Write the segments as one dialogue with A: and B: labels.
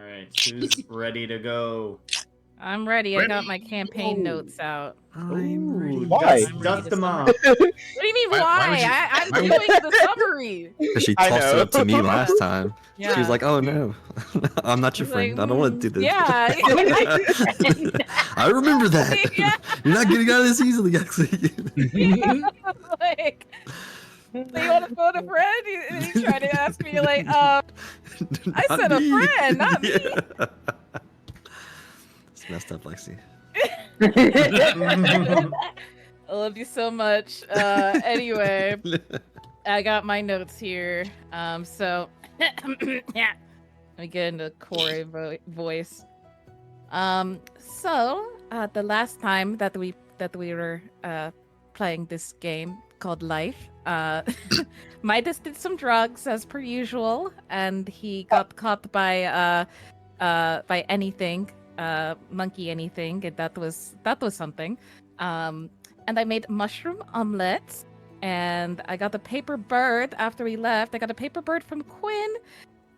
A: right, who's ready to go?
B: I'm ready. I got my campaign notes out.
C: I'm ready.
D: Why?
A: Dust them off.
B: What do you mean
E: Why would you-
B: I'm
E: why would-
B: doing the summary.
C: Because she
D: I
C: tossed it
D: know.
C: up to me last time.
B: Yeah.
C: She was like, "Oh no, I'm not your
B: It's like,
C: friend. I don't want to do this."
B: Yeah.
C: I remember that.
B: Yeah.
C: You're not getting out of this easily, actually.
B: Like, so you want to phone a friend? You try to ask me, like, I said a friend, not me.
C: It's messed up, Lexi.
B: I love you so much. Anyway, I got my notes here. So yeah, let me get into Corey voice. So the last time that we were playing this game called Life, Midas did some drugs as per usual, and he got caught by anything, monkey anything, and that was something. And I made mushroom omelets, and I got a paper bird after we left. I got a paper bird from Quinn,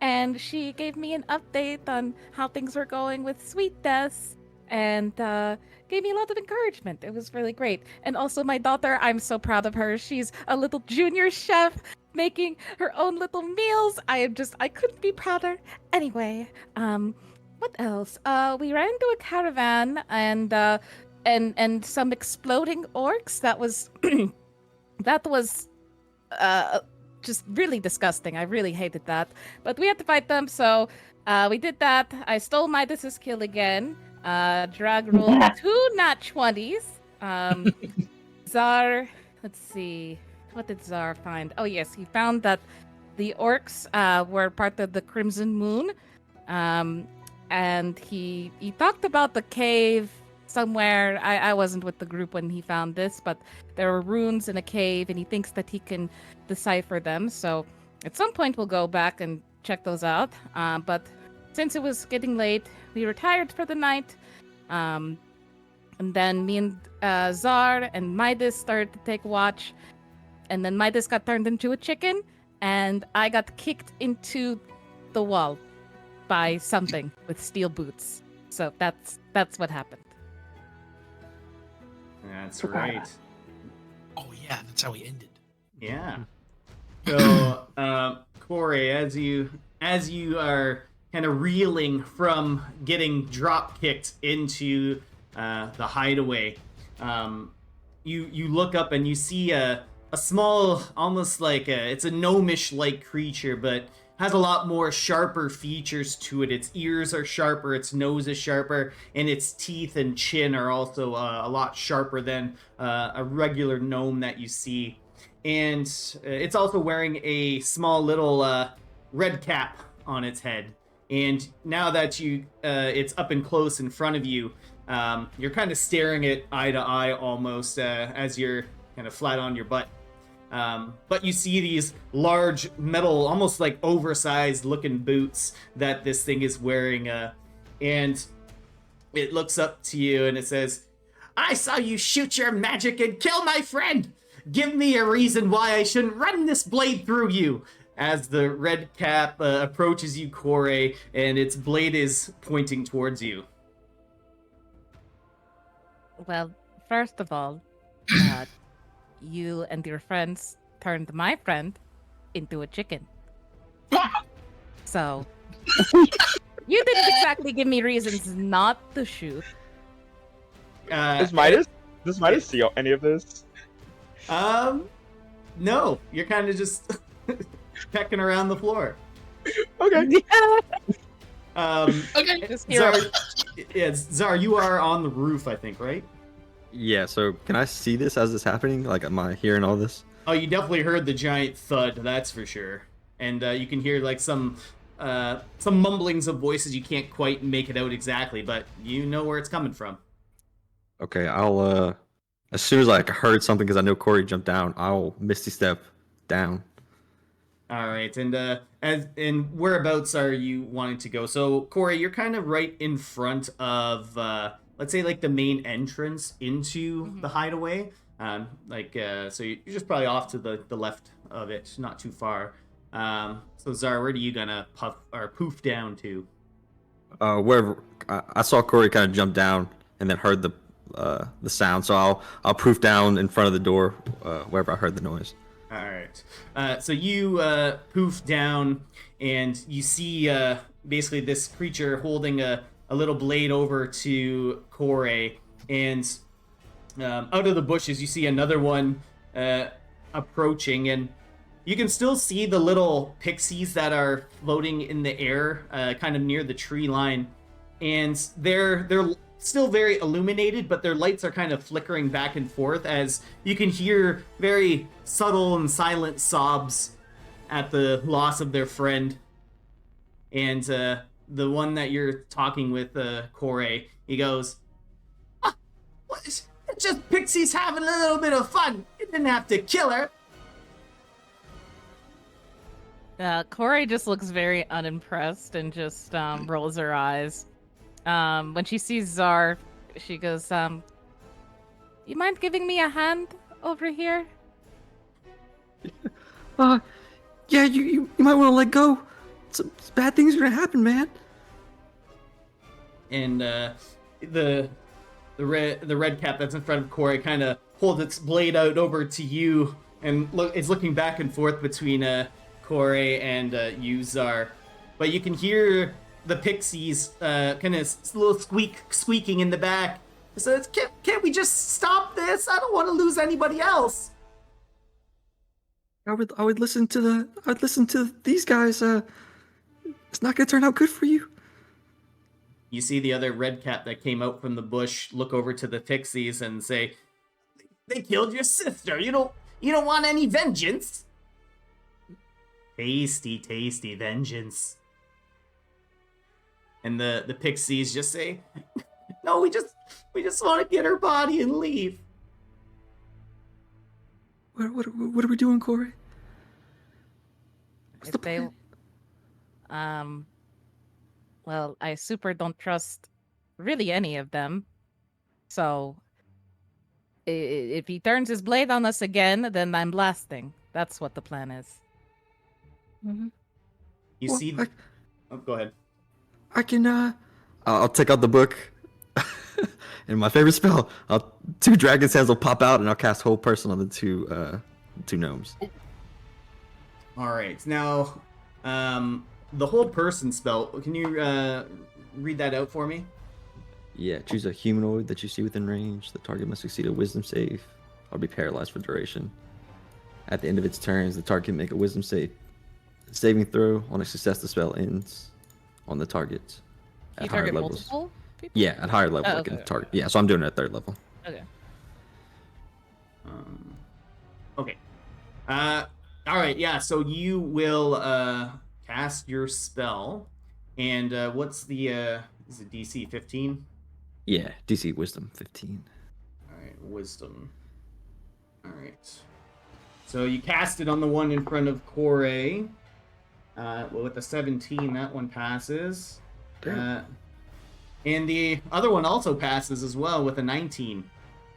B: and she gave me an update on how things were going with Sweet Death, and gave me a lot of encouragement. It was really great. And also my daughter, I'm so proud of her. She's a little junior chef making her own little meals. I couldn't be prouder. Anyway, what else? We ran into a caravan and some exploding orcs. That was just really disgusting. I really hated that. But we had to fight them, so we did that. I stole Midas's kill again. Drag rolled 2 nat 20s. Czar, let's see. What did Czar find? Oh yes, he found that the orcs were part of the Crimson Moon. And he talked about the cave somewhere. I wasn't with the group when he found this, but there were runes in a cave, and he thinks that he can decipher them. So at some point we'll go back and check those out. But since it was getting late, we retired for the night. And then me and Czar and Midas started to take watch. And then Midas got turned into a chicken, and I got kicked into the wall by something with steel boots. So that's what happened.
A: That's right.
E: Oh yeah, that's how we ended.
A: Yeah. So, Corey, as you are kind of reeling from getting drop kicked into the hideaway, you look up and you see a small, almost like it's a gnomish-like creature, but has a lot more sharper features to it. Its ears are sharper, its nose is sharper, and its teeth and chin are also a lot sharper than a regular gnome that you see. And it's also wearing a small little red cap on its head. And now that it's up and close in front of you, you're kind of staring it eye to eye almost as you're kind of flat on your butt. But you see these large metal, almost like oversized looking boots that this thing is wearing. And it looks up to you and it says, "I saw you shoot your magic and kill my friend. Give me a reason why I shouldn't run this blade through you." As the red cap approaches you, Corey, and its blade is pointing towards you.
B: Well, first of all, you and your friends turned my friend into a chicken. So, you didn't exactly give me reasons not to shoot.
D: Does Midas see any of this?
A: No. You're kind of just pecking around the floor.
D: Okay.
E: Okay.
B: Just hear
A: Czar, you are on the roof, I think, right?
C: Yeah. So can I see this as it's happening? Like, am I hearing all this?
A: Oh, you definitely heard the giant thud, that's for sure. And you can hear like some mumblings of voices. You can't quite make it out exactly, but you know where it's coming from.
C: Okay. I'll as soon as I heard something, because I know Corey jumped down, I'll Misty Step down.
A: All right, and whereabouts are you wanting to go? So, Corey, you're kind of right in front of, let's say, like the main entrance into the hideaway. So you're just probably off to the left of it, not too far. So, Zara, where are you gonna poof down to?
C: Wherever I saw Corey kind of jump down and then heard the sound, so I'll proof down in front of the door wherever I heard the noise.
A: All right. So you poof down, and you see basically this creature holding a little blade over to Corey, and out of the bushes you see another one approaching, and you can still see the little pixies that are floating in the air, kind of near the tree line, and they're still very illuminated, but their lights are kind of flickering back and forth as you can hear very subtle and silent sobs at the loss of their friend. And the one that you're talking with, Corey, he goes, "It's just pixies having a little bit of fun. You didn't have to kill her."
B: Corey just looks very unimpressed and just rolls her eyes. When she sees Zar, she goes, "You mind giving me a hand over here?"
C: Yeah, you might want to let go. Some bad things are gonna happen, man.
A: And the red cap that's in front of Corey kind of holds its blade out over to you, and it's looking back and forth between Corey and you, Zar. But you can hear the pixies kind of little squeaking in the back. So can't we just stop this? I don't want to lose anybody else.
C: I would listen to these guys. It's not gonna turn out good for you.
A: You see the other red cap that came out from the bush look over to the pixies and say, "They killed your sister. You don't want any vengeance?" Tasty vengeance. And the pixies just say, "No, we just want to get her body and leave."
C: What are we doing, Corey? What's the plan?
B: Well, I super don't trust really any of them. So if he turns his blade on us again, then I'm blasting. That's what the plan is.
A: You
C: Well,
A: see oh, go ahead.
C: I can I'll take out the book. And my favorite spell, two dragon's hands will pop out and I'll cast Whole Person on the two gnomes.
A: All right. Now, the whole person spell, can you read that out for me?
C: Yeah, choose a humanoid that you see within range. The target must succeed a wisdom save or be paralyzed for duration. At the end of its turns, the target can make a wisdom saving throw. On a success, the spell ends on the target.
B: You
C: At higher
B: target
C: levels.
B: multiple people?
C: Yeah, at higher level,
B: Oh,
C: I can
B: okay.
C: target. Yeah, so I'm doing it at third level.
B: Okay.
A: Okay. All right. Yeah. So you will cast your spell, and what's the is it DC 15?
C: Yeah, DC Wisdom 15.
A: All right, Wisdom. All right. So you cast it on the one in front of Corey. Well, with the 17, that one passes.
C: Damn.
A: And the other one also passes as well with a 19.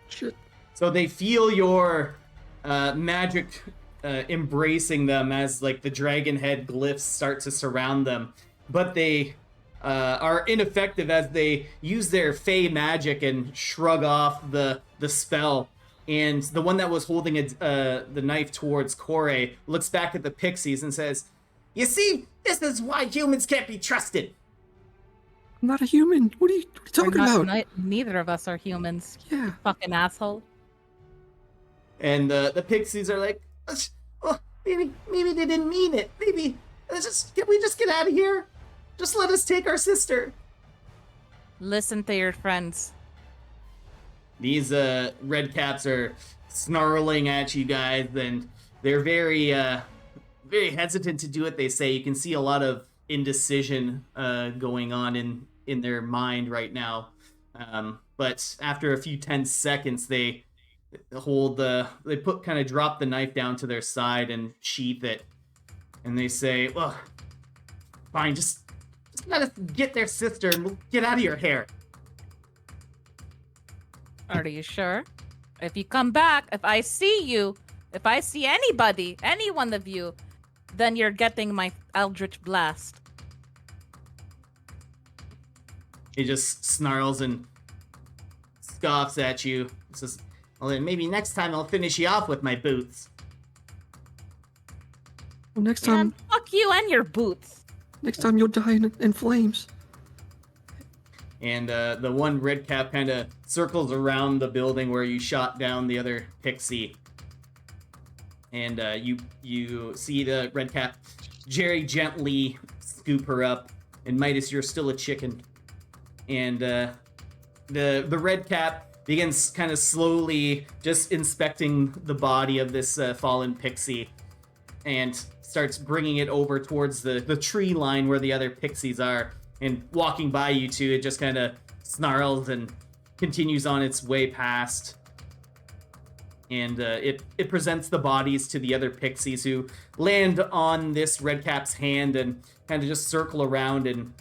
C: Shit.
A: So they feel your magic embracing them as like the dragon head glyphs start to surround them, but they are ineffective as they use their fey magic and shrug off the spell. And the one that was holding the knife towards Corey looks back at the pixies and says, "You see, this is why humans can't be trusted."
C: I'm not a human. What are you talking about?
B: Neither of us are humans.
C: Yeah.
B: Fucking asshole.
A: And the pixies are like, "Oh, maybe they didn't mean it. Maybe can we just get out of here? Just let us take our sister."
B: Listen to your friends.
A: These red caps are snarling at you guys, and they're very hesitant to do what they say. You can see a lot of indecision going on in their mind right now. But after a few tense seconds, they drop the knife down to their side and sheath it, and they say, "Well, fine, just let us get their sister and we'll get out of your hair."
B: Are you sure? If you come back, if I see anybody, any one of you, then you're getting my Eldritch Blast.
A: He just snarls and scoffs at you. He says, well, then maybe next time I'll finish you off with my boots.
C: Well, next
B: Man,
C: time,
B: fuck you and your boots.
C: next time you'll die in flames.
A: And the one red cap kind of circles around the building where you shot down the other pixie. And you see the red cap very gently scoop her up. And Midas, you're still a chicken. And the red cap begins kind of slowly just inspecting the body of this fallen pixie. And starts bringing it over towards the tree line where the other pixies are. And walking by you two, it just kind of snarls and continues on its way past. And it presents the bodies to the other pixies who land on this redcap's hand and kind of just circle around and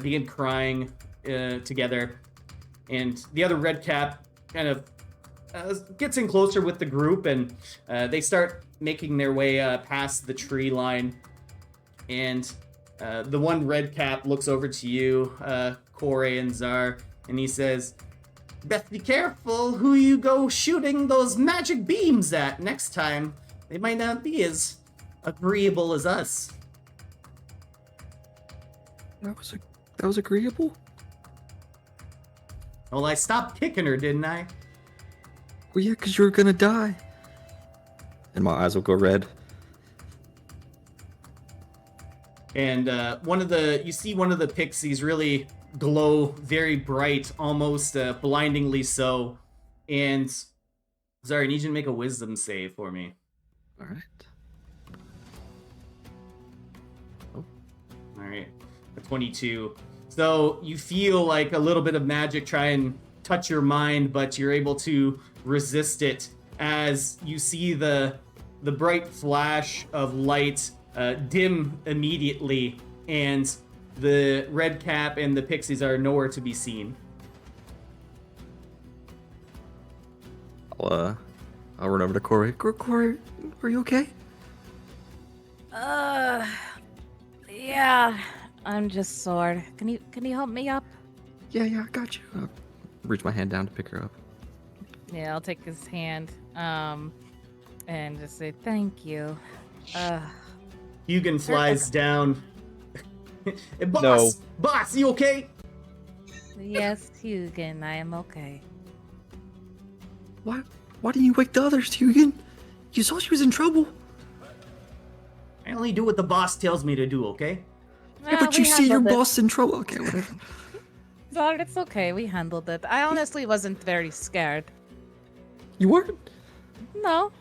A: begin crying together. And the other redcap kind of gets in closer with the group, and they start making their way past the tree line. And the one red cap looks over to you, Corey and Czar, and he says, "Best be careful who you go shooting those magic beams at next time. They might not be as agreeable as us."
C: That was agreeable?
A: Well, I stopped kicking her, didn't I?
C: Well, yeah, because you were gonna die. And my eyes will go red.
A: And you see one of the pixies really glow very bright, almost blindingly so. And sorry, I need you to make a wisdom save for me.
C: All right.
A: All right, a 22. So you feel like a little bit of magic try and touch your mind, but you're able to resist it as you see the bright flash of light dim immediately, and the red cap and the pixies are nowhere to be seen.
C: I'll run over to Corey. Corey, are you okay?
B: Yeah, I'm just sore. Can you help me up?
C: Yeah, I got you. I'll reach my hand down to pick her up.
B: Yeah, I'll take his hand, and just say thank you.
A: Hugin flies down. Boss!
D: No.
A: Boss, you okay?
B: Yes, Hugin, I am okay.
C: Why didn't you wake the others, Hugin? You saw she was in trouble.
A: I only do what the boss tells me to do, okay?
C: Yeah, but you see your boss in trouble. Okay, whatever.
B: Sorry, it's okay. We handled it. I honestly wasn't very scared.
C: You weren't?
B: No.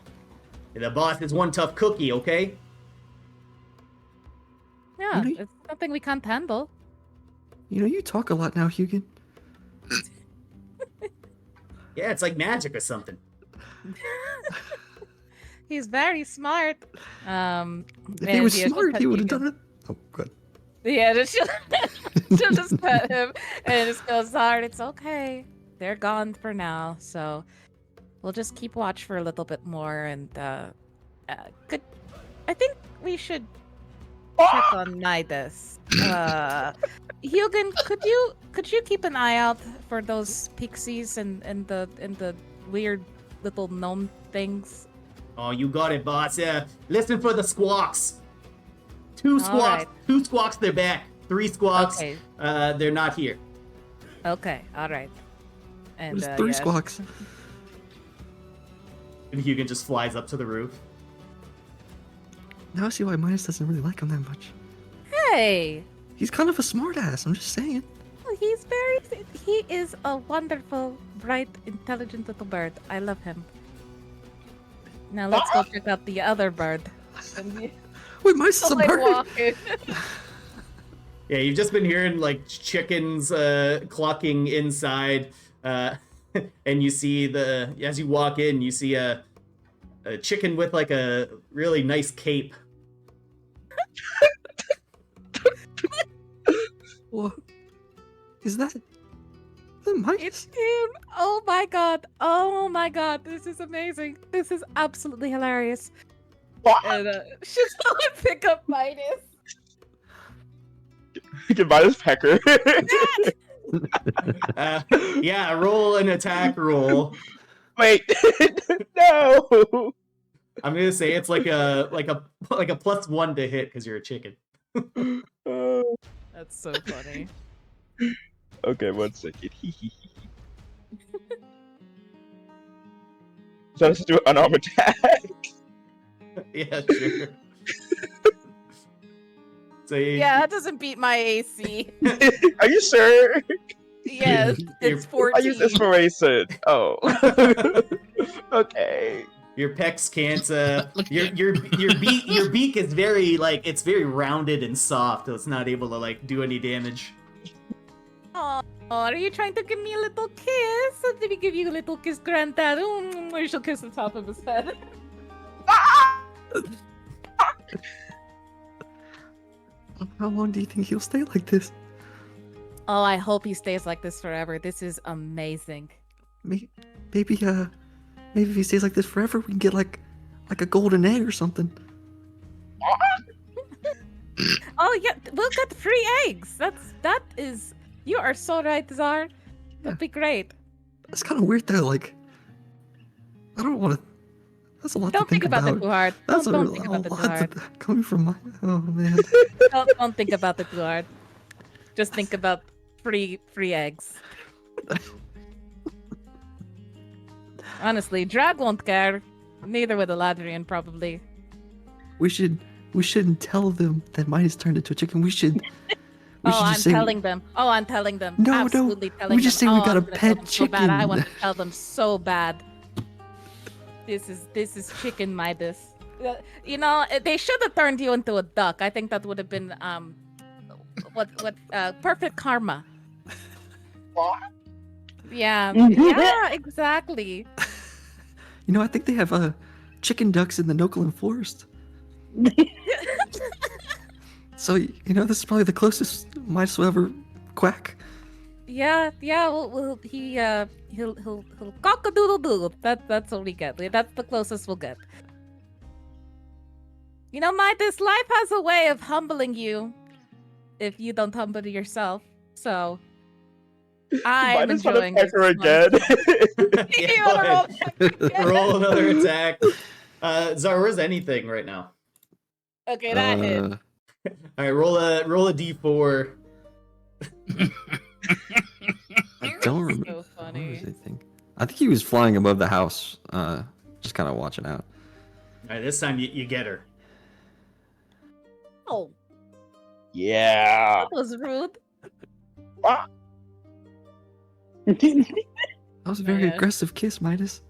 A: The boss is one tough cookie, okay?
B: Yeah,
C: Really?
B: it's something we can't handle.
C: You know, you talk a lot now, Hugin.
A: Yeah, it's like magic or something.
B: He's very smart.
C: If he was smart, he would have done it. Oh, good.
B: Yeah, she'll just pet him and just goes, "Sorry, it's okay. They're gone for now, so we'll just keep watch for a little bit more." And good. I think we should check on Midas. Hugin, could you keep an eye out for those pixies and the weird little gnome things?
A: Oh, you got it, boss. Yeah, listen for the squawks. Two squawks.
B: right.
A: 2 squawks, they're back. 3 squawks,
B: Okay.
A: They're not here.
B: Okay, all right. And
C: There's 3 squawks.
A: And Hugin just flies up to the roof.
C: Now I see why Midas doesn't really like him that much.
B: Hey,
C: He's kind of a smartass, I'm just saying.
B: he is a wonderful, bright, intelligent little bird. I love him. Now let's go check out the other bird.
C: Wait, Midas is a bird?
B: Walking.
A: Yeah, you've just been hearing like chickens clucking inside, and you see as you walk in, you see a chicken with like a really nice cape.
C: What? Is that Midas?
B: It's him. Oh my god. Oh my god. This is amazing. This is absolutely hilarious. And she's gonna pick up Midas.
D: You can buy this pecker.
A: Yeah, roll an attack roll.
D: Wait, no.
A: I'm gonna say it's like a +1 to hit because you're a chicken.
B: That's so funny.
D: Okay, 1 second. So let's do an unarmed attack.
A: Yeah, sure. So
B: Yeah, that doesn't beat my AC.
D: Are you sure?
B: Yes, it's
D: I
B: 14.
D: use inspiration. Oh. Okay.
A: your pecs can't.
E: Look
A: Your
E: at
A: your beak is very it's very rounded and soft, so it's not able to do any damage.
B: Oh, are you trying to give me a little kiss? Let me give you a little kiss, Granddad. Or she'll kiss the top of his head.
C: How long do you think he'll stay like this?
B: Oh, I hope he stays like this forever. This is amazing.
C: Maybe if he stays like this forever, we can get like a golden egg or something.
B: Oh yeah, we'll get free eggs. That is. You are so right, Czar. That'd be great.
C: That's kind of weird though. Like, I don't want to. That's a lot
B: Don't
C: to think
B: about it too hard.
C: That's
B: Don't think about it too hard.
C: Coming from my. Oh man.
B: Don't think about it too hard. Just think about free eggs. Honestly, Drag won't care. Neither would Eladrian, probably.
C: We shouldn't tell them that Midas turned into a chicken. We should.
B: I'm telling them. Oh, I'm telling them.
C: No,
B: Absolutely telling
C: we just
B: them.
C: say we
B: Oh,
C: got
B: I'm
C: a
B: gonna tell
C: pet
B: them so bad. I
C: chicken.
B: want to tell them so bad. This is chicken Midas. You know, they should have turned you into a duck. I think that would have been perfect karma.
D: What?
B: Yeah, yeah, exactly.
C: You know, I think they have chicken ducks in the Nokolan forest. So you know, this is probably the closest Midas will ever quack.
B: Yeah. Well, he'll cock-a-doodle-doo. That's what we get. That's the closest we'll get. You know, Midas, life has a way of humbling you if you don't humble yourself. So I'm
D: Midas
B: enjoying this
D: her
B: one.
D: again.
A: Yeah,
B: You
A: go
B: wanna
A: ahead. Roll another attack. Zara, where's anything right now?
B: Okay, that hit.
C: Uh,
A: All right, roll a d4.
C: I don't remember.
B: So
C: What
B: funny.
C: was I think he was flying above the house, just kind of watching out.
A: All right, this time you get her.
B: Oh,
D: Yeah.
B: that was rude.
C: That was a very
B: Man.
C: aggressive kiss, Midas.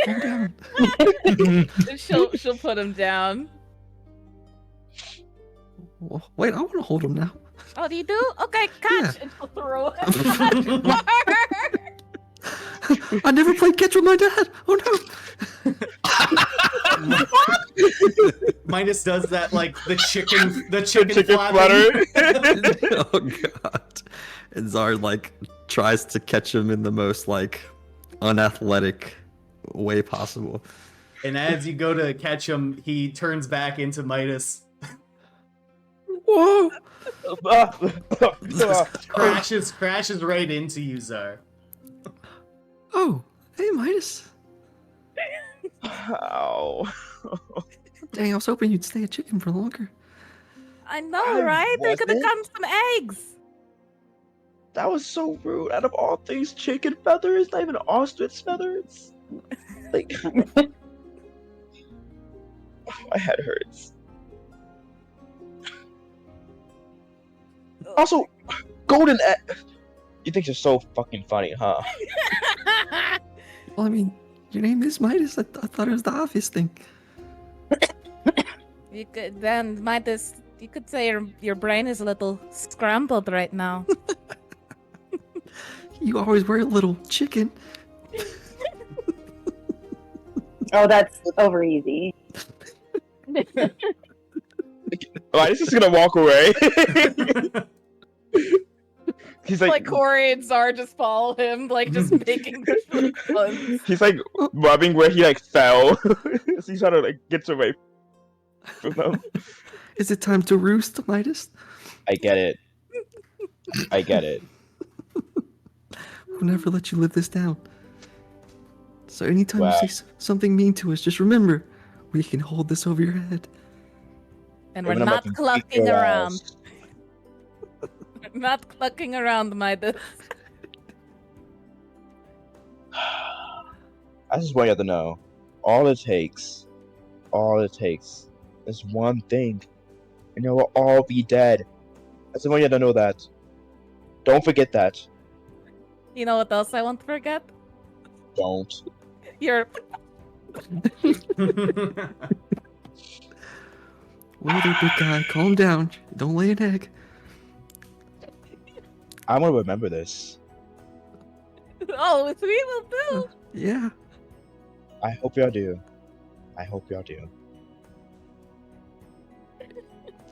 C: Calm down.
B: she'll put him down.
C: Wait, I want to hold him now.
B: Oh, do you do? Okay, catch!
C: Yeah.
B: And she'll throw him.
C: I never played catch with my dad. Oh no.
A: Midas does that the chicken
D: Chicken
A: flutter.
D: flutter.
C: Oh god. And Zard tries to catch him in the most unathletic way possible.
A: And as you go to catch him, he turns back into Midas.
C: Whoa!
A: crashes right into you, Zar.
C: Oh, hey Midas.
D: Ow.
C: Dang, I was hoping you'd stay a chicken for longer.
B: I know,
D: I
B: right? There could have
D: wasn't.
B: come some eggs.
D: That was so rude. Out of all things, chicken feathers, not even ostrich feathers. My head hurts. Also, golden egg. You think you're so fucking funny, huh?
C: Well, I mean, your name is Midas. I thought it was the obvious thing.
B: You could then Midas. You could say your brain is a little scrambled right now.
C: You always were a little chicken.
F: Oh, that's over easy.
D: Why is just gonna walk away? He's
B: Like Corey and Zar just follow him, just making the puns.
D: He's rubbing where he fell. So he's trying to get away from them.
C: Is it time to roost, Midas?
D: I get it. I get it.
C: We'll never let you live this down. So anytime
D: Wow.
C: you say something mean to us, just remember, we can hold this over your head.
B: And we're
D: Even I'm
B: not
D: about to kick
B: clucking
D: your
B: around.
D: ass.
B: We're not clucking around, Midas.
D: I just want you to know, all it takes is one thing, and you will all be dead. I just want you to know that. Don't forget that.
B: You know what else I won't forget?
D: Don't.
B: Your
C: Whoa there, big guy. Calm down. Don't lay an egg.
D: I'm gonna remember this.
B: oh, we will do.
C: Yeah.
D: I hope y'all do. I hope y'all do.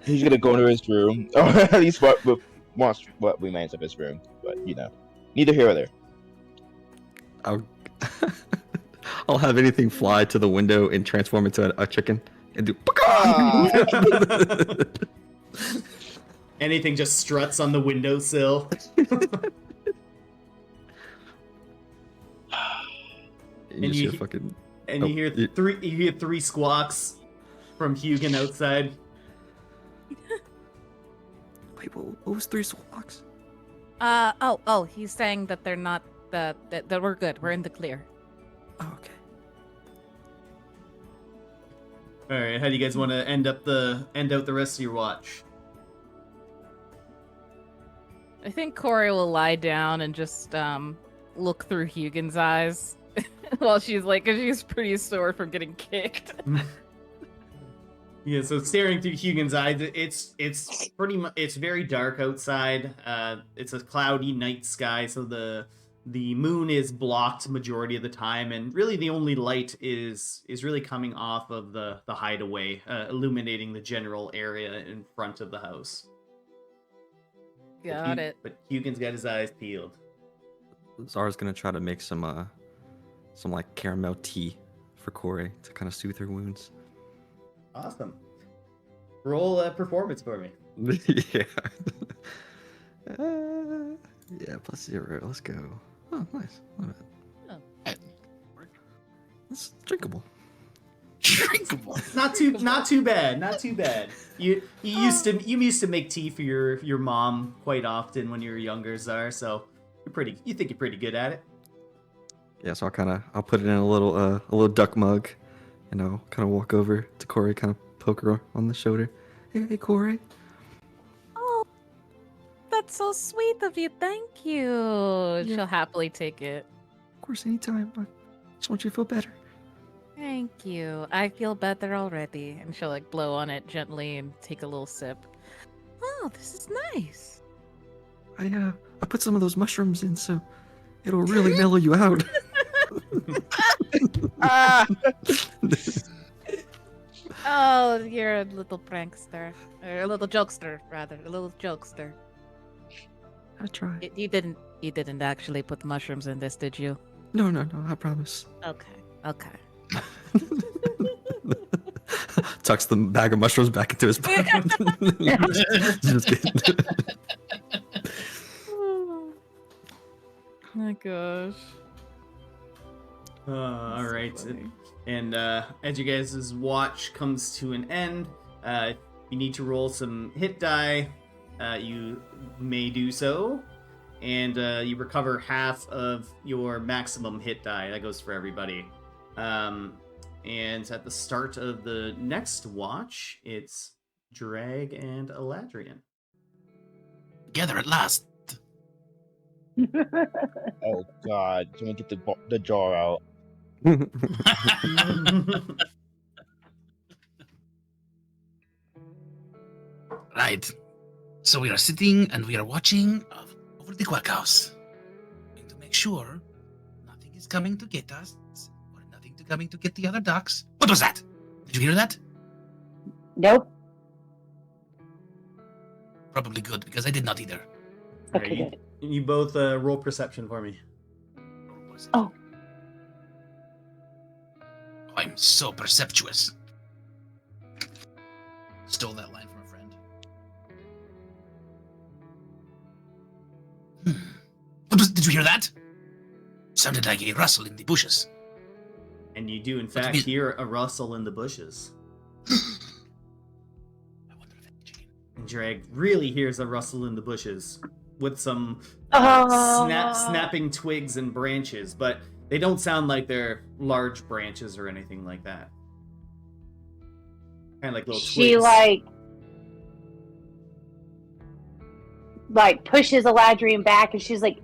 D: He's gonna go into his room, or at least what remains of his room. But neither here or there.
C: I'll have anything fly to the window and transform into a chicken and do.
D: Ah!
A: Anything just struts on the windowsill.
C: And you
A: you
C: see a fucking.
A: And
C: Oh,
A: you hear three squawks from Hugin outside.
C: Wait, what was 3 squawks?
B: He's saying that they're not that we're good. We're in the clear.
C: Oh, okay.
A: All right, how do you guys want to end out the rest of your watch?
B: I think Corey will lie down and just look through Hugin's eyes while she's cause she's pretty sore from getting kicked.
A: Yeah, so staring through Hugin's eyes, it's pretty much very dark outside. It's a cloudy night sky, so the moon is blocked majority of the time, and really the only light is really coming off of the hideaway, illuminating the general area in front of the house.
B: Got it.
A: But Hugin's got his eyes peeled.
C: Zara's gonna try to make some like caramel tea for Corey to kind of soothe her wounds.
A: Awesome. Roll a performance for me.
C: Yeah. Yeah, +0. Let's go. Oh, nice. Not bad. It's drinkable.
E: Drinkable.
A: Not too bad. Not too bad. You used to make tea for your mom quite often when you were younger, Zar. So you think you're pretty good at it.
C: Yeah, so I'll put it in a little duck mug, and I'll kind of walk over to Corey, kind of poke her on the shoulder. Hey, Corey.
B: Oh, that's so sweet of you. Thank you.
C: Yeah.
B: She'll happily take it.
C: Of course, anytime. I just want you to feel better.
B: Thank you. I feel better already. And she'll blow on it gently and take a little sip. Oh, this is nice.
C: I put some of those mushrooms in, so it'll really mellow you out.
D: Ah!
B: Oh, you're a little prankster. Or a little jokester, rather. A little jokester.
C: I try.
B: You didn't actually put mushrooms in this, did you?
C: No, I promise.
B: Okay.
C: Tucks the bag of mushrooms back into his pocket. Just kidding.
B: Oh my gosh.
A: All
B: So
A: right.
B: funny.
A: And as you guys' watch comes to an end, you need to roll some hit die. You may do so. And you recover half of your maximum hit die. That goes for everybody. And at the start of the next watch, it's Drag and Eladrian.
E: Together at last.
D: Oh God! Can we get the jar out?
E: Right. So we are sitting and we are watching over the Quack House. To make sure nothing is coming to get us, or nothing coming to get the other ducks. What was that? Did you hear that?
F: Nope.
E: Probably good, because I did not either.
F: Okay,
A: Alright,
F: good.
A: you both roll perception for me.
F: Oh.
E: I'm so perceptuous. Stole that line from a friend. Did you hear that? Sounded like a rustle in the bushes.
A: And you do, in
E: What
A: fact,
E: do you mean?
A: hear a rustle in the bushes.
E: I wonder if it's Jane.
A: And Drag really hears a rustle in the bushes with some
F: Oh.
A: snapping twigs and branches, but they don't sound like they're large branches or anything like that. Kind of like little
F: She
A: twigs.
F: like pushes Eladrian back, and she's like,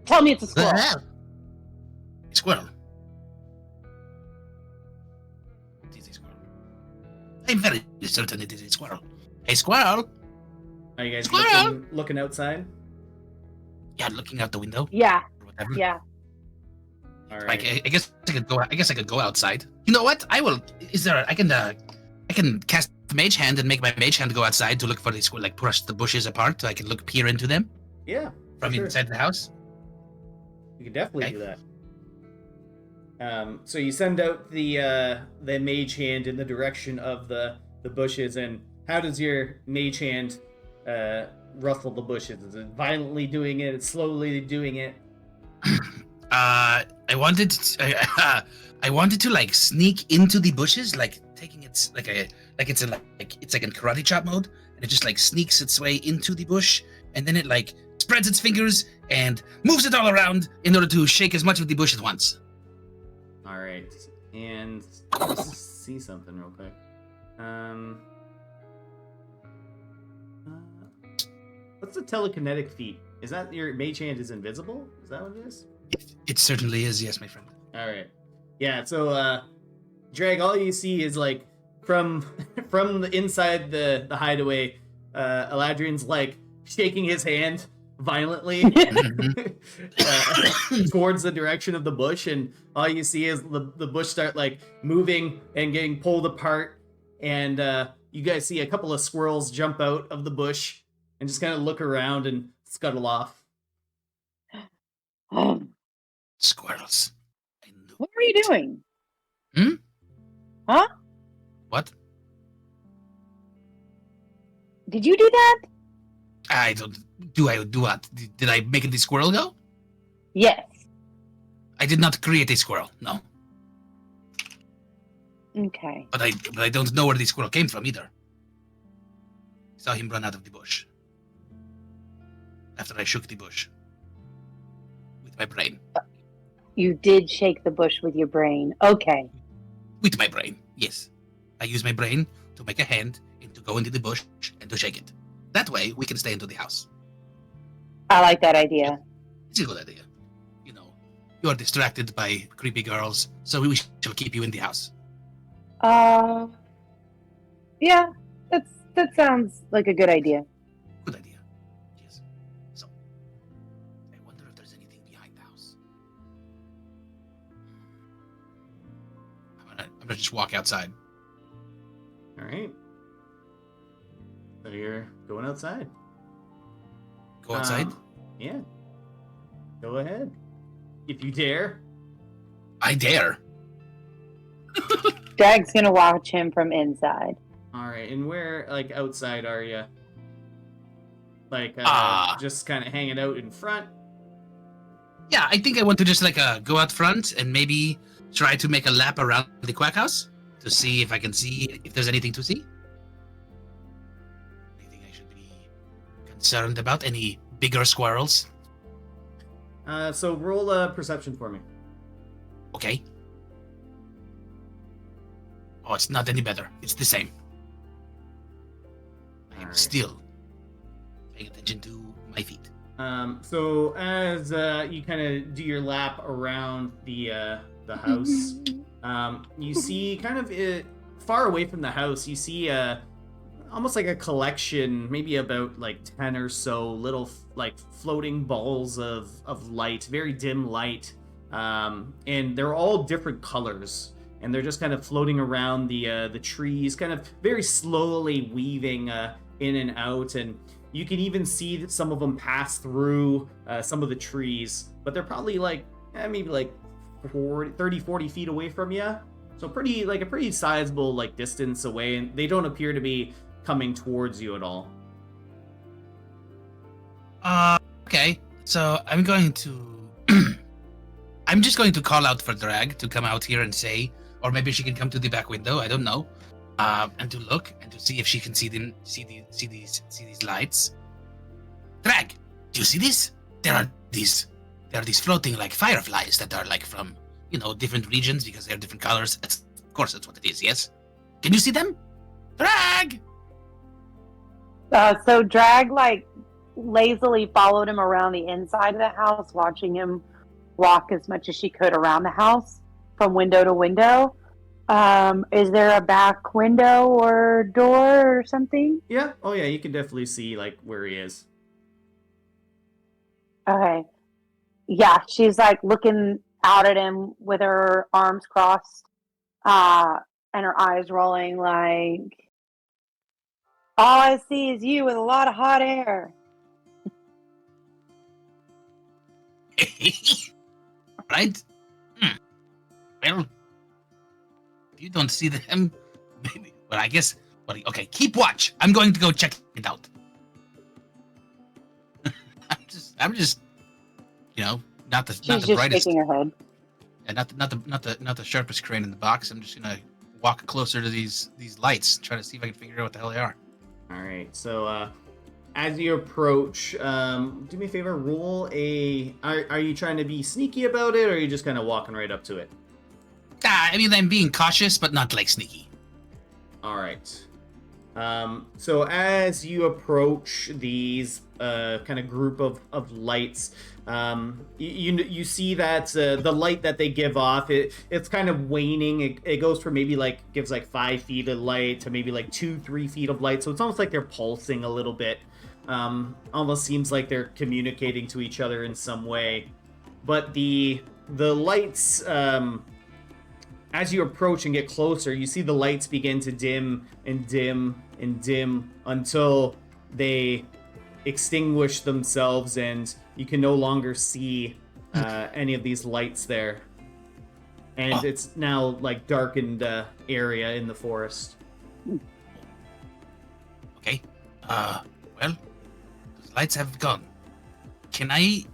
F: "Tell me it's a squirrel."
E: A squirrel. It is a squirrel. I'm very certain it is a squirrel. A squirrel?
A: Are you guys
E: Squirrel!
A: looking outside?
E: Yeah, looking out the window.
F: Yeah,
E: Or whatever.
F: yeah.
A: All
E: Like,
A: right.
E: I guess I could go. I guess I could go outside. You know what? I will. Is there? I can cast Mage Hand and make my Mage Hand go outside to look for these. Like push the bushes apart so I can peer into them
A: Yeah,
E: from
A: sure.
E: inside the house.
A: You can definitely
E: Okay.
A: do that. So you send out the mage hand in the direction of the bushes, and how does your mage hand ruffle the bushes? Is it violently doing it? It's slowly doing it?
E: I wanted to like sneak into the bushes, like taking it's like it's like in karate chop mode, and it just like sneaks its way into the bush, and then it like spreads its fingers and moves it all around in order to shake as much of the bush at once.
A: All right, and let's see something real quick. What's the telekinetic feat? Is that your mage hand is invisible? Is that what it is?
E: It certainly is, yes, my friend.
A: All right. Yeah, so Drag, all you see is like from the inside the hideaway, Eladrian's like shaking his hand violently towards the direction of the bush, and all you see is the bush start like moving and getting pulled apart, and you guys see a couple of squirrels jump out of the bush and just kind of look around and scuttle off.
E: Squirrels. I knew
F: What were you
E: it.
F: doing?
E: What?
F: Did you do that?
E: I don't. I do what? Did I make the squirrel go?
F: Yes.
E: I did not create a squirrel. No,
F: Okay.
E: but I don't know where the squirrel came from either. Saw him run out of the bush after I shook the bush with my brain.
F: You did shake the bush with your brain. Okay.
E: With my brain, yes. I use my brain to make a hand and to go into the bush and to shake it. That way, we can stay into the house.
F: I like that idea.
E: It's a good idea. You know, you are distracted by creepy girls, so we shall keep you in the house.
F: Yeah, that sounds like a good idea.
E: Good idea. Yes. So, I wonder if there's anything behind the house. I'm gonna just walk outside.
A: All right. So you're going outside.
E: Go outside.
A: Yeah. Go ahead. If you dare.
E: I dare.
F: Drag's gonna watch him from inside.
A: All right. And where, like, outside are you? Like, just kind of hanging out in front?
E: Yeah, I think I want to just like go out front and maybe try to make a lap around the quack house to see if I can see if there's anything to see. Anything I should be concerned about? Any bigger squirrels?
A: So roll a perception for me.
E: Okay. Oh, it's not any better. It's the same. I am
A: Alright.
E: still paying attention to my feet.
A: So as you kind of do your lap around the house, you see kind of far away from the house, you see almost like a collection, maybe about like 10 or so little like floating balls of light, very dim light, and they're all different colors, and they're just kind of floating around the trees, kind of very slowly weaving in and out, and you can even see that some of them pass through some of the trees, but they're probably like maybe like 40 feet away from you, so a pretty sizable like distance away, and they don't appear to be coming towards you at all.
E: Okay. So I'm going to I'm just going to call out for Drag to come out here and say, or maybe she can come to the back window. I don't know, and to look and to see if she can see these lights. Drag, do you see this? There are these floating like fireflies that are like from different regions because they're different colors. Of course, that's what it is. Yes. Can you see them? Drag.
F: So Drag like lazily followed him around the inside of the house, watching him walk as much as she could around the house from window to window. Is there a back window or door or something?
A: Yeah. Oh yeah, you can definitely see like where he is.
F: Okay. Yeah, she's like looking out at him with her arms crossed, and her eyes rolling like, all I see is you with a lot of hot air.
E: Right? Well, if you don't see them, maybe. Well, I guess. Well, okay, keep watch. I'm going to go check it out. I'm just, not the
F: She's
E: not the
F: just
E: brightest,
F: shaking her head.
E: and not the sharpest crane in the box. I'm just gonna walk closer to these lights, try to see if I can figure out what the hell they are.
A: All right. So as you approach, do me a favor. Roll a. Are you trying to be sneaky about it, or are you just kind of walking right up to it?
E: I mean, I'm being cautious, but not like sneaky.
A: All right. So as you approach these kind of group of lights, you see that the light that they give off, it's kind of waning. It goes from maybe gives 5 feet of light to maybe 2-3 feet of light. So it's almost like they're pulsing a little bit. Almost seems like they're communicating to each other in some way. But the lights, as you approach and get closer, you see the lights begin to dim and dim and dim until they extinguish themselves and you can no longer see any of these lights there. And it's now darkened area in the forest.
E: Okay. Well, those lights have gone. Can I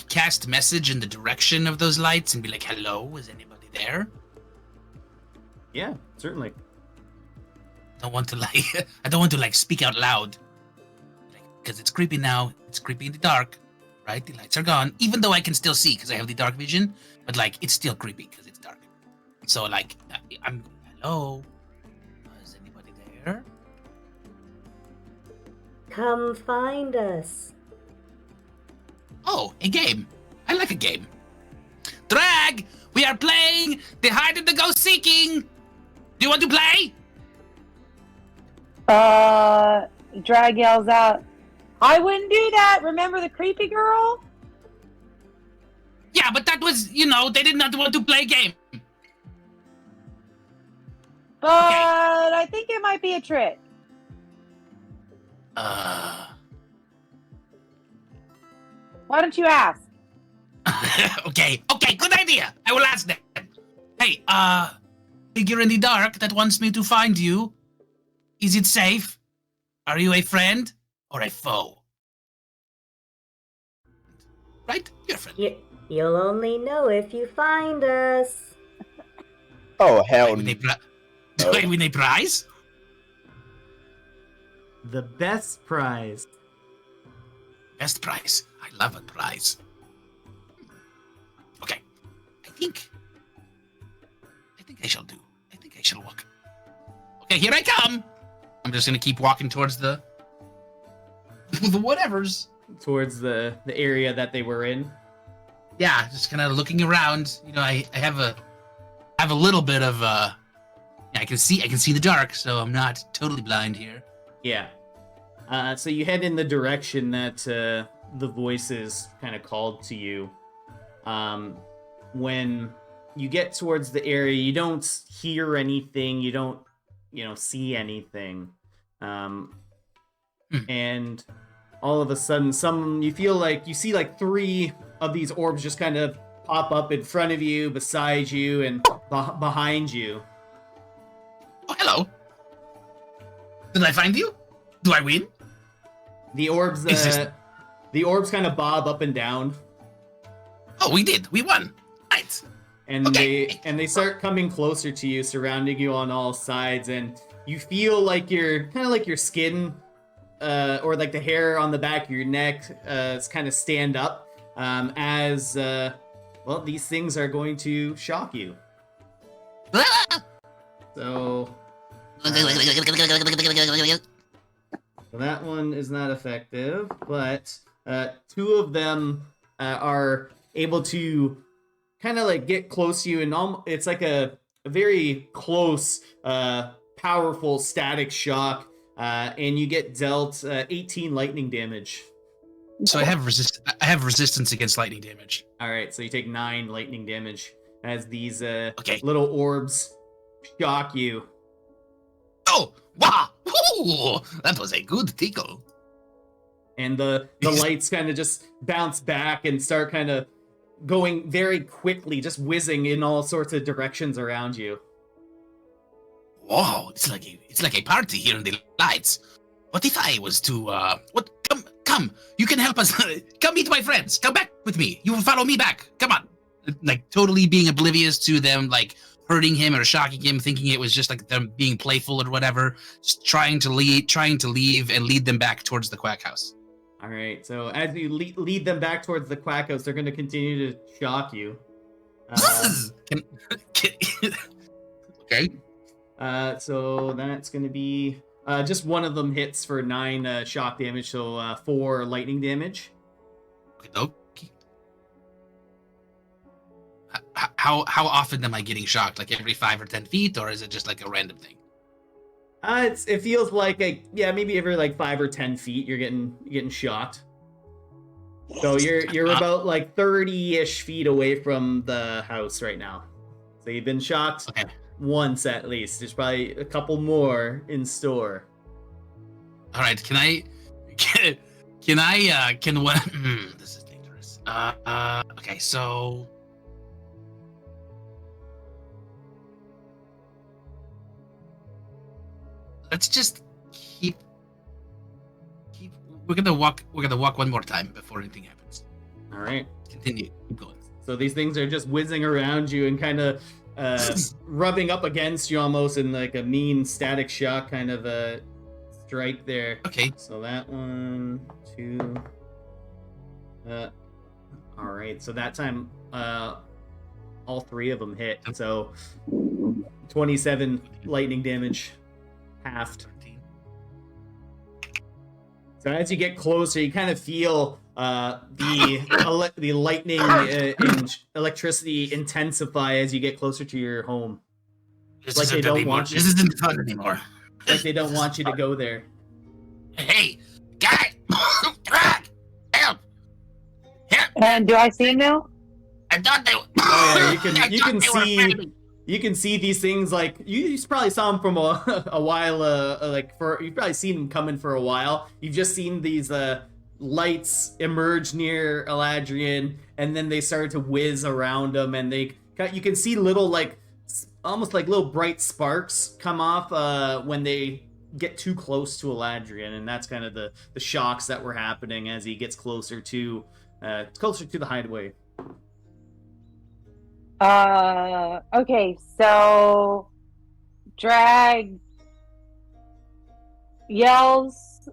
E: cast message in the direction of those lights and be like, hello, is anybody there?
A: Yeah, certainly.
E: I don't want to speak out loud. Because it's creepy now. It's creepy in the dark. Right? The lights are gone. Even though I can still see because I have the dark vision. But it's still creepy because it's dark. So I'm hello? Is anybody there?
G: Come find us.
E: Oh, a game. I like a game. Drag! We are playing the hide and the ghost seeking! Do you want to play?
F: Drag yells out, I wouldn't do that! Remember the creepy girl?
E: Yeah, but that was, they did not want to play a game.
F: But I think it might be a trick. Why don't you ask?
E: Okay, good idea. I will ask them. Hey, figure in the dark that wants me to find you. Is it safe? Are you a friend or a foe? Right? You're a friend.
G: You'll only know if you find us.
D: Oh, hell
E: Do
D: no.
E: I win a prize?
A: The best prize.
E: Best prize. I love a prize. Okay. I think I shall do. I think I shall walk. Okay, here I come. I'm just gonna keep walking towards the whatevers.
A: Towards the area that they were in.
E: Yeah, just kind of looking around. I have a little bit of I can see the dark, so I'm not totally blind here.
A: Yeah. So you head in the direction that the voices kind of called to you. When you get towards the area, you don't hear anything. You don't, see anything. And all of a sudden, you feel like you see 3 of these orbs just kind of pop up in front of you, beside you, and behind you.
E: Oh, hello. Did I find you? Do I win?
A: The orbs, the orbs kind of bob up and down,
E: Oh, we did. We won. Right.
A: and
E: Okay.
A: they start coming closer to you, surrounding you on all sides, and you feel like your kind of like your skin, or like the hair on the back of your neck, kind of stand up, as well, these things are going to shock you. So that one is not effective, but two of them are able to kind of like get close to you, and it's like a very close, powerful static shock, and you get dealt 18 lightning damage.
E: So I have resistance against lightning damage.
A: All right, so you take 9 lightning damage as these
E: Okay.
A: little orbs shock you.
E: Oh, wow! Ooh, that was a good tickle.
A: And the lights kind of just bounce back and start kind of going very quickly, just whizzing in all sorts of directions around you.
E: Whoa! It's like a party here in the lights. What if I was to come? You can help us. Come meet my friends. Come back with me. You will follow me back. Come on. Like totally being oblivious to them, like hurting him or shocking him, thinking it was just like them being playful or whatever. Just trying to leave and lead them back towards the quack house.
A: All right, so as you lead them back towards the quack house, they're going to continue to shock you.
E: Okay.
A: So that's going to be just one of them hits for 9 shock damage, so 4 lightning damage.
E: Okay. How often am I getting shocked? Like every 5 or 10 feet, or is it just like a random thing?
A: It feels like maybe every like 5 or 10 feet you're getting shocked. So you're about like 30-ish feet away from the house right now. So you've been shocked
E: Okay.
A: once at least. There's probably a couple more in store.
E: All right. Can what? This is dangerous. Okay. So. Let's just keep. We're gonna walk one more time before anything happens.
A: All right.
E: Continue. Keep going.
A: So these things are just whizzing around you and kind of rubbing up against you almost in like a mean static shock kind of a strike there.
E: Okay.
A: So that 1, 2. All right. So that time, all 3 of them hit. So 27 lightning damage. Halved. So as you get closer, you kind of feel the lightning and electricity intensify as you get closer to your home.
E: This
A: Like they
E: isn't
A: don't
E: anymore.
A: want you.
E: This isn't fun anymore.
A: Like they don't want you to go there.
E: Hey, guy! Help! Help!
F: And do I see him now?
E: I thought they.
A: Oh, yeah, you
E: I
A: can
E: thought they were
A: see.
E: friendly.
A: You can see these things like you probably saw them from a while. You've probably seen them coming for a while. You've just seen these lights emerge near Eladrian, and then they started to whiz around them, and you can see little like almost like little bright sparks come off when they get too close to Eladrian, and that's kind of the shocks that were happening as he gets closer to the hideaway.
F: Okay, so Drag yells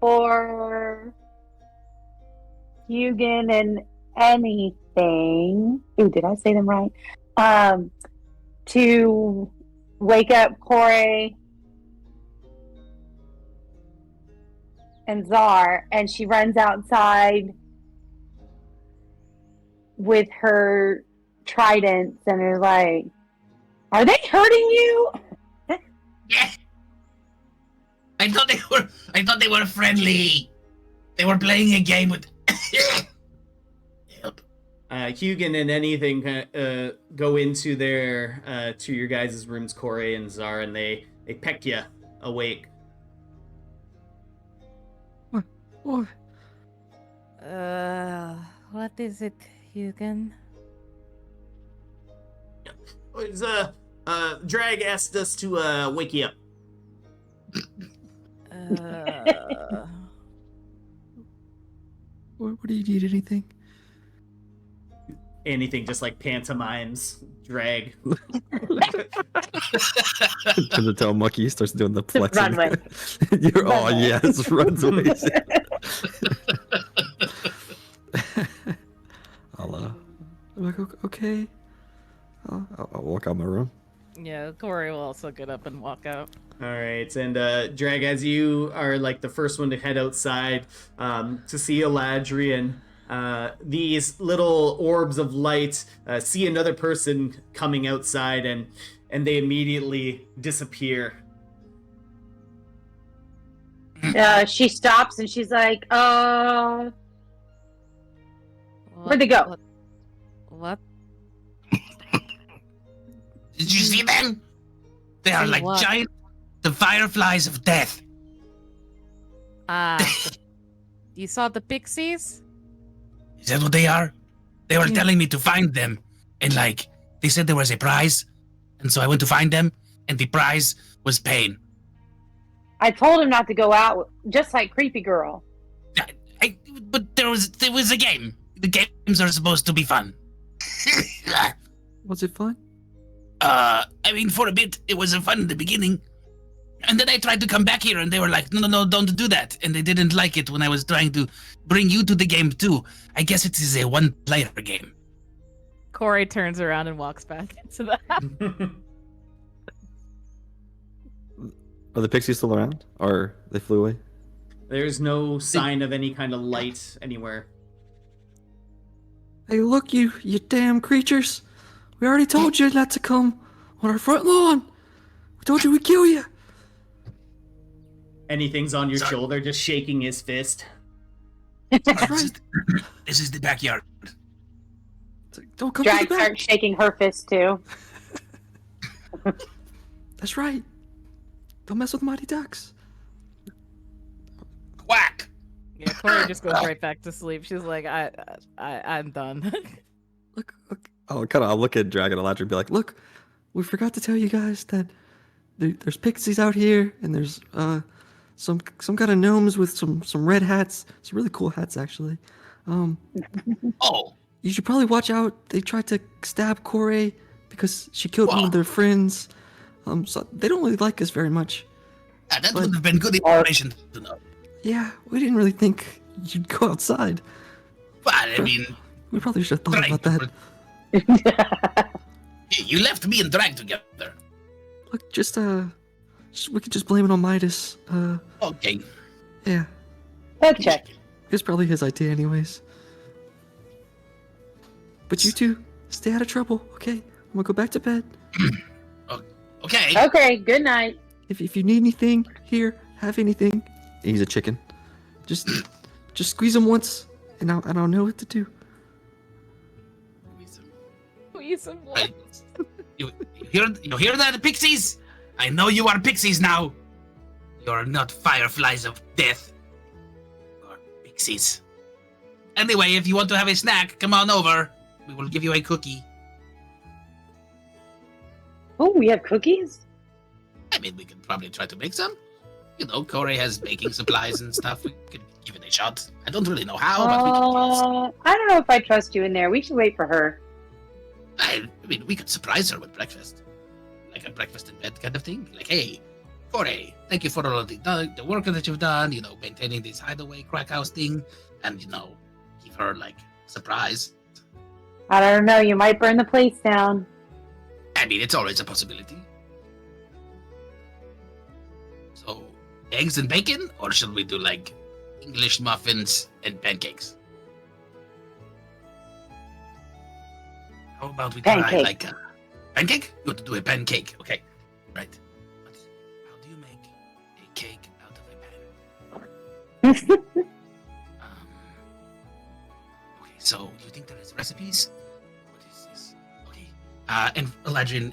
F: for Hugin and anything. Ooh, did I say them right? To wake up Corey and Czar, and she runs outside with her tridents and is like, "Are they hurting you?"
E: Yeah. I thought they were friendly. They were playing a game with. Help.
A: Hugin and anything go into their to your guys' rooms, Corey and Czar, and they peck you awake.
B: What is it, Hugin?
A: It's Drag asked us to wake you up.
C: What do you need? Anything?
A: Anything just like pantomimes drag.
C: Turns into a monkey. He starts doing the flexing.
F: Runway.
C: You're oh
F: Runway.
C: yes, runs away. I'm like, okay. I'll walk out my room.
B: Yeah, Corey will also get up and walk out.
A: All right, and Drag, as you are like the first one to head outside to see Eladrian, these little orbs of light see another person coming outside, and they immediately disappear.
F: She stops and she's like, where'd they go?
B: What?
E: Did you see them? They are
B: See
E: like
B: what?
E: giant, the fireflies of death.
B: You saw the pixies?
E: Is that what they are? They were
B: Yeah.
E: telling me to find them, and like they said there was a prize, and so I went to find them, and the prize was pain.
F: I told him not to go out, just like Creepy Girl.
E: But there was a game. The games are supposed to be fun.
C: Was it fun?
E: I mean, for a bit, it was fun in the beginning. And then I tried to come back here, and they were like, no, don't do that. And they didn't like it when I was trying to bring you to the game, too. I guess it is a one-player game.
B: Corey turns around and walks back into the house.
C: Are the pixies still around? Or they flew away?
A: There's no sign of any kind of light anywhere.
C: Hey, look, you damn creatures! We already told you not to come on our front lawn. We told you we'd kill you.
A: Anything's on your
E: Sorry.
A: shoulder, just shaking his fist.
C: That's right.
E: This is the backyard.
C: It's like, don't come to
F: Drag
C: the back.
F: starts shaking her fist too.
C: That's right. Don't mess with Mighty Ducks.
E: Quack!
B: Yeah, Corey just goes right back to sleep. She's like, I'm done.
C: Look. I'll look at Dragon Eladrin and be like, look, we forgot to tell you guys that there's pixies out here, and there's some kind of gnomes with some red hats. Some really cool hats, actually.
E: Oh,
C: You should probably watch out. They tried to stab Corey because she killed one
E: Whoa.
C: of their friends. So they don't really like us very much.
E: that
C: But-
E: would have been good information to know.
C: Yeah, we didn't really think you'd go outside.
E: But, I mean,
C: We probably should have thought
E: right,
C: about that.
E: you left me and Drag together.
C: Look, we could just blame it on Midas.
E: Okay.
C: Yeah,
F: Okay.
C: it's probably his idea anyways. But you two, stay out of trouble, okay? I'm gonna go back to bed.
E: Okay.
F: Okay, good night.
C: If you need anything, here, have anything. He's a chicken. Just squeeze him once, and I'll know what to do.
B: We some
E: Right. You hear that, pixies? I know you are pixies now. You are not fireflies of death. You are pixies. Anyway, if you want to have a snack, come on over. We will give you a cookie.
F: Oh, we have cookies?
E: I mean, we could probably try to make some. You know, Corey has baking supplies and stuff. We could give it a shot. I don't really know how, but we could.
F: I don't know if I trust you in there. We should wait for her.
E: I mean, we could surprise her with breakfast. Like a breakfast in bed kind of thing. Like, hey, Corey, thank you for all of the work that you've done, maintaining this hideaway crack house thing. And, give her, surprise.
F: I don't know. You might burn the place down.
E: I mean, it's always a possibility. So, eggs and bacon? Or should we do, English muffins and pancakes? How about we try,
F: Pancake.
E: a pancake? You want to do a pancake. Okay. Right. But how do you make a cake out of a pan? Okay, so do you think there is recipes? What is this? Okay. And Eladrin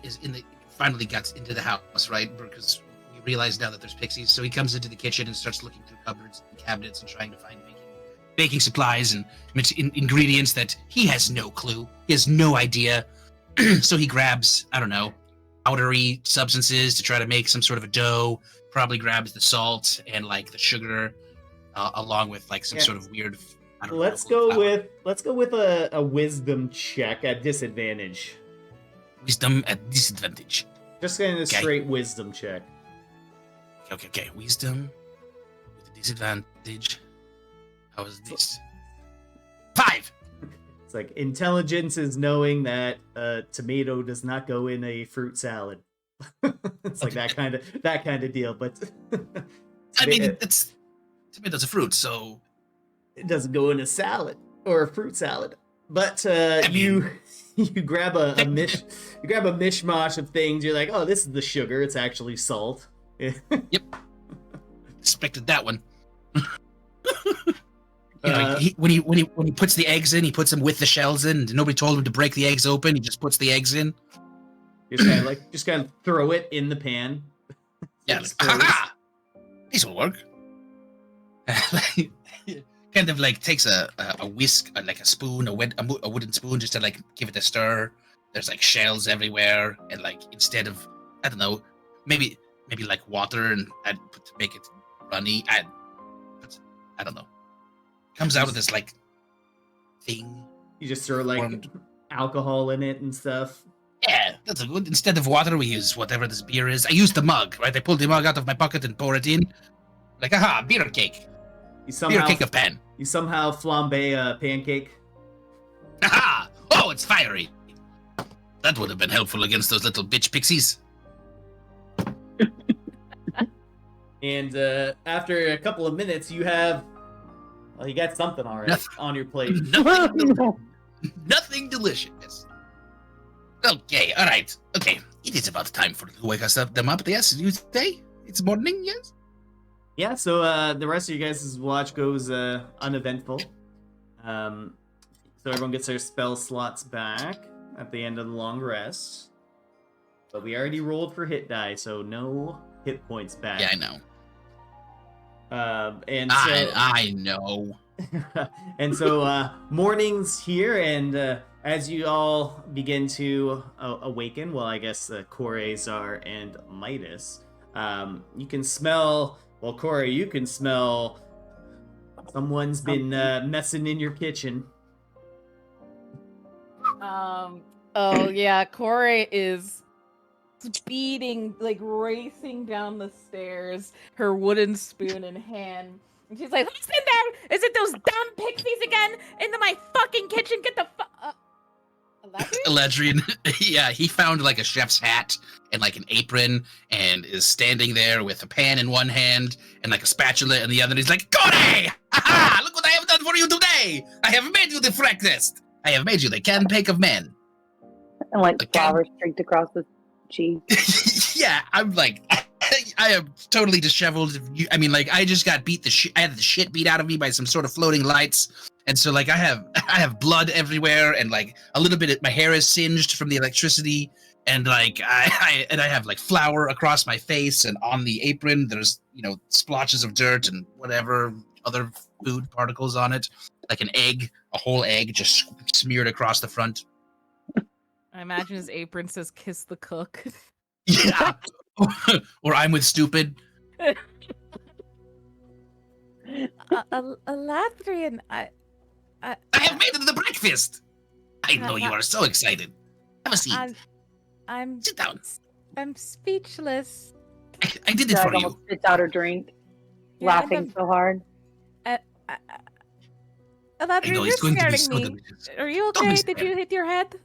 E: finally gets into the house, right? Because we realize now that there's pixies. So he comes into the kitchen and starts looking through cupboards and cabinets and trying to find baking supplies and ingredients that he has no clue. He has no idea. So he grabs, I don't know, powdery substances to try to make some sort of a dough. Probably grabs the salt and the sugar, along with some
A: Yeah.
E: sort of weird I don't
A: let's
E: know.
A: go with a wisdom check at disadvantage.
E: Wisdom at disadvantage.
A: Just kind of a
E: Okay.
A: straight wisdom check.
E: Okay. Wisdom with a disadvantage. How is this? 5.
A: It's like intelligence is knowing that tomato does not go in a fruit salad. It's like that kind of deal, but
E: I mean, it's tomatoes a fruit, so
A: it doesn't go in a salad or a fruit salad. But
E: mean-
A: you grab a mishmash of things. You're like, oh, this is the sugar. It's actually salt.
E: expected that one. When he puts the eggs in, he puts them with the shells in. Nobody told him to break the eggs open. He just puts the eggs in.
A: Just kind of throw it in the pan.
E: Yeah,
A: It
E: like, ha! This will work. Kind of like takes a whisk, like a spoon, a wooden spoon, just to like give it a stir. There's like shells everywhere, and like instead of, I don't know, maybe like water and add to make it runny. I don't know. Comes out of this like thing.
A: You just throw like
E: Formed.
A: alcohol in it and stuff.
E: Yeah, that's a good. Instead of water, we use whatever this beer is. I use the mug, right? I pull the mug out of my pocket and pour it in. Like, aha, beer cake. Beer cake of pan.
A: You somehow flambe a pancake.
E: Aha! Oh, it's fiery. That would have been helpful against those little bitch pixies.
A: And after a couple of minutes, you got something already on your plate.
E: Nothing delicious. Okay, all right. Okay, it is about time for to wake them up. Yes, you say it's morning. Yes.
A: Yeah, so the rest of you guys' watch goes uneventful. So everyone gets their spell slots back at the end of the long rest. But we already rolled for hit die, so no hit points back.
E: Yeah, I know.
A: And so,
E: I know.
A: and so morning's here, and as you all begin to awaken, well, I guess Kore, Zar, and Midas, you can smell. Well, Corey, you can smell someone's been messing in your kitchen.
B: Oh yeah, Corey is speeding, like racing down the stairs, her wooden spoon in hand. And she's like, "Who's in there? Is it those dumb pixies again? Into my fucking kitchen? Get the fuck!"
E: Eladrian, yeah, he found like a chef's hat and like an apron and is standing there with a pan in one hand and like a spatula in the other. He's like, Corey! Ha! Look what I have done for you today! I have made you the breakfast! I have made you the cake of men.
F: And like
E: The
F: flowers streaked across the cheek.
E: Yeah, I'm like, I am totally disheveled. I mean, like, I just got I had the shit beat out of me by some sort of floating lights. And so, like, I have blood everywhere, and like a little bit, my hair is singed from the electricity, and like I have like flour across my face, and on the apron there's splotches of dirt and whatever other food particles on it, like a whole egg just smeared across the front.
B: I imagine his apron says "Kiss the cook."
E: Yeah, or I'm with stupid.
B: Eladrian,
E: I have made it the breakfast. I know you are so excited. Have a seat.
B: I'm
E: Sit down.
B: I'm speechless.
E: I did it
F: Doug
E: for you.
F: almost spits out her drink,
B: Yeah,
F: laughing so hard.
B: Eladrian,
E: know,
B: you're
E: it's going to be
B: scaring
E: so
B: me.
E: delicious.
B: Are you
E: Don't be
B: okay? Did
E: scared.
B: you hit your head?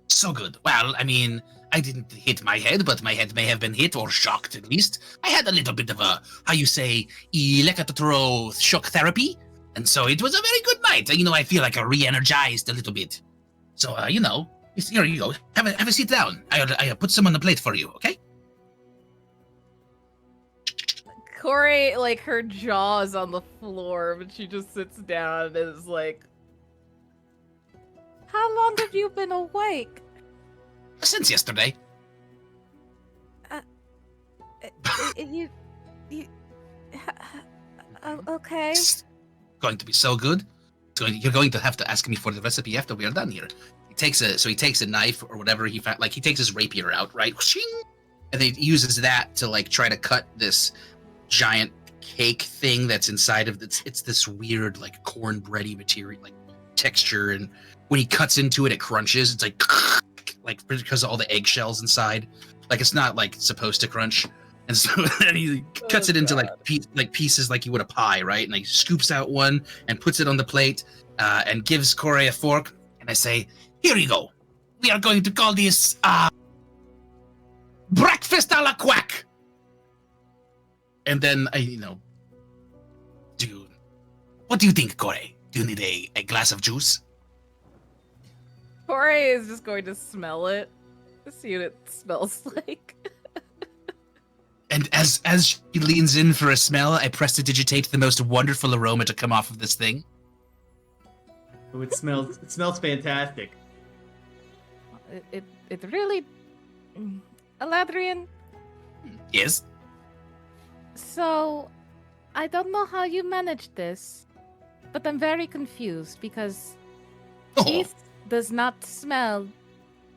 E: So good. Well, I mean, I didn't hit my head, but my head may have been hit or shocked at least. I had a little bit of a, electro shock therapy. And so it was a very good night. I feel like I re-energized a little bit. So, here you go. Have a seat down. I put some on the plate for you, okay?
B: Corey, like, her jaw is on the floor, but she just sits down and is like, "How long have you been awake?"
E: Since yesterday.
B: Okay.
E: It's going to be so good. You're going to have to ask me for the recipe after we are done here. He takes a knife or whatever he found. Like, he takes his rapier out, right? And then he uses that to like try to cut this giant cake thing that's inside of it's this weird like cornbready material, like texture, and when he cuts into it, it crunches. It's like because of all the eggshells inside. Like it's not like supposed to crunch. And so then he cuts it into like pieces like you would a pie, right? And he scoops out one and puts it on the plate and gives Corey a fork. And I say, "Here you go. We are going to call this breakfast a la quack." And then what do you think, Corey? Do you need a glass of juice?
B: Corey is just going to smell it, see what it smells like.
E: And as she leans in for a smell, I prestidigitate the most wonderful aroma to come off of this thing.
A: Oh, it smells fantastic.
B: It really, Eladrian.
E: Yes.
B: So, I don't know how you managed this, but I'm very confused because this does not smell,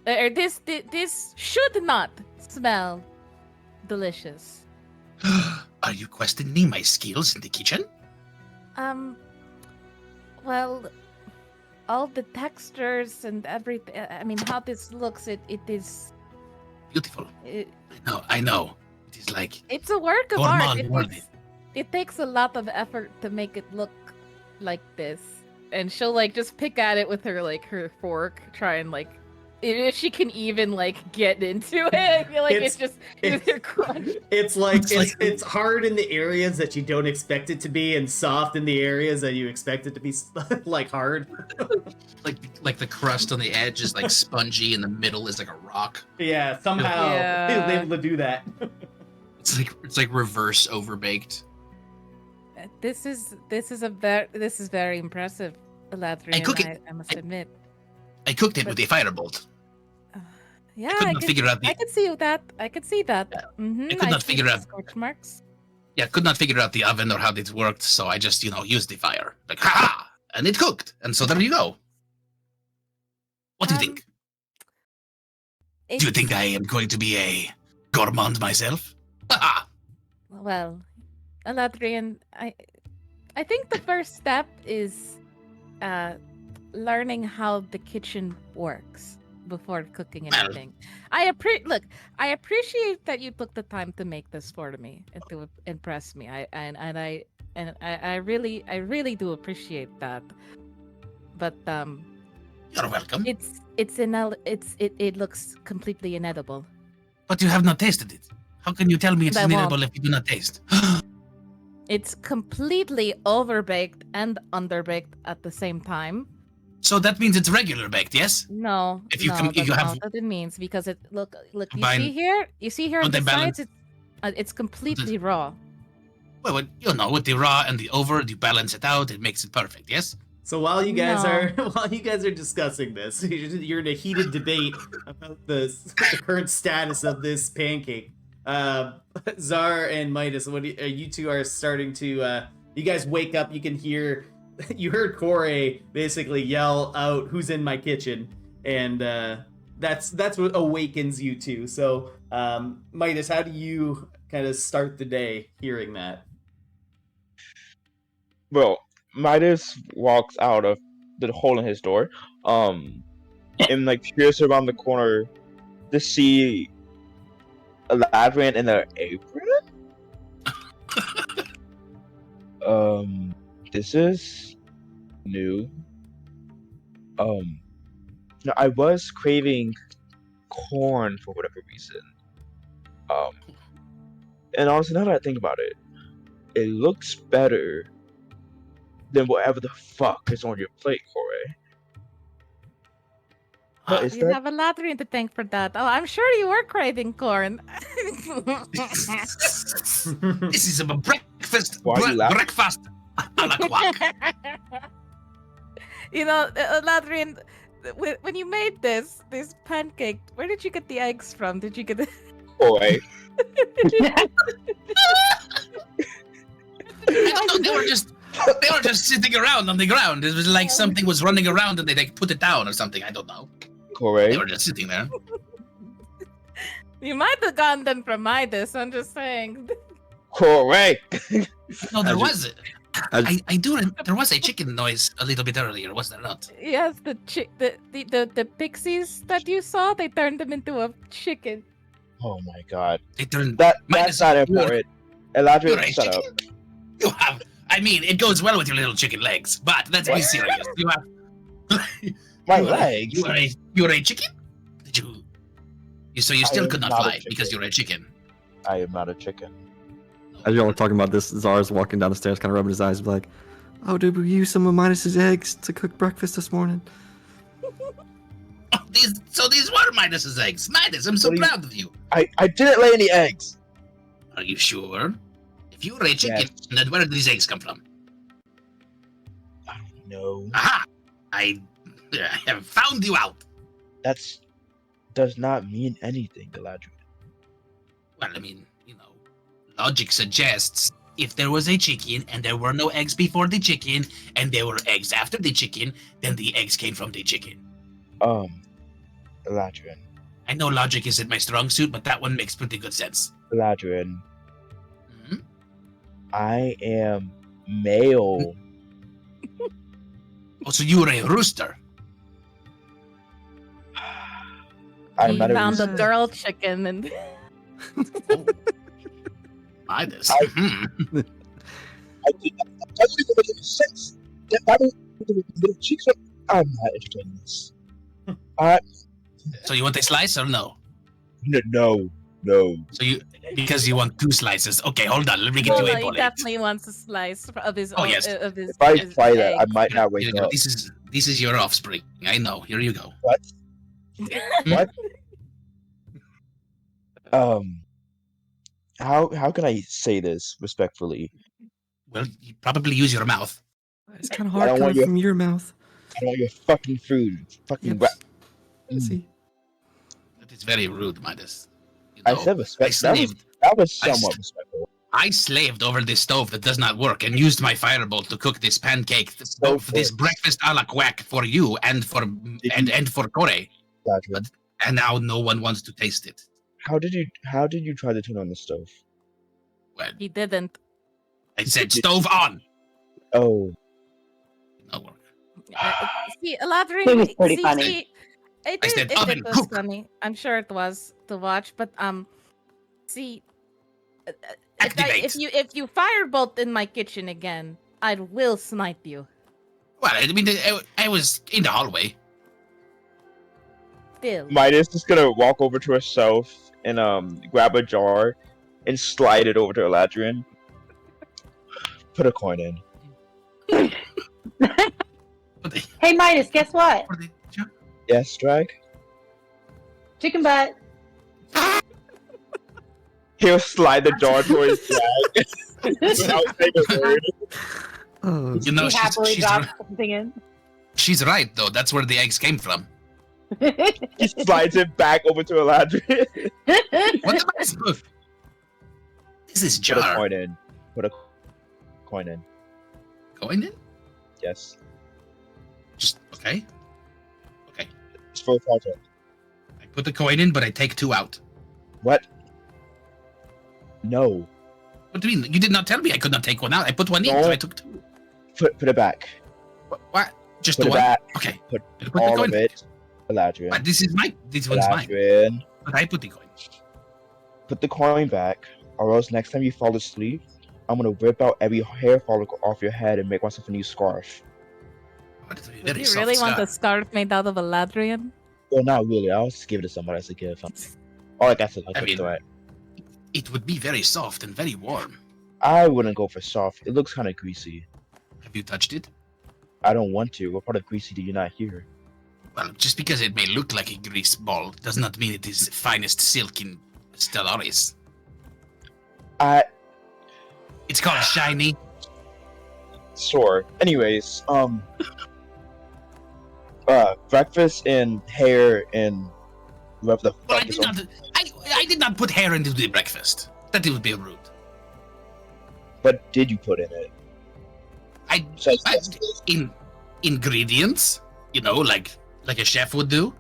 B: or this should not smell delicious.
E: Are you questioning my skills in the kitchen?
B: Well, all the textures and everything. I mean, how this looks, it is
E: beautiful. I know. It is like
B: it's a work of art. It takes a lot of effort to make it look like this, and she'll like just pick at it with her fork, try and like if she can even like get into it. I feel like it's crunch.
A: It's hard in the areas that you don't expect it to be, and soft in the areas that you expect it to be like hard.
E: like the crust on the edge is like spongy, and the middle is like a rock.
A: Yeah, somehow they're able to do that.
E: It's like reverse overbaked.
B: This is very impressive, Eladrian. I must admit.
E: I cooked it with a firebolt.
B: Yeah,
E: I could figure out
B: I could see that. I could see that.
E: I could not figure out
B: scorch marks.
E: Yeah, could not figure out the oven or how this worked, so I just used the fire. Like ha! And it cooked, and so there you go. What do you think? Do you think I am going to be a gourmand myself?
B: Well, Eladrian, I think the first step is learning how the kitchen works before cooking anything. I appreciate that you took the time to make this for me and to impress me. I really do appreciate that. But
E: you're welcome.
B: It looks completely inedible.
E: But you have not tasted it. How can you tell me it's inedible if you do not taste?
B: It's completely overbaked and underbaked at the same time.
E: So that means it's regular baked, yes?
B: No,
E: if you
B: have what it means, because it look you see here on the sides it's completely raw.
E: Well, with the raw and the over, you balance it out, it makes it perfect, yes?
A: So while you guys are discussing this, you're in a heated debate about the current status of this pancake. Zar and Midas, you two are starting to you guys wake up, you can hear. You heard Corey basically yell out, "Who's in my kitchen?" And that's what awakens you two. So, Midas, how do you kind of start the day hearing that?
D: Well, Midas walks out of the hole in his door, and like peers around the corner to see Eladrian in an apron. This is new. No, I was craving corn for whatever reason. And honestly, now that I think about it, it looks better than whatever the fuck is on your plate, Corey.
B: You have Eladrian to thank for that. Oh, I'm sure you were craving corn.
E: This is a breakfast. Breakfast.
B: Eladrian, when you made this pancake, where did you get the eggs from? Did you get it?
D: Boy.
E: I don't know. They were just sitting around on the ground. It was like something was running around and they put it down or something. I don't know.
D: Correct.
E: They were just sitting there.
B: You might have gotten them from Midas. I'm just saying.
D: Correct.
E: No, there
C: As you-
E: was.
C: as-
E: I do. There was a chicken noise a little bit earlier, was there not?
B: Yes, the pixies that you saw, they turned them into a chicken.
D: Oh my god.
E: They turned.
D: That's
E: Minus-
D: not
E: you're-
D: important.
E: You're
D: Eladrin,
E: a
D: shut up.
E: chicken. You have. I mean, it goes well with your little chicken legs, but let's be serious. You have.
D: My
E: you are a-
D: legs.
E: You're a chicken. Did you? So you
D: I
E: still
D: am
E: could not
D: not a
E: fly
D: chicken.
E: because you're a chicken.
D: I am not a chicken.
C: As y'all are talking about this, Zara's walking down the stairs, kind of rubbing his eyes, like, "Oh, did we use some of Midas's eggs to cook breakfast this morning?"
E: Oh, these were Midas's eggs. Midas, I'm so
D: What do you-
E: proud of you.
D: I didn't lay any eggs.
E: Are you sure? If you were a chicken,
D: Yes.
E: then where did these eggs come from?
D: No,
E: Aha! I have found you out.
D: that's does not mean anything, Eladrin.
E: Well, I mean, logic suggests if there was a chicken and there were no eggs before the chicken and there were eggs after the chicken, then the eggs came from the chicken.
D: Eladrin,
E: I know logic isn't my strong suit, but that one makes pretty good sense.
D: Eladrin,
E: Hmm?
D: I am male.
E: Oh, so you were a rooster.
D: I'm
B: He
D: not a
B: found a
D: rooster.
B: girl chicken and
E: Oh. Midas.
D: I-
E: Hmm.
D: I wouldn't even make any sense. I don't little cheeks. I'm not interested in this.
E: So you want a slice or no?
D: No.
E: So because you want 2 slices. Okay, hold on. Let me get
B: no,
E: you a
B: he
E: bullet.
B: definitely wants a slice of his
E: Oh,
B: own.
E: yes.
B: Of his,
D: If I
B: his
D: try that, I
B: egg.
D: might not
E: Here
D: wake
E: you go.
D: up.
E: This is your offspring. I know. Here you go.
D: What? How can I say this respectfully?
E: Well, you probably use your mouth.
C: It's kind of
D: I
C: hard
D: don't want
C: coming
D: your-
C: from your mouth.
D: I don't want your fucking food. Fucking
C: Yep. See,
E: That is very rude, Midas.
D: I said respect. That was
E: I
D: somewhat
E: s-
D: respectful.
E: I slaved over this stove that does not work and used my firebolt to cook this pancake, this
D: works.
E: breakfast a la quack for you and for and for Corey.
D: Eladrin,
E: And now no one wants to taste it.
D: how did you try to turn on the stove?
E: Well,
B: He didn't.
E: I said stove on.
D: Oh,
E: No work.
B: See, Eladrin.
F: It was pretty
B: see,
F: funny.
B: see,
E: I said
B: it
E: oven
B: was
E: cook.
B: funny. I'm sure it was to watch, but see,
E: Activate.
B: if you firebolt in my kitchen again, I will snipe you.
E: Well, I mean, I was in the hallway.
B: Still.
D: Midas is gonna walk over to herself and grab a jar and slide it over to Eladrin. Put a coin in.
E: What the-
F: Hey, Midas, guess what?
E: what the-
D: Yes, Drag.
F: Chicken butt.
D: He'll slide the jar towards Drag without saying a word.
C: oh,
E: You know,
F: he happily
E: she's
F: drops something in.
E: she's right though. That's where the eggs came from.
D: He slides it back over to Eladrin.
E: What am I supposed? This is
D: Put a
E: jar.
D: coin in. Put a coin in.
E: Going in?
D: Yes.
E: Just okay. Okay.
D: It's for a project.
E: I put the coin in, but I take 2 out.
D: What? No.
E: What do you mean? You did not tell me I could not take 1 out. I put 1 in,
D: No.
E: so I took 2.
D: Put it back.
E: What? Just
D: Put
E: the
D: it
E: one?
D: back.
E: Okay.
D: Put
E: I put the
D: all
E: coin.
D: of it. Eladrin.
E: But this is mine. This one's mine.
D: Eladrin.
E: But I put the coin.
D: Put the coin back, or else next time you fall asleep, I'm gonna rip out every hair follicle off your head and make myself a new scarf.
E: Oh, that's a
B: Would
E: very
B: you
E: soft
B: really want a
E: scarf.
B: scarf made out of Eladrin?
D: Well, not really. I'll just give it to somebody as a gift. Or I guess I'll
E: I
D: give
E: mean-
D: it to it.
E: It would be very soft and very warm.
D: I wouldn't go for soft. It looks kind of greasy.
E: Have you touched it?
D: I don't want to. What part of greasy do you not hear?
E: Well, just because it may look like a grease ball does not mean it is finest silk in Stellaris. It's called shiny.
D: Sure. Anyways, breakfast and hair and whatever the
E: Well,
D: fuck is on.
E: I did not put hair into the breakfast. That would be rude.
D: What did you put in it?
E: I in ingredients, like a chef would do.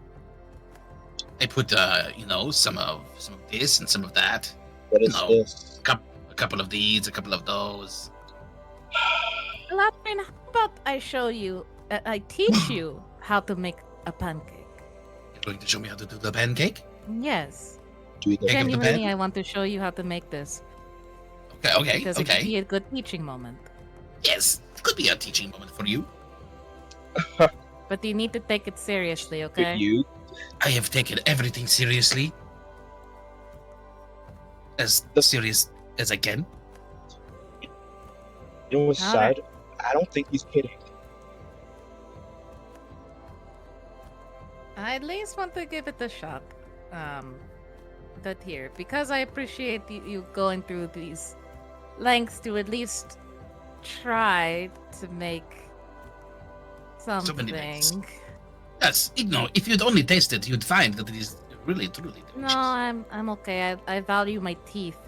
E: I put some of this and some of that.
D: What is
E: No.
D: this?
E: A couple of these, a couple of those.
B: Latrin, how about I show you, I teach you how to make a pancake?
E: You're going to show me how to do the pancake?
B: Yes.
D: Do we go?
E: Cake of the
B: Genuinely,
E: pan?
B: I want to show you how to make this.
E: Okay,
B: Because it could
E: okay.
B: be a good teaching moment.
E: Yes, it could be a teaching moment for you.
B: But you need to take it seriously, okay?
D: You?
E: I have taken everything seriously. As serious as I can.
D: You know what's
B: All
D: sad? I don't think he's kidding.
B: I at least want to give it a shot. But here, because I appreciate you going through these lengths to at least try to make
E: So many things.
B: something.
E: Yes, if you'd only taste it, you'd find that it is really, truly
B: No,
E: delicious.
B: I'm okay. I value my teeth.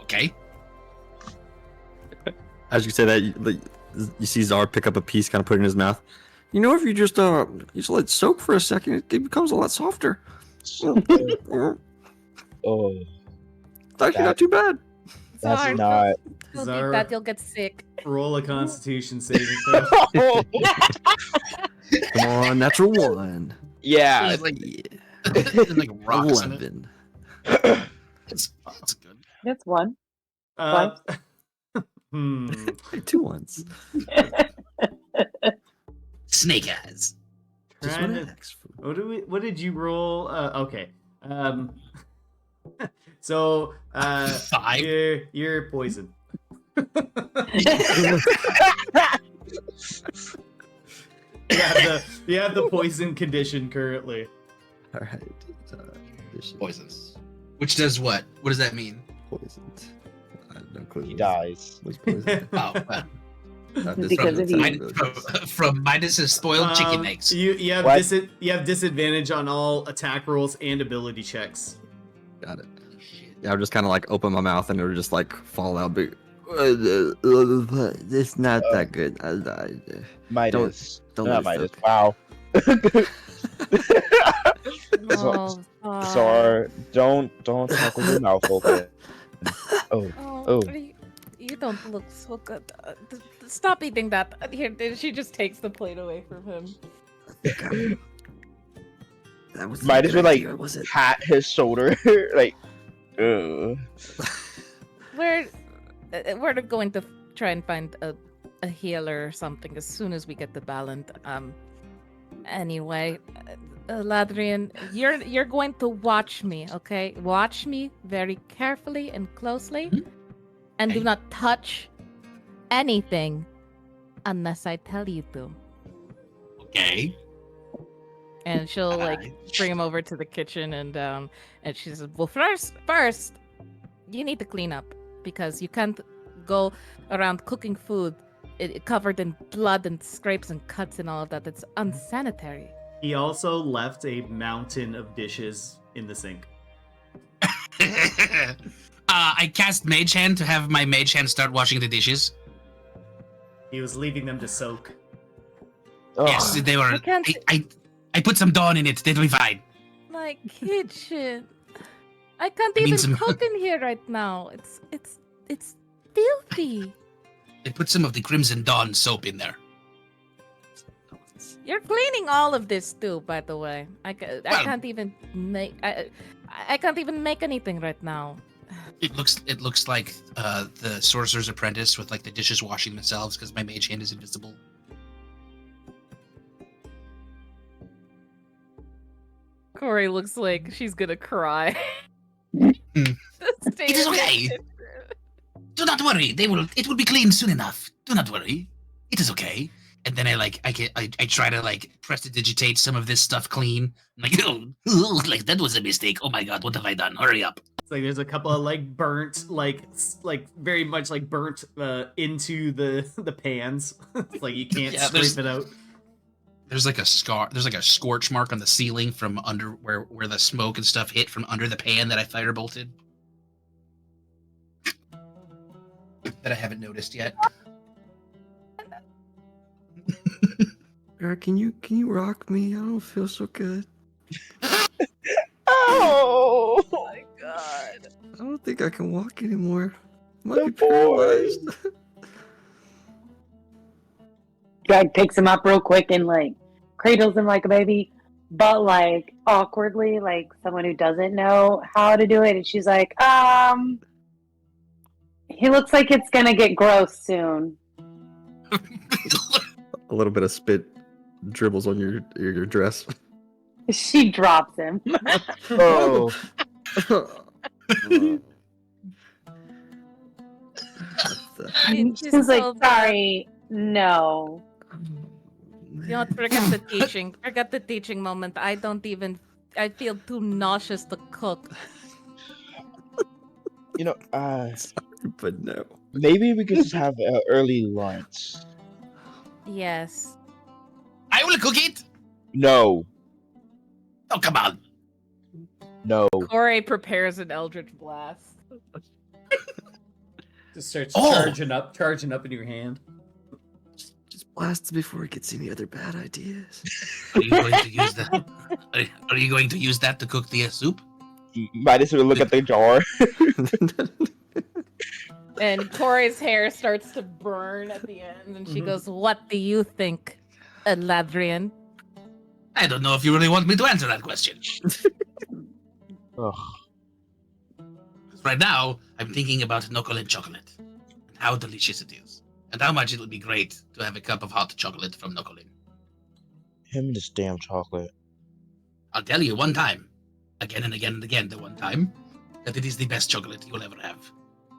E: Okay.
C: As you say that, you see Zar pick up a piece, kind of put it in his mouth. You know, if you just let it soak for a second, it becomes a lot softer. It's
D: Oh,
C: actually not too bad.
D: that's
B: Sorry,
D: not.
B: Don't
A: Zar-
B: eat that, you'll get sick.
A: Roll a Constitution saving throw.
C: Come on, natural one.
D: Yeah.
E: There's like,
C: Yeah.
E: there's like rocks in it.
C: 11.
E: That's good.
F: That's one.
A: Uh, hmm.
C: Two ones.
E: Snake eyes.
C: Just
A: Trying
C: one
A: to-
C: X.
A: What did you roll? Okay. So
E: 5.
A: you're poisoned. You have the poison condition currently.
C: All right.
E: Poisons. Which does what? What does that mean?
C: Poisoned. I have no clue.
D: He dies.
C: Was poisoned.
E: Oh, well,
F: Because of you.
E: from Midas's spoiled chicken eggs.
A: You have
D: What?
A: you have disadvantage on all attack rolls and ability checks.
C: Got it.
E: Shit.
C: Yeah, I'll just kind of like open my mouth and it'll just like fall out. But it's not that good.
D: Midas.
C: don't
D: Not
C: let it
D: Midas.
C: soak.
D: Wow.
B: Oh,
D: Zar, don't talk with your mouth open. Oh, Oh.
B: You don't look so good. Stop eating that. Here, she just takes the plate away from him.
C: That was
D: Midas would like
C: was it?
D: pat his shoulder, like, ugh.
B: We're going to try and find a healer or something as soon as we get the balance. Anyway, Ladrian, you're going to watch me, okay? Watch me very carefully and closely, and do
E: Okay.
B: not touch anything unless I tell you to.
E: Okay.
B: And she'll like bring him over to the kitchen, and she says, "Well, first, you need to clean up because you can't go around cooking food covered in blood and scrapes and cuts and all of that. It's unsanitary."
A: He also left a mountain of dishes in the sink.
E: I cast Mage Hand to have my Mage Hand start washing the dishes.
A: He was leaving them to soak.
D: Ugh.
E: Yes, they were.
B: I can't-
E: I put some Dawn in it. They'll be fine.
B: My kitchen. I can't
E: I mean
B: even
E: some-
B: cook in here right now. It's filthy.
E: They put some of the Crimson Dawn soap in there.
B: You're cleaning all of this too, by the way. I can't even make I can't even make anything right now.
E: It looks like the Sorcerer's Apprentice with like the dishes washing themselves because my Mage Hand is invisible.
B: Corey looks like she's gonna cry.
E: It is okay. Do not worry. It will be clean soon enough. Do not worry. It is okay. And then I try to like prestidigitate some of this stuff clean. I'm like, like that was a mistake. Oh my god, what have I done? Hurry up.
A: It's like there's a couple of like burnt, like very much like burnt into the pans. It's like you can't
E: Yeah,
A: scrape it out.
E: There's like a scar. There's like a scorch mark on the ceiling from under where the smoke and stuff hit from under the pan that I firebolted. That I haven't noticed yet.
C: Eric, can you rock me? I don't feel so good.
D: Oh!
B: My
C: don't think I can walk anymore. I might
D: The
C: be paralyzed.
F: Greg picks him up real quick and like cradles him like a baby, but like awkwardly, like someone who doesn't know how to do it. And she's like, he looks like it's gonna get gross soon.
C: A little bit of spit dribbles on your dress.
F: She drops him.
D: Oh,
F: She's like, sorry, no.
B: You know what? Forget the teaching. Forget the teaching moment. I feel too nauseous to cook.
D: you know,
C: But no.
D: maybe we could just have an early lunch.
B: Yes.
E: I will cook it.
D: No,
E: Oh, come on.
D: no.
B: Corey prepares an Eldritch Blast.
A: Just starts
E: Oh!
A: charging up in your hand.
C: Just blast before it gets any other bad ideas.
E: Are you going to use that? Are you going to use that to cook the soup?
D: Might as well look at the jar.
B: And Corey's hair starts to burn at the end, and she goes, "What do you think, Eladrian?"
E: I don't know if you really want me to answer that question.
D: Ugh.
E: Right now, I'm thinking about knuckle and chocolate, and how delicious it is, and how much it would be great to have a cup of hot chocolate from Knucklein.
D: Him and this damn chocolate.
E: I'll tell you one time, again and again and again, the one time, that it is the best chocolate you'll ever have.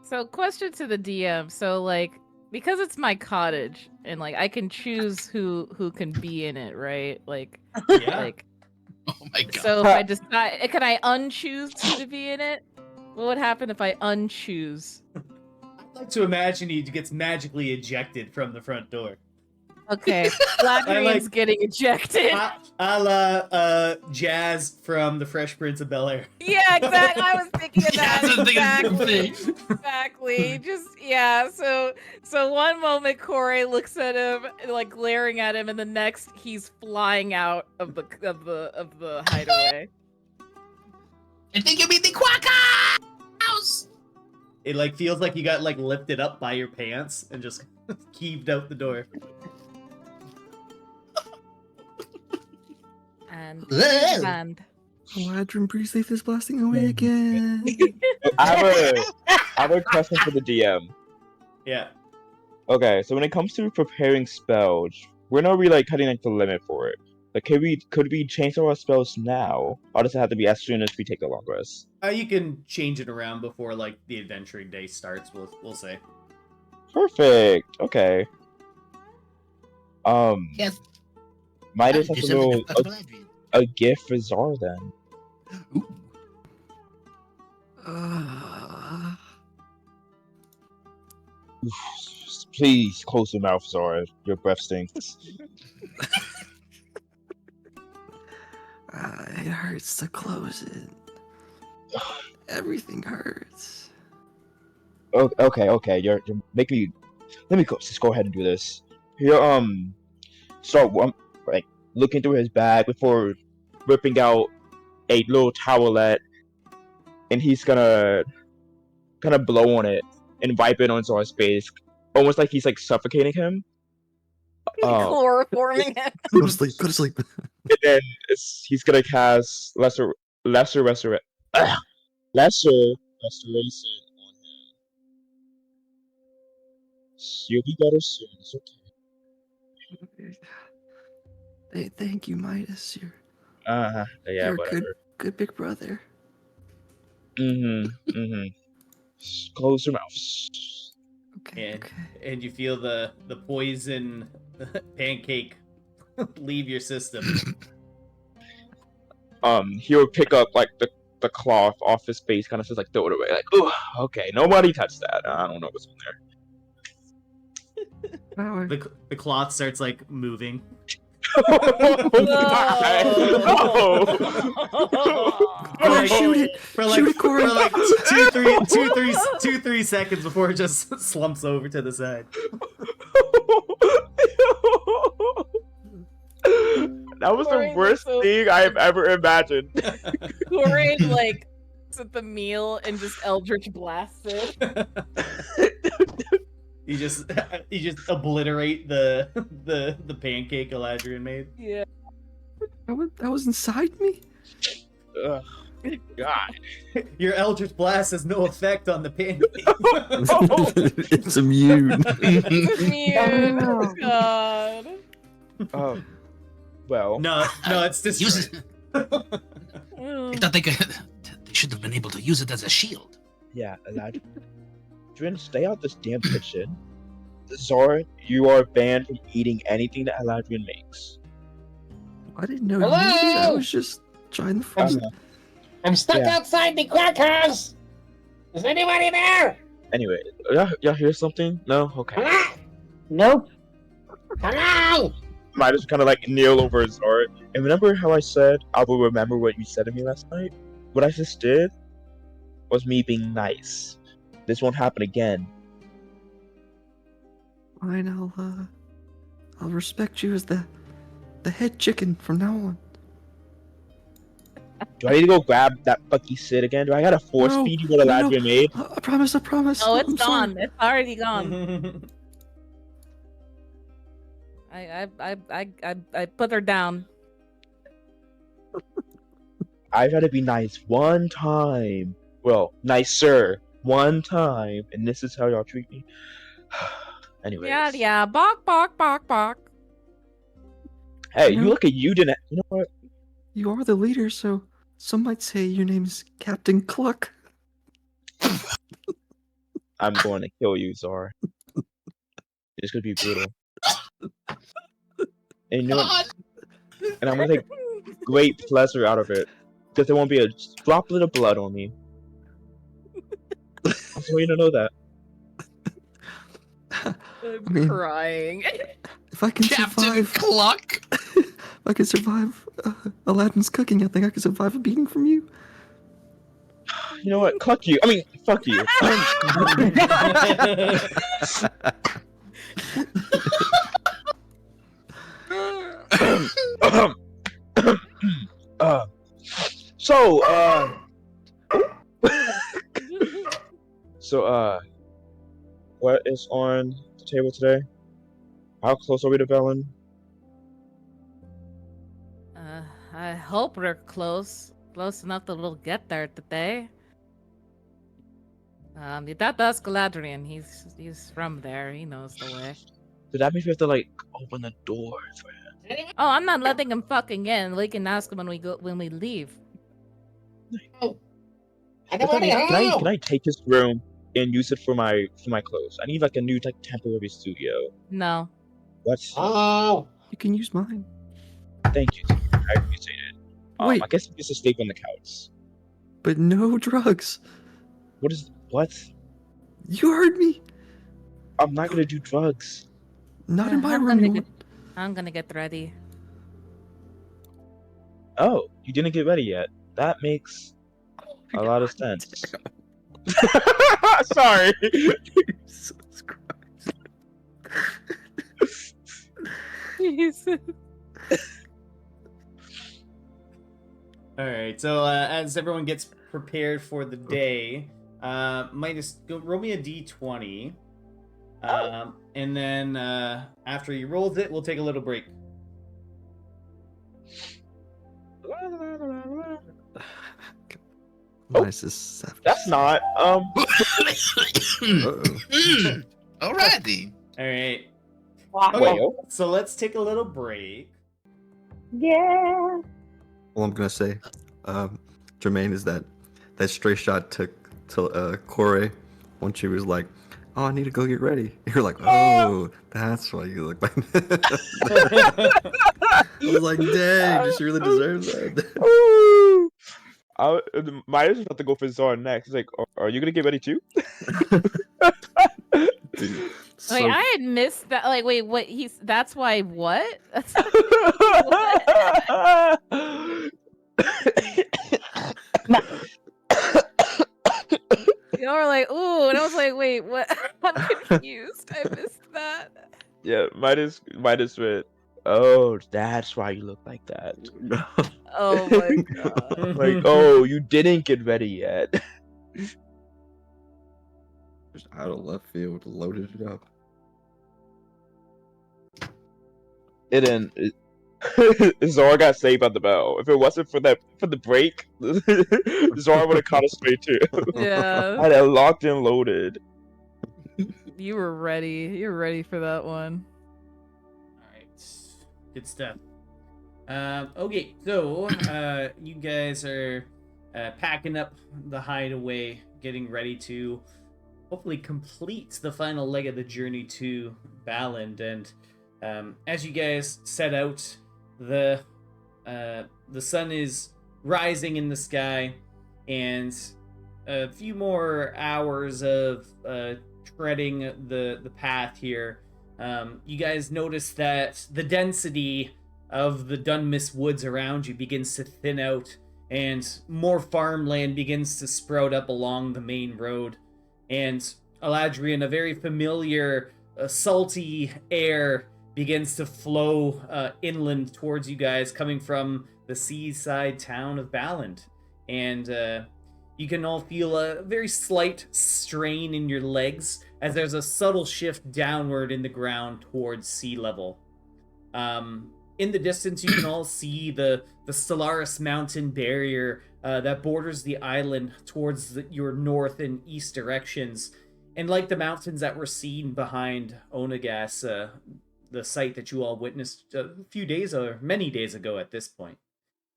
B: So, question to the DM. So, like, because it's my cottage, and like I can choose who can be in it, right? Like,
A: Yeah.
B: like.
E: Oh my god.
B: So if I decide, can I unchoose who to be in it? What would happen if I unchoose?
A: I'd like to imagine he gets magically ejected from the front door.
B: Okay, Ladrian's getting ejected.
A: A la Jazz from The Fresh Prince of Bel-Air.
B: Yeah, exactly. I was thinking of
E: Yeah, I was
B: that.
E: thinking the same
B: Exactly.
E: thing.
B: Exactly. Just yeah. So one moment Corey looks at him, like glaring at him, and the next he's flying out of the hideaway.
E: I think you mean the Quack House!
A: It like feels like you got like lifted up by your pants and just heaved out the door.
B: And
C: Eladrin Breezeleaf is blasting away again.
D: I have a question for the DM.
A: Yeah.
D: Okay, so when it comes to preparing spells, when are we like cutting like the limit for it? Like, could we change our spells now, or does it have to be as soon as we take a long rest?
A: You can change it around before like the adventuring day starts. We'll say.
D: Perfect. Okay.
E: Yes.
D: Midas
E: Do
D: has a
E: something
D: little
E: about Eladrin.
D: a gift for Zara then.
E: Ooh.
D: Please close your mouth, Zara. Your breath stinks.
C: It hurts to close it. Everything hurts.
D: Okay. You're making me. Let me just go ahead and do this. Here, start like looking through his bag before ripping out a little towelette, and he's gonna kind of blow on it and wipe it on Zara's face, almost like he's like suffocating him.
B: chloroforming him.
C: Go to sleep. Go to sleep.
D: And then he's gonna cast lesser restoration on him. You'll be better soon. It's okay.
C: Hey, thank you, Midas.
D: Yeah,
C: You're a
D: whatever.
C: good big brother.
D: Mm-hmm. Close your mouth.
C: Okay.
A: And you feel the poison pancake leave your system.
D: He'll pick up like the cloth off his face, kind of just like throw it away, like, oh, okay, nobody touched that. I don't know what's in there.
A: The cloth starts like moving.
C: Corey, shoot it!
A: For like,
C: Shoot it, Corey!
A: for like 2-3 seconds before it just slumps over to the side.
D: That was
B: Corey
D: the worst
B: was so-
D: thing I've ever imagined.
B: Corey like at the meal and just Eldritch blasted.
A: You just obliterate the pancake Eladrian made.
B: Yeah.
C: That was inside me?
D: Ugh, God.
A: Your Eldritch Blast has no effect on the pancake.
C: It's immune.
B: Immune.
F: Oh.
B: God.
D: Well,
A: no, it's
E: Use
A: destroyed.
E: it. I thought they should have been able to use it as a shield.
D: yeah, Eladrin, stay out this damn kitchen. Zora, you are banned from eating anything that Eladrin makes.
C: I didn't know you needed it. I was just trying to find it.
H: I'm stuck
D: Yeah.
H: outside the quack house. Is anybody there?
D: Anyway, y'all hear something? No? Okay.
H: Hello?
F: Nope.
H: Hello?
D: Might just kind of like kneel over Zora. And remember how I said I will remember what you said to me last night? What I just did was me being nice. This won't happen again.
C: Fine, I'll respect you as the head chicken from now on.
D: Do I need to go grab that fucky Sid again? Do I gotta force
C: No,
D: feed you what
C: no,
D: Eladrin made?
C: I promise.
B: Oh, it's
C: I'm sorry.
B: gone. It's already gone. I put her down.
D: I gotta be nice one time. Well, nicer one time, and this is how y'all treat me. Anyways.
B: Yeah. Bark, bark, bark, bark.
D: Hey,
C: You
D: you
C: know-
D: look at you didn't. You know what?
C: You are the leader, so some might say your name is Captain Cluck.
D: I'm going to kill you, Zara. It's gonna be brutal. And you know what? And I'm gonna take great pleasure out of it, because there won't be a droplet of blood on me. I just want you to know that.
B: I'm
C: I mean-
B: crying.
C: If I can
E: Captain
C: survive,
E: Cluck.
C: if I can survive Aladdin's cooking, I think I can survive a beating from you.
D: You know what? Cluck you. I mean, fuck you. uh, so, what is on the table today? How close are we to Velen?
B: I hope we're close enough that we'll get there today. That does Galadrian. He's from there. He knows the way.
D: So that means we have to like open the door for him.
B: Oh, I'm not letting him fucking in. We can ask him when we leave.
H: Anybody
D: Can I take his room and use it for my clothes? I need like a new like temporary studio.
B: No.
D: What?
H: Oh,
C: You can use mine.
D: Thank you. I appreciate it.
C: Wait.
D: I guess we just sleep on the couch.
C: But no drugs.
D: What?
C: You heard me.
D: I'm not gonna do drugs.
C: Not
B: Yeah,
C: in my
B: I'm
C: room.
B: gonna
C: You
B: get- I'm gonna get ready.
D: Oh, you didn't get ready yet. That makes a lot of sense. Sorry.
C: Jesus Christ.
B: Jesus.
A: All right. So as everyone gets prepared for the day, Midas, go roll me a d20, and then after he rolls it, we'll take a little break.
C: Nice is savage.
D: That's not.
C: Uh-oh.
E: Alrighty.
A: All right.
F: Wow.
A: Okay.
D: Well.
A: So let's take a little break.
F: Yeah.
C: All I'm gonna say, Jermaine, is that stray shot took to Corey when she was like, "Oh, I need to go get ready." You're like, "Oh, that's why you look like that." I was like, "Dang, does she really deserve that?"
D: Ooh. Midas is about to go for Zara next. He's like, "Are you gonna get ready too?"
C: Dude, so,
B: Wait, I had missed that. Like, wait, what? That's why what? That's you were like, ooh, and I was like, wait, what? I'm confused. I missed that.
D: Yeah, Midas went. Oh, that's why you look like that.
B: Oh my god.
D: Like, oh, you didn't get ready yet.
C: Just out of left field, loaded it up.
D: It didn't. Zora got saved by the bell. If it wasn't for the break, Zora would have caught us straight too.
B: Yeah.
D: I had it locked and loaded.
B: You were ready. You're ready for that one.
A: Alright. Good stuff. Okay, so you guys are packing up the hideaway, getting ready to hopefully complete the final leg of the journey to Baland. And as you guys set out, the sun is rising in the sky, and a few more hours of treading the path here. You guys notice that the density of the Dunmis woods around you begins to thin out, and more farmland begins to sprout up along the main road. And Eladrian, a very familiar salty air begins to flow inland towards you guys, coming from the seaside town of Baland. And you can all feel a very slight strain in your legs as there's a subtle shift downward in the ground towards sea level. In the distance, you can all see the Stellaris mountain barrier that borders the island towards your north and east directions. And like the mountains that were seen behind Onagas, the site that you all witnessed a few days or many days ago at this point.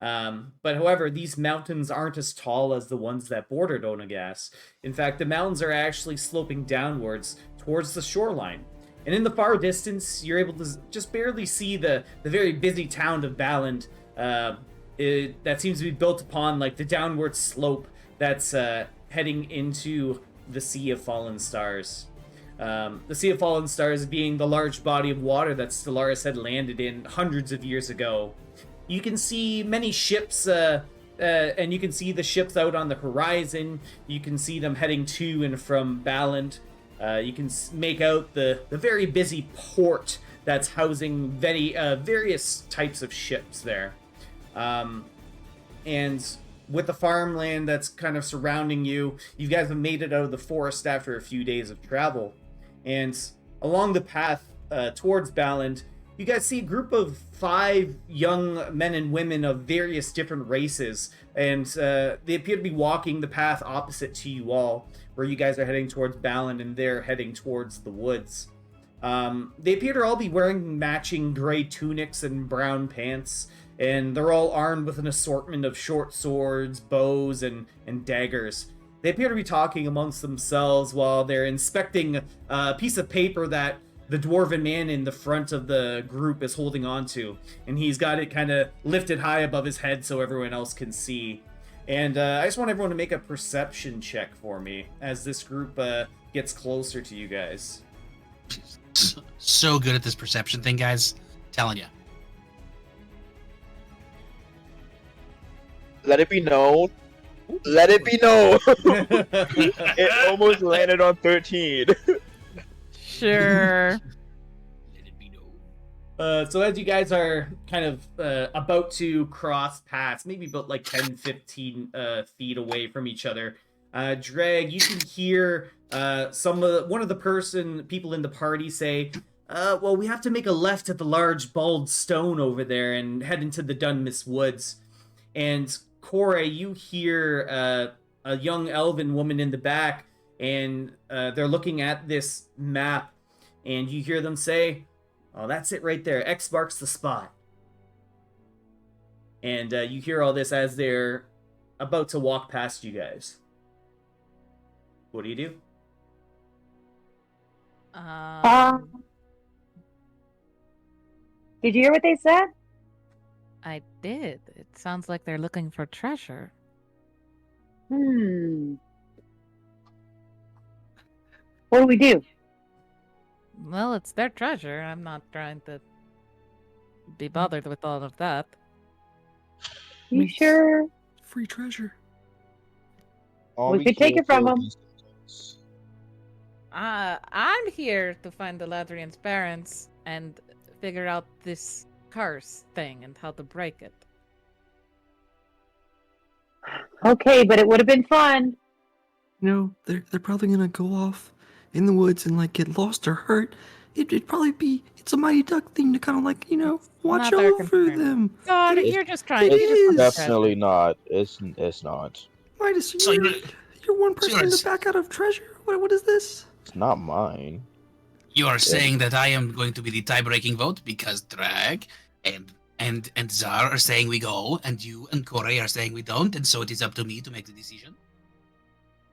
A: But however, these mountains aren't as tall as the ones that bordered Onagas. In fact, the mountains are actually sloping downwards towards the shoreline. And in the far distance, you're able to just barely see the very busy town of Baland that seems to be built upon like the downward slope that's heading into the Sea of Fallen Stars. The Sea of Fallen Stars being the large body of water that Stellaris had landed in hundreds of years ago. You can see many ships, and you can see the ships out on the horizon. You can see them heading to and from Baland. You can make out the very busy port that's housing various types of ships there. And with the farmland that's kind of surrounding you, you guys have made it out of the forest after a few days of travel. And along the path towards Baland, you guys see a group of 5 young men and women of various different races, and they appear to be walking the path opposite to you all, where you guys are heading towards Baland and they're heading towards the woods. They appear to all be wearing matching gray tunics and brown pants, and they're all armed with an assortment of short swords, bows, and daggers. They appear to be talking amongst themselves while they're inspecting a piece of paper that the dwarven man in the front of the group is holding on to, and he's got it kind of lifted high above his head so everyone else can see. And I just want everyone to make a perception check for me as this group gets closer to you guys.
E: So good at this perception thing, guys. Telling you.
D: Let it be known. Let it be known. It almost landed on 13.
B: Sure.
E: Let it be known.
A: So as you guys are kind of about to cross paths, maybe about like 10, 15 feet away from each other, Dreg, you can hear one of the people in the party say, well, we have to make a left at the large bald stone over there and head into the Dunmis woods. And Kore, you hear a young elven woman in the back, and they're looking at this map, and you hear them say, oh, that's it right there. X marks the spot. And you hear all this as they're about to walk past you guys. What do you do?
F: Did you hear what they said?
B: I did. It sounds like they're looking for treasure.
F: What do we do?
B: Well, it's their treasure. I'm not trying to be bothered with all of that.
F: You sure?
C: Free treasure.
D: All
F: We could take
D: kill
F: it from
D: for
F: them.
D: these-
B: I'm here to find the Ladrian's parents and figure out this curse thing and how to break it.
F: Okay, but it would have been fun.
C: You know, they're probably gonna go off in the woods and like get lost or hurt. It'd probably be it's a Mighty Duck thing to kind of like watch
B: Not their
C: over
B: concern.
C: them.
B: God,
C: It-
B: you're just trying.
C: it
B: You just want the
C: is.
B: treasure.
D: Definitely not. It's not.
C: Midas,
E: So
C: you're one person in the
E: yours-
C: back out of treasure. What is this?
D: It's not mine.
E: You are saying that I am going to be the tie-breaking vote because Drag and Zar are saying we go, and you and Corey are saying we don't, and so it is up to me to make the decision.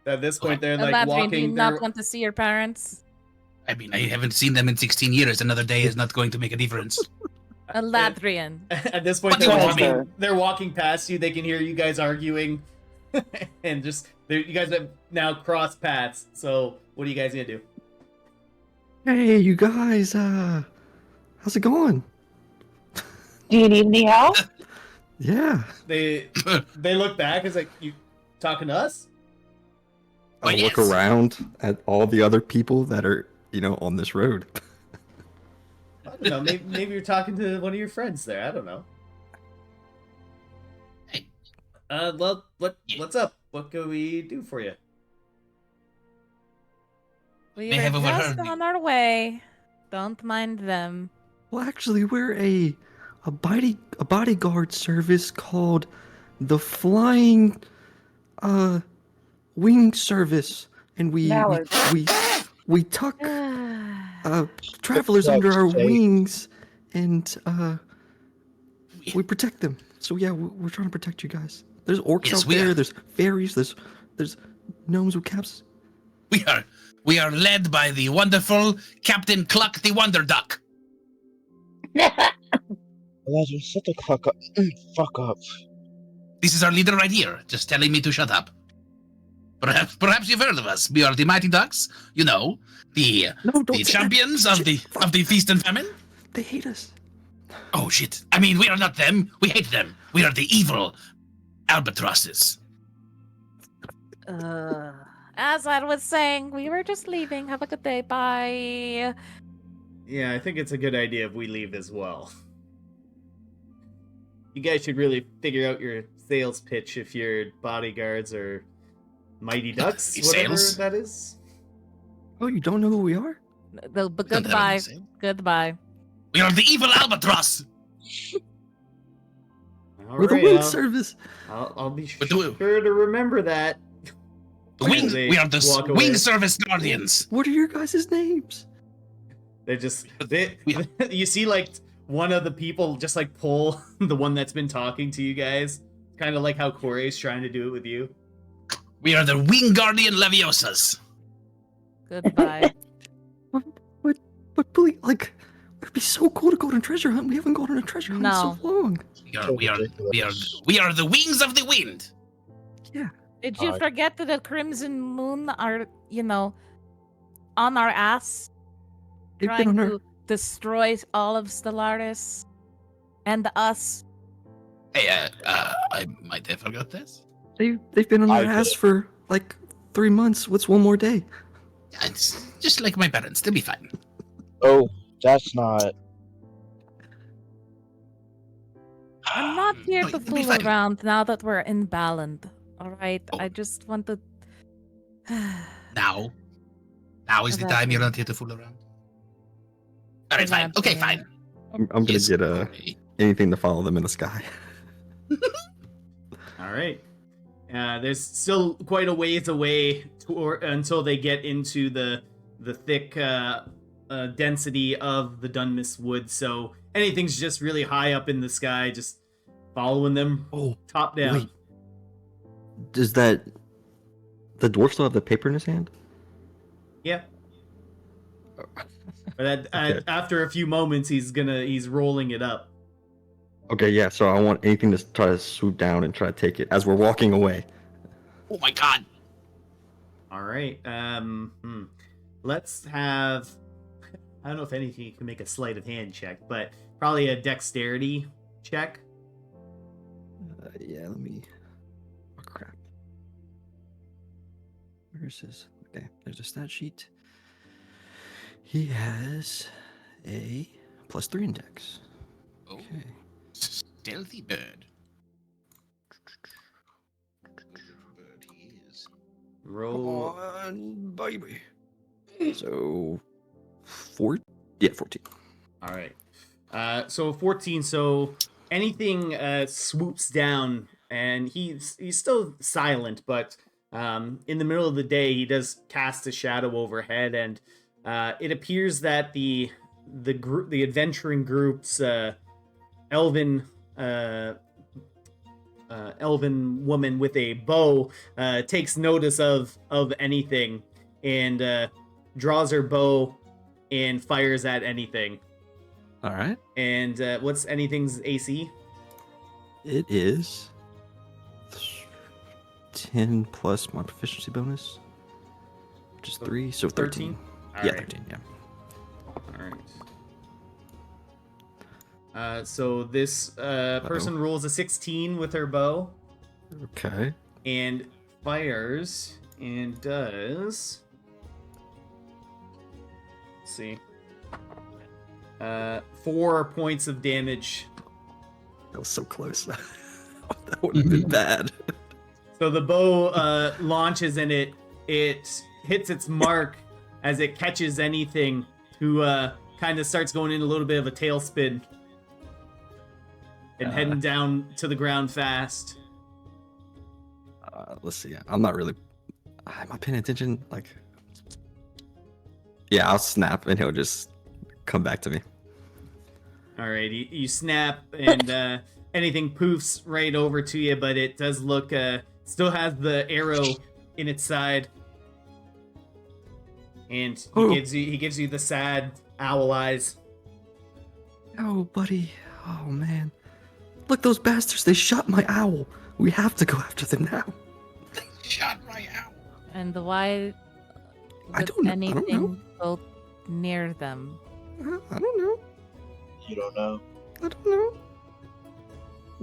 A: At this point, they're
B: Eladrin,
A: like
B: do you
A: walking.
B: not
A: They're,
B: want to see your parents?
E: I mean, I haven't seen them in 16 years. Another day is not going to make a difference.
B: Eladrin.
A: at this point,
E: What do you want
F: from me?
A: they're walking past you. They can hear you guys arguing, and just you guys have now crossed paths. So, what are you guys gonna do?
C: Hey, you guys, how's it going?
F: Do you need any help?
C: Yeah.
A: They look back. It's like, you talking to us?
E: Oh,
C: I look
E: yes.
C: around at all the other people that are, on this road.
A: I don't know. Maybe you're talking to one of your friends there. I don't know.
E: Hey.
A: Well, what's up? What can we do for you?
B: We
E: They
B: are
E: have
B: just
E: overheard me.
B: on our way. Don't mind them.
C: Well, actually, we're a bodyguard service called the Flying Wing Service, and
F: Mallard.
C: we tuck travelers under our wings, and we protect them. So yeah, we're trying to protect you guys. There's orcs
E: Yes,
C: out
E: we
C: there.
E: are.
C: There's fairies. There's gnomes with caps.
E: We are led by the wonderful Captain Cluck the Wonder Duck.
D: Elijah, shut the fuck up. Fuck up.
E: This is our leader right here, just telling me to shut up. Perhaps you've heard of us. We are the Mighty Ducks. You know, the
C: No, don't
E: the
C: say that.
E: champions of the feast and famine.
C: They hate us.
E: Oh shit! I mean, we are not them. We hate them. We are the evil albatrosses.
B: As I was saying, we were just leaving. Have a good day. Bye.
A: Yeah, I think it's a good idea if we leave as well. You guys should really figure out your sales pitch if you're bodyguards or Mighty Ducks, whatever
E: Sales?
A: that is.
C: Oh, you don't know who we are?
B: But
E: Don't have
B: goodbye.
E: any sale.
B: Goodbye.
E: We are the evil albatross.
C: We're the
A: Alright,
C: wing service.
A: I'll be
E: But do-
A: sure to remember that.
E: The wing.
A: They
E: We are the
A: walk away.
E: wing service guardians.
C: What are your guys' names?
A: They just
E: We-
A: you see like one of the people just like pull the one that's been talking to you guys, kind of like how Corey's trying to do it with you.
E: We are the wing guardian Leviosas.
B: Goodbye.
C: But please, it'd be so cool to go on a treasure hunt. We haven't gone on a treasure hunt in so long.
E: We are the wings of the wind.
B: Did you forget that the Crimson Moon are, on our ass?
C: They've been
B: Trying
C: on
B: to
C: our.
B: destroy all of Stellaris and us.
E: Hey, I might have forgot this.
C: They've been on our
D: I
C: ass
D: did.
C: for 3 months. What's one more day?
E: It's just like my parents. They'll be fine.
D: Oh, that's not.
B: I'm not here
E: No,
B: to
E: you'll be
B: fool
E: fine.
B: around now that we're in Balland. Alright?
E: Oh.
B: I just want to.
E: Now is the
B: That's
E: time. You're
B: it.
E: not here to fool around. All right, fine. Okay, fine.
C: I'm gonna
E: Yes,
C: get
E: okay.
C: anything to follow them in the sky.
A: All right. There's still quite a ways away until they get into the thick density of the Dunmas Wood. So anything's just really high up in the sky, just following them
C: Oh,
A: top down.
C: wait. Does the dwarf still have the paper in his hand?
A: Yeah. But
C: Okay.
A: after a few moments, he's rolling it up.
C: Okay, yeah. So I want anything to try to swoop down and try to take it as we're walking away.
E: Oh my god.
A: All right. Let's have. I don't know if any of you can make a sleight of hand check, but probably a dexterity check.
C: Yeah. Let me. Oh crap. Where's his? Okay, there's a stat sheet. He has a +3 index.
E: Oh,
C: Okay.
E: stealthy bird.
A: Roll.
C: on, baby. So, 14.
A: All right. So 14. So anything swoops down, and he's still silent, but in the middle of the day, he does cast a shadow overhead, and it appears that the adventuring group's elven woman with a bow takes notice of anything and draws her bow and fires at anything.
C: All right.
A: And what's anything's AC?
C: It is 10 plus my proficiency bonus, which is 3, so 13.
A: All
C: Yeah,
A: right.
C: 13, yeah.
A: All right. So this person rolls a 16 with her bow
C: Okay.
A: and fires and does. Let's see. 4 points of damage.
C: That was so close. That would have been bad.
A: So the bow launches and it hits its mark as it catches anything, who kind of starts going in a little bit of a tailspin and heading down to the ground fast.
C: Let's see. I'm not really. Am I paying attention? Like, yeah, I'll snap and he'll just come back to me.
A: All right, you snap and anything poofs right over to you, but it does look still has the arrow in its side, and he gives you the sad owl eyes.
C: Oh, buddy. Oh, man. Look, those bastards. They shot my owl. We have to go after them now.
E: Shot my owl.
B: And why
C: I
B: would
C: don't know.
B: anything go near them?
C: I don't know.
D: You don't know.
C: I don't know.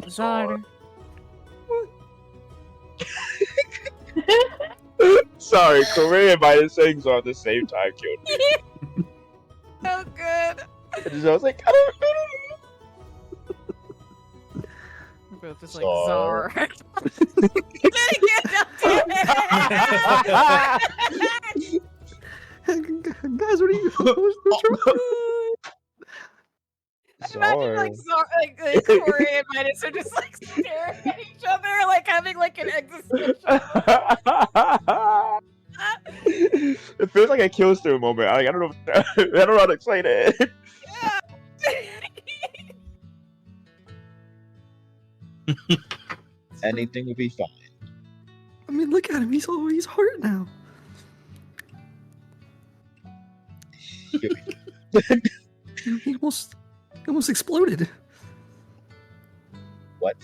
B: Czar.
D: Sorry, Korea and Biden saying so at the same time killed me.
B: So good.
D: And I was like, I don't
B: Both just like
D: Czar.
B: Czar.
C: Guys, what are you?
B: Imagine like Czar, like Corey and Midas are just like staring at each other, like having like an existential.
D: It feels like a kill steal moment. Like, I don't know. I don't know how to explain it. Anything will be fine.
C: I mean, look at him. He's hurt now. He almost exploded.
D: What?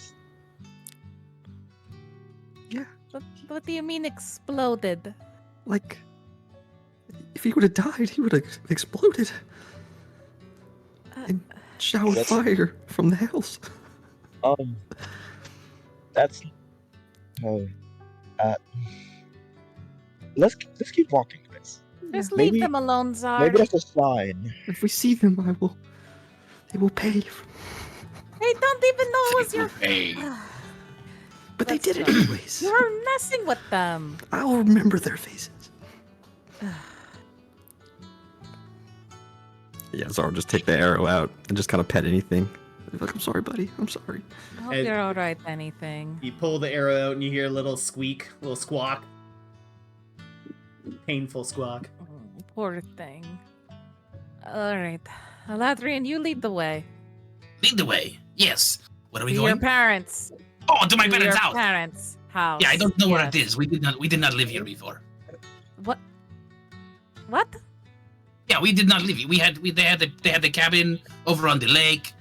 C: Yeah,
B: What do you mean exploded?
C: like if he would have died, he would have exploded and showered
D: What's-
C: fire from the hells.
D: That's. Oh. Let's keep walking, guys.
B: Just
D: Maybe-
B: leave them alone, Czar.
D: Maybe that's a sign.
C: If we see them, they will pay.
B: They don't even know it was your.
E: Hey.
C: But they
B: That's
C: did it
B: fine.
C: anyways.
B: You're messing with them.
C: I'll remember their faces. Yeah, so I'll just take the arrow out and just kind of pet anything. Like, I'm sorry, buddy. I'm sorry.
B: I hope
A: And-
B: you're alright, anything.
A: You pull the arrow out and you hear a little squeak, a little squawk. Painful squawk.
B: Oh, poor thing. Alright. Aladrian, you lead the way.
E: Lead the way. Yes. Where are we
B: To
E: going?
B: your parents.
E: Oh, to my
B: To
E: parents'
B: your
E: house.
B: parents' house.
E: Yeah, I don't know where
B: Yes.
E: it is. We did not live here before.
B: What? What?
E: Yeah, we did not live here. They had the cabin over on the lake,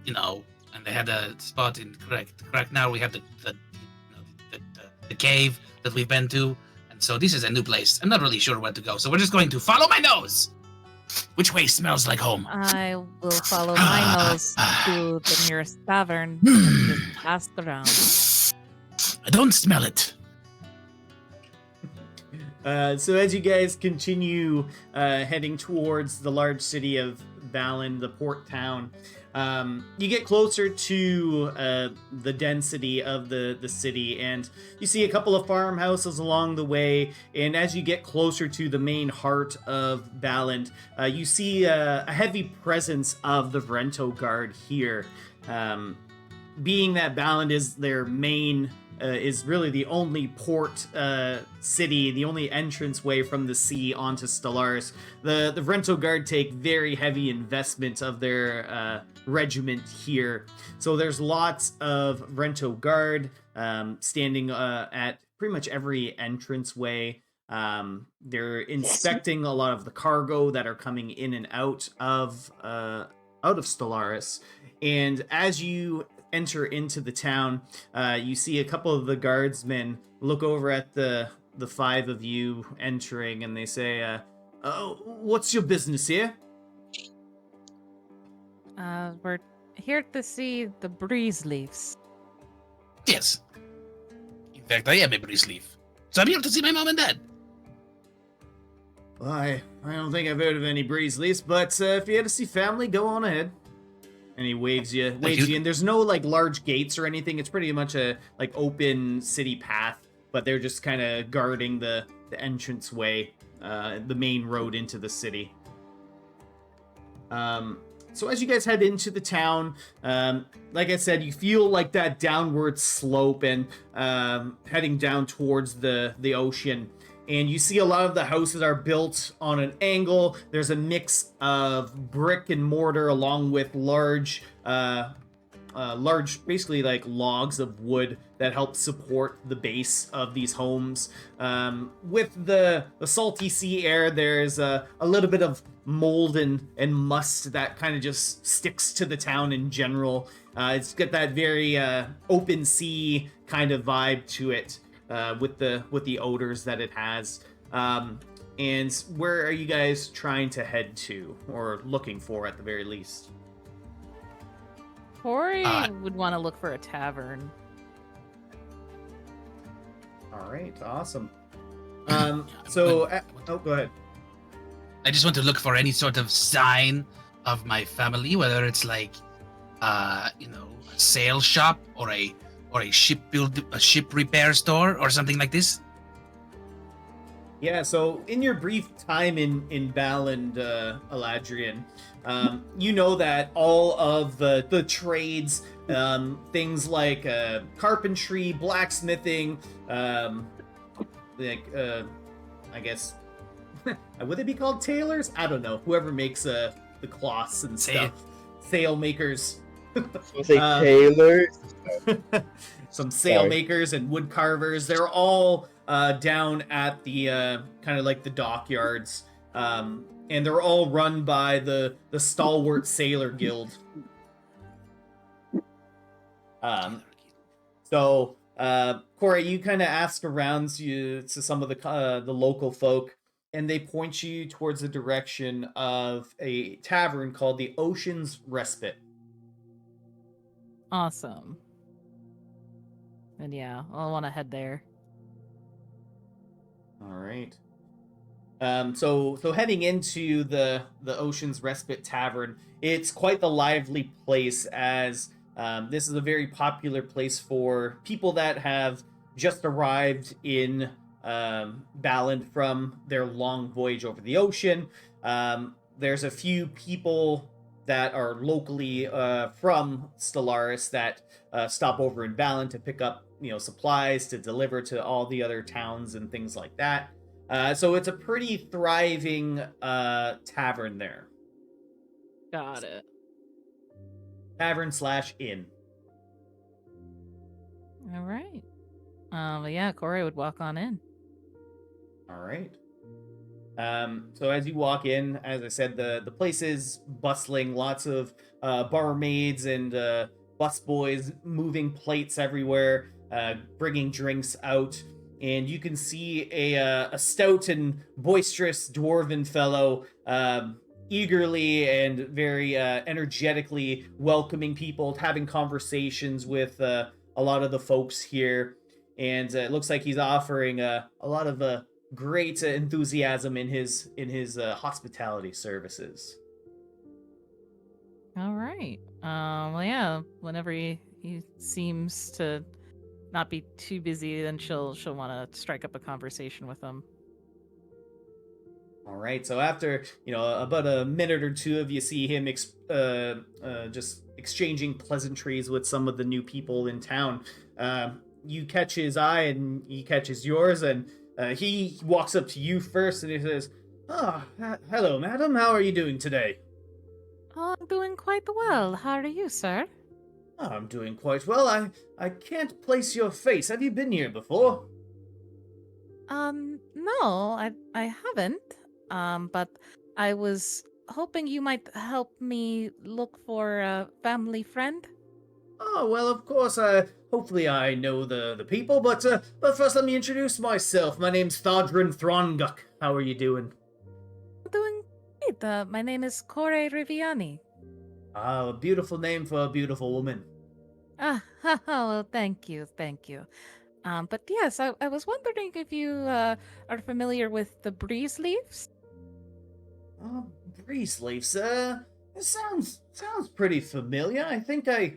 E: you know, and they had a spot in correct now. We have the cave that we've been to, and so this is a new place. I'm not really sure where to go, so we're just going to follow my nose. Which way smells like home?
B: I will follow my nose to the nearest tavern and just ask around.
E: I don't smell it.
A: So as you guys continue heading towards the large city of Balin, the port town. You get closer to the density of the city, and you see a couple of farmhouses along the way. And as you get closer to the main heart of Balin, you see a heavy presence of the Vrento Guard here. Being that Balin is their main, is really the only port city, the only entranceway from the sea onto Stellaris, the Vrento Guard take very heavy investment of their regiment here. So there's lots of Vrento Guard standing at pretty much every entranceway. They're inspecting a lot of the cargo that are coming in and out of Stellaris. And as you enter into the town, you see a couple of the guardsmen look over at the five of you entering, and they say, "Oh, what's your business here?"
B: We're here to see the breeze leaves.
E: Yes. In fact, I am a breeze leaf. So I'm here to see my mom and dad.
A: Well, I don't think I've heard of any breeze leaves, but if you're here to see family, go on ahead. And he waves you in. There's no like large gates or anything. It's pretty much a like open city path, but they're just kind of guarding the entranceway, the main road into the city. So as you guys head into the town, like I said, you feel like that downward slope and heading down towards the ocean. And you see a lot of the houses are built on an angle. There's a mix of brick and mortar along with large, basically like logs of wood that help support the base of these homes. With the salty sea air, there's a little bit of mold and must that kind of just sticks to the town in general. It's got that very open sea kind of vibe to it. With the odors that it has. And where are you guys trying to head to, or looking for at the very least?
B: Corey would want to look for a tavern.
A: All right, awesome. Go ahead.
E: I just want to look for any sort of sign of my family, whether it's like, a sail shop or a ship repair store or something like this.
A: Yeah, so in your brief time in Balin, Eladrian, you know that all of the trades, things like carpentry, blacksmithing, I guess, would they be called tailors? I don't know. Whoever makes the cloths and stuff. Sail makers.
D: Tailors.
A: Some sail makers and wood carvers. They're all down at the kind of like the dockyards, and they're all run by the Stalwart Sailor Guild. So Corey, you kind of ask around to some of the local folk, and they point you towards the direction of a tavern called the Ocean's Respite.
B: Awesome. And yeah, I'll want to head there.
A: All right. So heading into the Ocean's Respite Tavern, it's quite the lively place, as this is a very popular place for people that have just arrived in Balin from their long voyage over the ocean. There's a few people that are locally from Stellaris that stop over in Balin to pick up, supplies to deliver to all the other towns and things like that. So it's a pretty thriving tavern there.
B: Got it.
A: Tavern/inn.
B: All right. Yeah, Corey would walk on in.
A: All right. So as you walk in, as I said, the place is bustling. Lots of barmaids and busboys moving plates everywhere, bringing drinks out. And you can see a stout and boisterous dwarven fellow eagerly and very energetically welcoming people, having conversations with a lot of the folks here. And it looks like he's offering a lot of great enthusiasm in his hospitality services.
B: All right. Well, yeah. Whenever he seems to not be too busy, then she'll want to strike up a conversation with him.
A: All right. So after about a minute or two of you see him just exchanging pleasantries with some of the new people in town, you catch his eye and he catches yours, and he walks up to you first and he says, "Ah, hello, madam. How are you doing today?"
B: Oh, I'm doing quite well. How are you, sir?
A: "Oh, I'm doing quite well. I can't place your face. Have you been here before?"
B: No, I haven't. But I was hoping you might help me look for a family friend.
A: Oh, well, of course, hopefully I know the people, but first let me introduce myself. My name's Thodrin Thronguk. How are you doing?
B: I'm doing great. My name is Kore Riviani.
A: Ah, a beautiful name for a beautiful woman.
B: Ah, well, thank you, thank you. But yes, I was wondering if you are familiar with the breeze leaves.
A: Oh, breeze leaves, it sounds pretty familiar. I think I...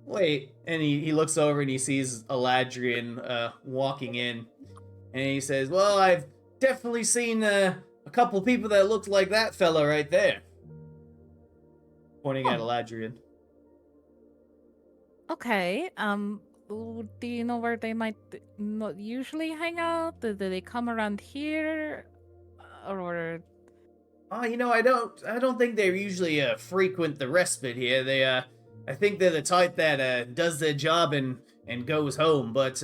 A: Wait, and he looks over and he sees Eladrian walking in, and he says, "Well, I've definitely seen a couple people that looked like that fella right there." Pointing at
B: Oh.
A: Eladrian.
B: Okay. Do you know where they might not usually hang out? Do they come around here, or?
A: Oh, I don't think they usually frequent the respite here. They I think they're the type that does their job and goes home. But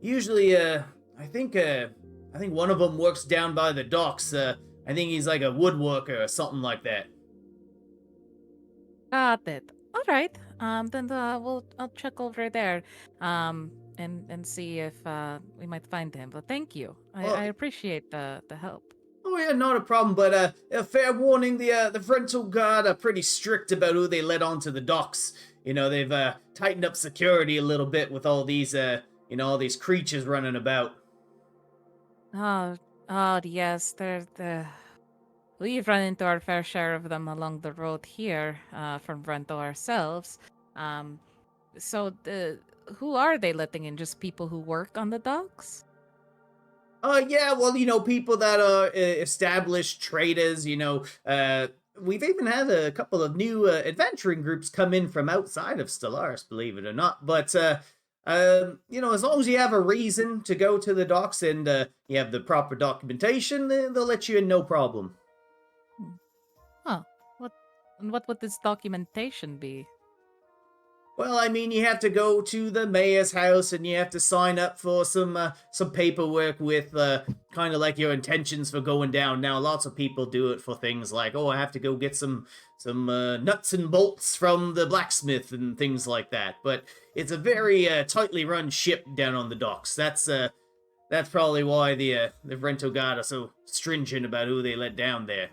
A: usually I think one of them works down by the docks. I think he's like a woodworker or something like that.
B: Got it. All right. Then I'll check over there. And see if we might find him. But thank you. I
A: Well,
B: appreciate the help.
A: oh yeah, not a problem. But a fair warning: the rental guard are pretty strict about who they let onto the docks. They've tightened up security a little bit with all these all these creatures running about.
B: Oh, yes. We've run into our fair share of them along the road here, from Brento ourselves. So who are they letting in? Just people who work on the docks?
A: Yeah, well, people that are established traders, we've even had a couple of new adventuring groups come in from outside of Stellaris, believe it or not. But, as long as you have a reason to go to the docks and you have the proper documentation, they'll let you in no problem.
B: Huh. What would this documentation be?
A: Well, I mean, you have to go to the mayor's house and you have to sign up for some paperwork with kind of like your intentions for going down. Now, lots of people do it for things like, oh, I have to go get some nuts and bolts from the blacksmith and things like that. But it's a very tightly run ship down on the docks. That's probably why the rental guard are so stringent about who they let down there.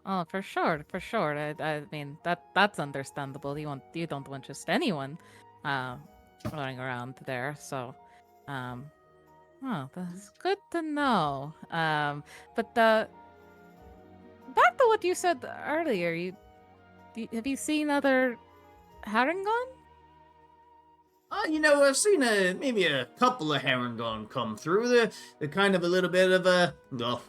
B: Oh, for sure, for sure. I mean that's understandable. You don't want just anyone running around there. So, that's good to know. But back to what you said earlier. Have you seen other Harangon?
A: I've seen maybe a couple of Harangon come through. They're kind of a little bit of a, well,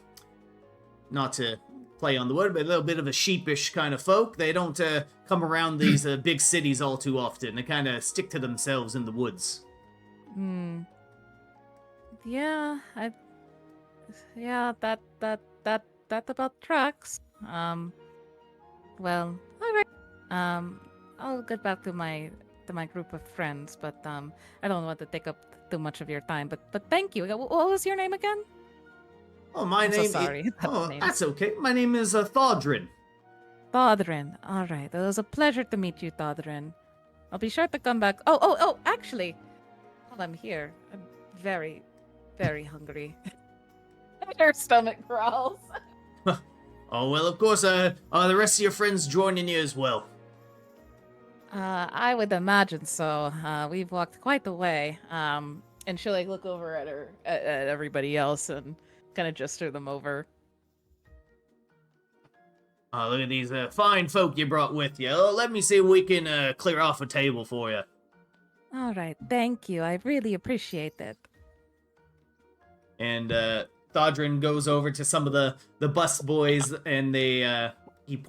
A: not to play on the word, but a little bit of a sheepish kind of folk. They don't come around these big cities all too often. They kind of stick to themselves in the woods.
B: Yeah, that about tracks. Well, all right. I'll get back to my group of friends, but I don't want to take up too much of your time. But thank you. What was your name again?
A: Oh, my
B: I'm
A: name.
B: so sorry.
A: That's okay. My name is Thodrin.
B: Thodrin. All right. It was a pleasure to meet you, Thodrin. I'll be sure to come back. Oh, actually, while I'm here, I'm very, very hungry. Your stomach growls.
A: Oh, well, of course, are the rest of your friends joining you as well?
B: I would imagine so. We've walked quite a way. And she'll look over at at everybody else and kind of gesture them over.
A: Oh, look at these fine folk you brought with you. Oh, let me see if we can clear off a table for you.
B: All right, thank you. I really appreciate it.
A: And Thodrin goes over to some of the bus boys, and he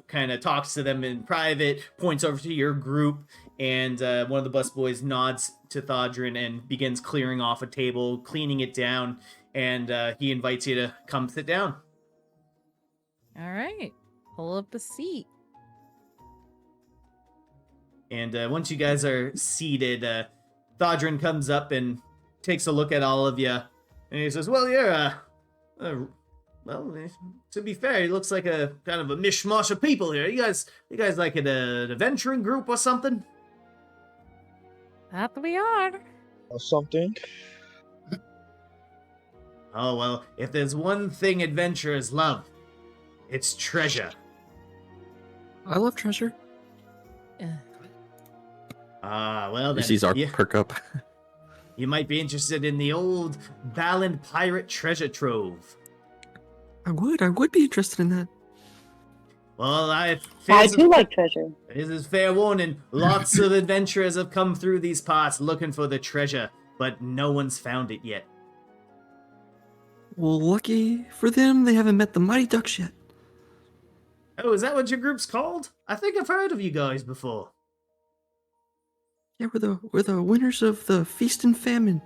A: kind of talks to them in private, points over to your group, and one of the bus boys nods to Thodrin and begins clearing off a table, cleaning it down, and he invites you to come sit down.
B: All right, pull up a seat.
A: And once you guys are seated, Thodrin comes up and takes a look at all of you, and he says, "Well, you're well, to be fair, it looks like a kind of a mishmash of people here. You guys like an adventuring group or something?"
B: That we are.
D: Or something.
A: Oh, well, if there's one thing adventurers love, it's treasure.
C: I love treasure.
A: Well then,
C: He sees our perk up.
A: you might be interested in the old Baland pirate treasure trove.
C: I would be interested in that.
A: Well,
F: I do like treasure.
A: This is fair warning. Lots of adventurers have come through these parts looking for the treasure, but no one's found it yet.
C: Well, lucky for them, they haven't met the Mighty Ducks yet.
A: Oh, is that what your group's called? I think I've heard of you guys before.
C: Yeah, we're the winners of the Feast and Famine.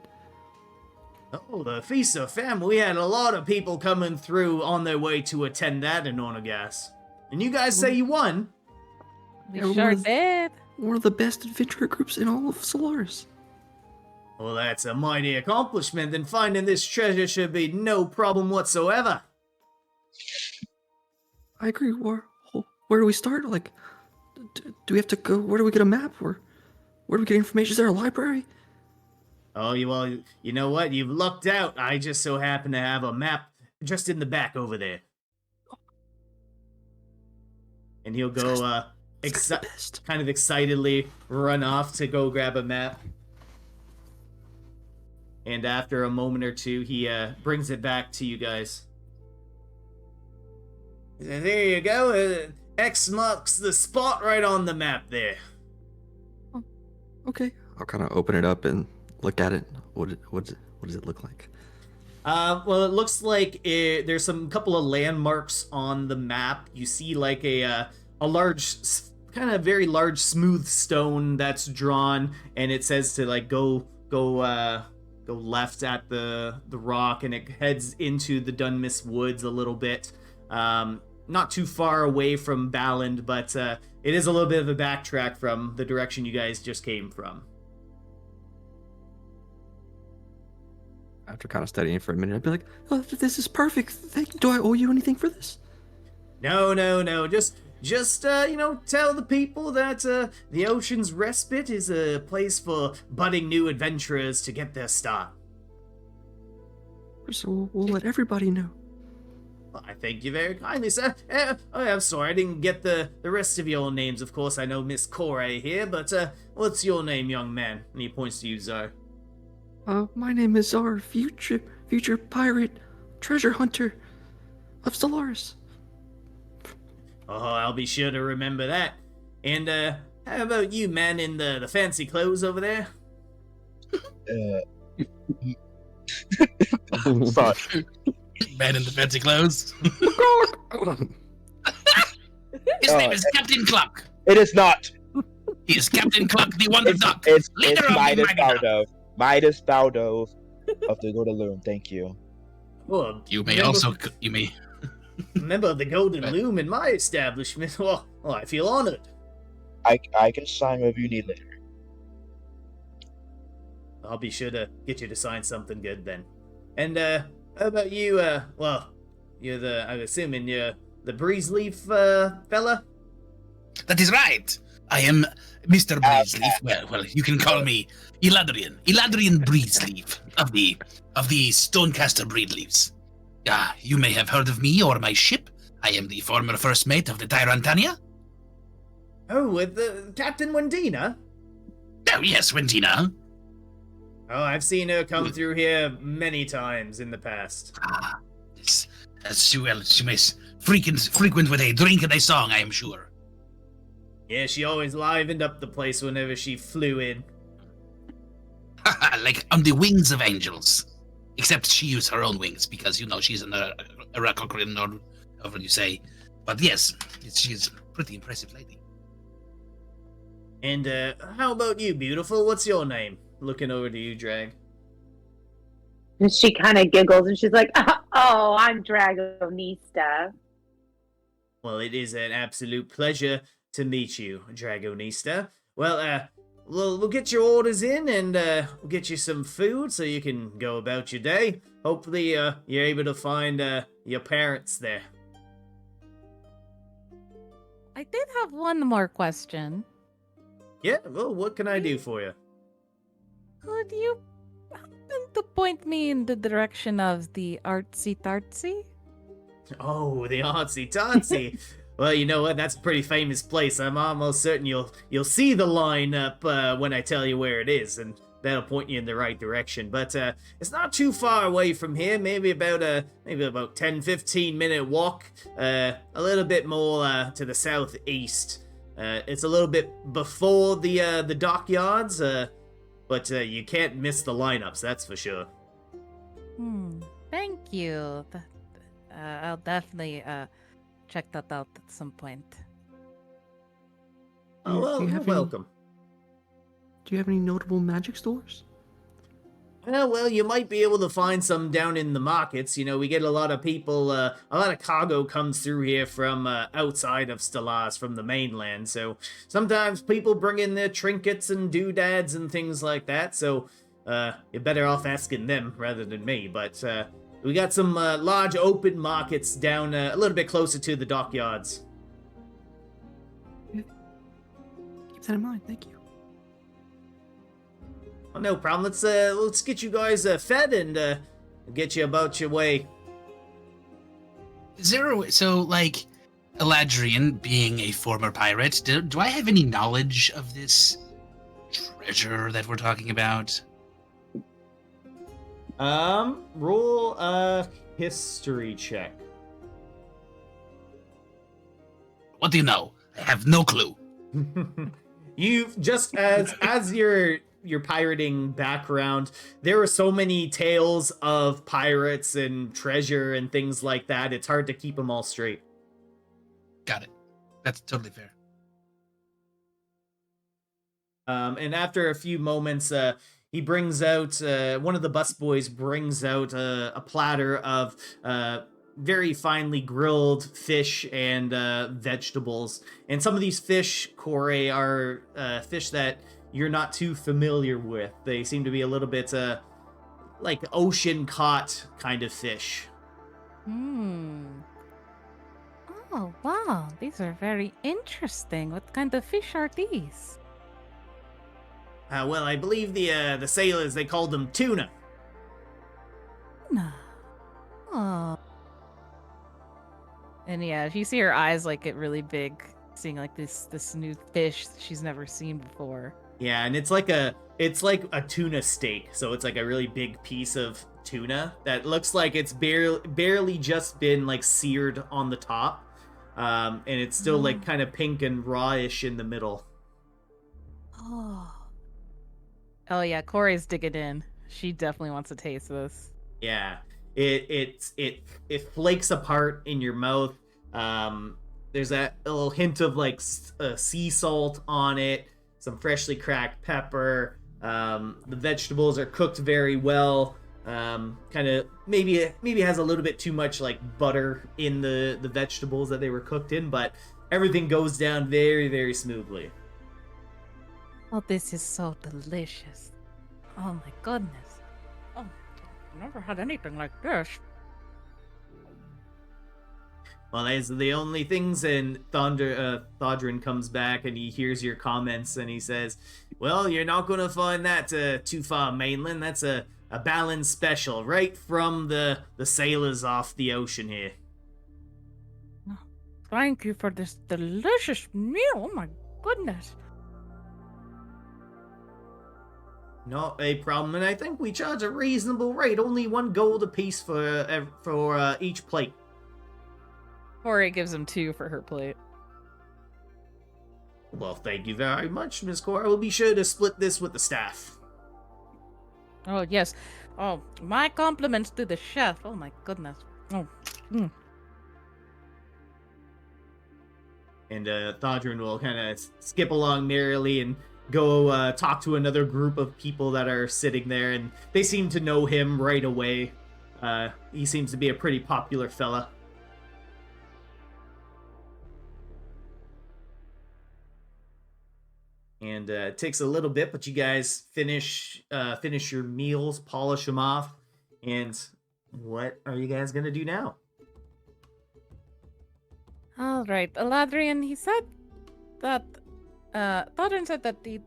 A: Oh, the Feast of Famine. We had a lot of people coming through on their way to attend that in Ornagas. And you guys say you won?
B: We
C: Yeah,
B: sure did.
C: One of the best adventurer groups in all of Solaris.
A: Well, that's a mighty accomplishment, and finding this treasure should be no problem whatsoever.
C: I agree. Where do we start? Like, do we have to go? Where do we get a map? Where do we get information? Is there a library?
A: Oh, well, you know what? You've lucked out. I just so happen to have a map just in the back over there. And he'll go, kind of excitedly run off to go grab a map. And after a moment or two, he brings it back to you guys. There you go. X marks the spot right on the map there.
C: Oh, okay. I'll kind of open it up and look at it. What does it look like?
A: Well, it looks like there's some couple of landmarks on the map. You see like a large, kind of very large, smooth stone that's drawn, and it says to like go left at the rock, and it heads into the Dunmis Woods a little bit. Not too far away from Baland, but it is a little bit of a backtrack from the direction you guys just came from.
C: After kind of studying for a minute, I'd be like, "Oh, this is perfect. Thank you. Do I owe you anything for this?"
A: No. Just tell the people that the Ocean's Respite is a place for budding new adventurers to get their start.
C: So we'll let everybody know.
A: Well, I thank you very kindly, sir. I'm sorry I didn't get the rest of your names. Of course, I know Miss Corey here, but what's your name, young man? And he points to you, Zar.
C: My name is Zar, future pirate, treasure hunter of Solaris.
A: Oh, I'll be sure to remember that. And how about you, man, in the fancy clothes over there?
D: Sorry.
E: Man in the fancy clothes. His name is Captain Cluck.
D: It is not.
E: He is Captain Cluck, the Wonder Duck.
D: It's
E: Leader of the
D: Midas
E: Mighty Duck.
D: Baldo. Midas Baldo of the Golden Loom. Thank you.
A: Well,
E: You may
A: member of the Golden Loom in my establishment. Well, I feel honored.
D: I can sign whatever you need later.
A: I'll be sure to get you to sign something good then. And how about you? I'm assuming you're the Breezeleaf fella.
E: That is right. I am Mr. Breezeleaf. Well, you can call me Eladrian Breezeleaf of the Stonecaster Breedleaves. You may have heard of me or my ship. I am the former first mate of the Tyrantania.
A: Oh, with Captain Wendina?
E: Oh, yes, Wendina.
A: Oh, I've seen her come through here many times in the past.
E: Yes. As she may frequent with a drink and a song, I am sure.
A: Yeah, she always livened up the place whenever she flew in.
E: Like on the wings of angels. Except she used her own wings because, she's an Arakokryn or however you say. But yes, she's pretty impressive lady.
A: And how about you, beautiful? What's your name? Looking over to you, Drag.
F: And she kind of giggles and she's like, "Oh, I'm Dragonista."
A: Well, it is an absolute pleasure to meet you, Dragonista. Well, we'll get your orders in and we'll get you some food so you can go about your day. Hopefully, you're able to find your parents there.
B: I did have one more question.
A: Yeah, well, what can I do for you?
B: Could you happen to point me in the direction of the artsy tartsy?
A: Oh, the artsy tartsy. Well, you know what? That's a pretty famous place. I'm almost certain you'll see the lineup when I tell you where it is, and that'll point you in the right direction. But it's not too far away from here. Maybe about 10-15 minute walk. A little bit more to the southeast. It's a little bit before the dockyards. But you can't miss the lineups. That's for sure.
B: Thank you. I'll definitely check that out at some point.
A: Oh, well, you're welcome.
C: Do you have any notable magic stores?
A: Well, you might be able to find some down in the markets. We get a lot of people, a lot of cargo comes through here from outside of Stellars, from the mainland. So sometimes people bring in their trinkets and doodads and things like that. So you're better off asking them rather than me. But we got some large open markets down a little bit closer to the dockyards.
C: Keep that in mind. Thank you.
A: Oh, no problem. Let's get you guys fed and get you about your way.
E: Is there a way, so, like, Eladrian being a former pirate, do I have any knowledge of this treasure that we're talking about?
A: Roll a history check.
E: What do you know? I have no clue.
A: You've just as your pirating background, there are so many tales of pirates and treasure and things like that. It's hard to keep them all straight.
E: Got it. That's totally fair.
A: And after a few moments, he brings out one of the busboys brings out a platter of very finely grilled fish and vegetables. And some of these fish, Corey, are fish that you're not too familiar with. They seem to be a little bit like ocean caught kind of fish.
B: Oh, wow. These are very interesting. What kind of fish are these?
A: Well, I believe the sailors, they called them tuna.
B: Tuna. Oh. And yeah, if you see her eyes like get really big, seeing like this new fish she's never seen before.
A: Yeah, and it's like a tuna steak, so it's like a really big piece of tuna that looks like it's barely just been like seared on the top, and it's still like kind of pink and rawish in the middle.
B: Oh yeah, Corey's digging in. She definitely wants to taste this.
A: Yeah, it flakes apart in your mouth. There's that little hint of like sea salt on it. Some freshly cracked pepper. The vegetables are cooked very well. Kind of maybe has a little bit too much like butter in the vegetables that they were cooked in, but everything goes down very, very smoothly.
B: Oh, this is so delicious. Oh my goodness. Oh, I've never had anything like this.
A: Well, that's the only things, and Thodrin comes back and he hears your comments and he says, well, you're not going to find that too far mainland. That's a Balin special right from the sailors off the ocean here.
B: Thank you for this delicious meal. Oh my goodness.
A: Not a problem, and I think we charge a reasonable rate. Only 1 gold apiece for each plate.
B: Corey gives him 2 for her plate.
A: Well, thank you very much, Miss Cora. We'll be sure to split this with the staff.
B: Oh, yes. Oh, my compliments to the chef. Oh, my goodness. Oh. Mm.
A: And Thodrin will kind of skip along merrily and go talk to another group of people that are sitting there, and they seem to know him right away. He seems to be a pretty popular fella. And it takes a little bit, but you guys finish your meals, polish them off, and what are you guys gonna do now?
B: All right, Eladrian, he said that, Thodrin said that he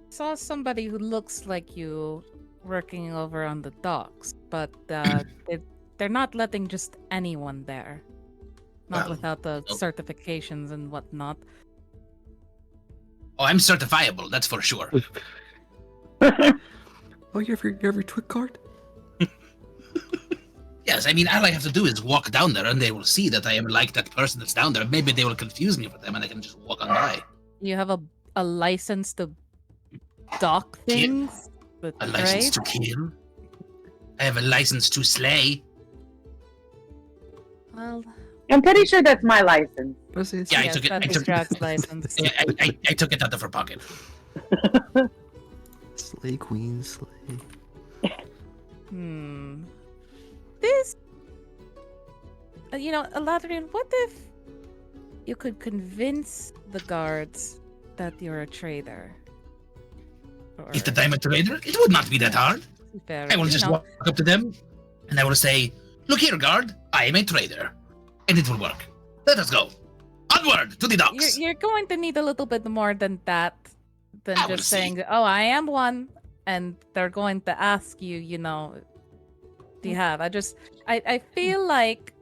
B: saw somebody who looks like you working over on the docks, but they're not letting just anyone there. Not
E: Well,
B: without the
E: no.
B: certifications and whatnot.
E: Oh, I'm certifiable, that's for sure.
C: Oh, you have your twig card?
E: Yes, I mean, all I have to do is walk down there and they will see that I am like that person that's down there. Maybe they will confuse me for them and I can just walk on by.
B: You have a license to dock things? With
E: A license
B: trade?
E: to kill. I have a license to slay.
B: Well,
F: I'm pretty sure that's my license.
E: Yeah, I
B: yes,
E: took it.
B: that's
E: I
B: his
E: took,
B: drug's license.
E: I took it out of her pocket.
C: Slay queen, slay.
B: This... Eladrian, what if you could convince the guards that you're a trader? Or...
E: If that I'm a trader, it would not be that hard.
B: Fair,
E: I will
B: you
E: just
B: know.
E: walk up to them and I will say, "Look here, guard, I am a trader." And it will work. Let us go. Onward to the docks.
B: You're going to need a little bit more than that, than
E: I will
B: just
E: see.
B: saying, "Oh, I am one," and they're going to ask you, do you have? I feel like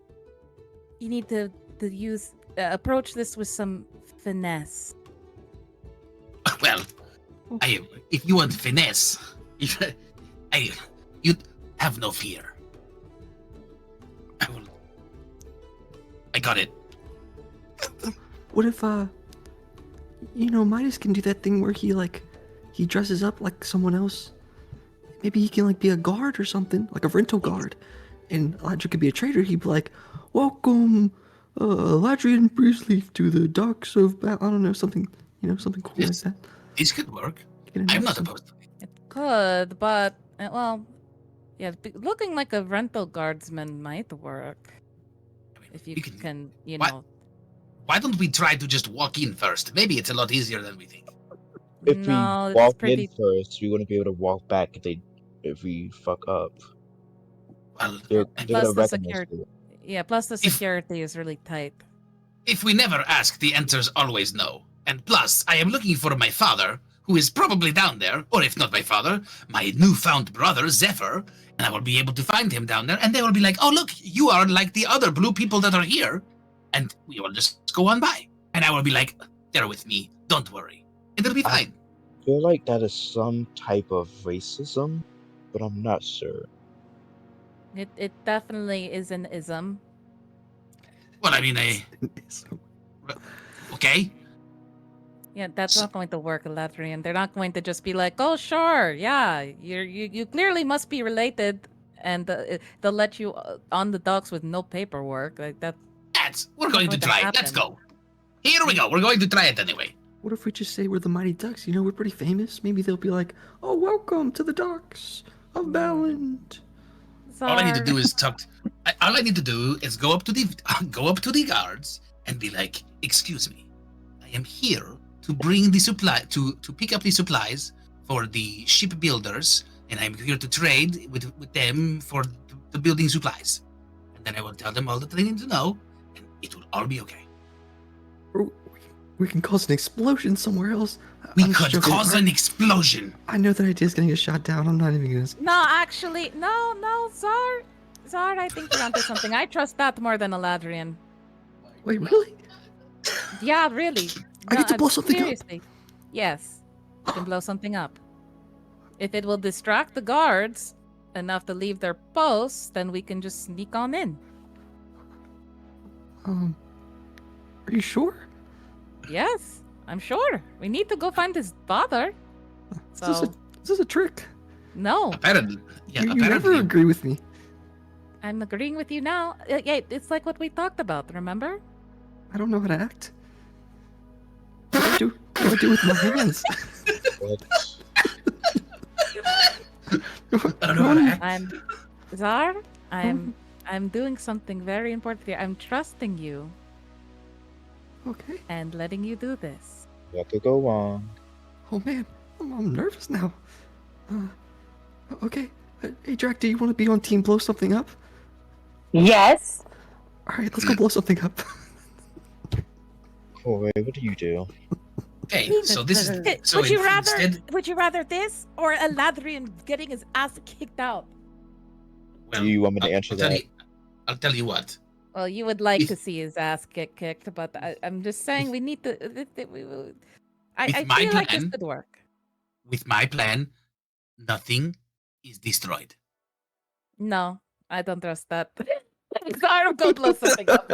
B: you need to approach this with some finesse.
E: Well, if you want finesse, you have no fear. I got it.
C: What if Midas can do that thing where he dresses up like someone else? Maybe he can be a guard or something, like a rental guard. And Eladrian could be a trader. He'd be like, "Welcome, Eladrian Briefleaf to the docks of I don't know, something something cool
E: Yes.
C: like that."
E: This could work.
C: Get a
E: I'm
C: nice-
E: not opposed to it.
B: It could, but looking like a rental guardsman might work
E: I mean,
B: if you
E: we
B: can,
E: What? Why don't we try to just walk in first? Maybe it's a lot easier than we think.
D: If
B: No,
D: we
B: it's
D: walk
B: pretty.
D: in first, we wouldn't be able to walk back if we fuck up.
E: Well,
D: They're
E: and
B: Plus
D: gonna
B: the
D: recognize
B: security.
D: it.
B: Yeah, plus the security is really tight.
E: if we never ask, the answers always no. And plus, I am looking for my father, who is probably down there, or if not my father, my newfound brother, Zephyr, and I will be able to find him down there, and they will be like, "Oh, look, you are like the other blue people that are here," and we will just go on by. And I will be like, "They're with me, don't worry. It'll be fine."
D: I feel like that is some type of racism, but I'm not sure.
B: It definitely is an ism.
E: Well, I mean, okay.
B: Yeah, that's not going to work, Eladrian. They're not going to just be like, "Oh, sure, yeah, you clearly must be related," and they'll let you on the docks with no paperwork. Like that.
E: We're going to
B: What
E: try it. Let's
B: happened?
E: go. Here we go. We're going to try it anyway.
C: What if we just say we're the Mighty Ducks? We're pretty famous. Maybe they'll be like, "Oh, welcome to the docks of Balland."
E: All I need to
B: Czar.
E: do is all I need to do is go up to the guards and be like, "Excuse me, I am here to bring the supply to pick up the supplies for the shipbuilders, and I'm here to trade with them for the building supplies." And then I will tell them all that they need to know, and it will all be okay.
C: Or we can cause an explosion somewhere else.
E: We
C: I'm just
E: could
C: joking.
E: cause an explosion.
C: I know that idea's gonna get shot down. I'm not even gonna.
B: No, actually, no, Czar, I think you're onto something. I trust that more than Eladrian.
C: Wait, really?
B: Yeah, really.
C: I get to blow something up?
B: seriously. Yes, you can blow something up. If it will distract the guards enough to leave their posts, then we can just sneak on in.
C: Are you sure?
B: Yes, I'm sure. We need to go find his father. So,
C: Is this a trick?
B: no,
E: Apparently, yeah.
C: You never
E: Apparently,
C: agree with me.
B: I'm agreeing with you now. Yeah, it's like what we talked about, remember?
C: I don't know how to act. What do I do with my hands?
E: I don't know how to act.
B: I'm Czar. I'm doing something very important here. I'm trusting you
C: Okay.
B: and letting you do this.
D: What could go wrong?
C: Oh man, I'm nervous now. Okay. Hey Drac, do you want to be on team blow something up?
F: Yes.
C: All right, let's go blow something up.
D: Corey, what do you do?
E: Okay, so this is so
B: would you
E: instead,
B: rather this or Eladrian getting his ass kicked out?
E: well,
D: Do you want me to answer that?
E: I'll tell you what.
B: Well, you would like
E: If-
B: to see his ass get kicked, but I'm just saying we need to. I
E: With my
B: feel like this
E: plan-
B: could work.
E: With my plan, nothing is destroyed.
B: No, I don't trust that. Czar, go blow something up.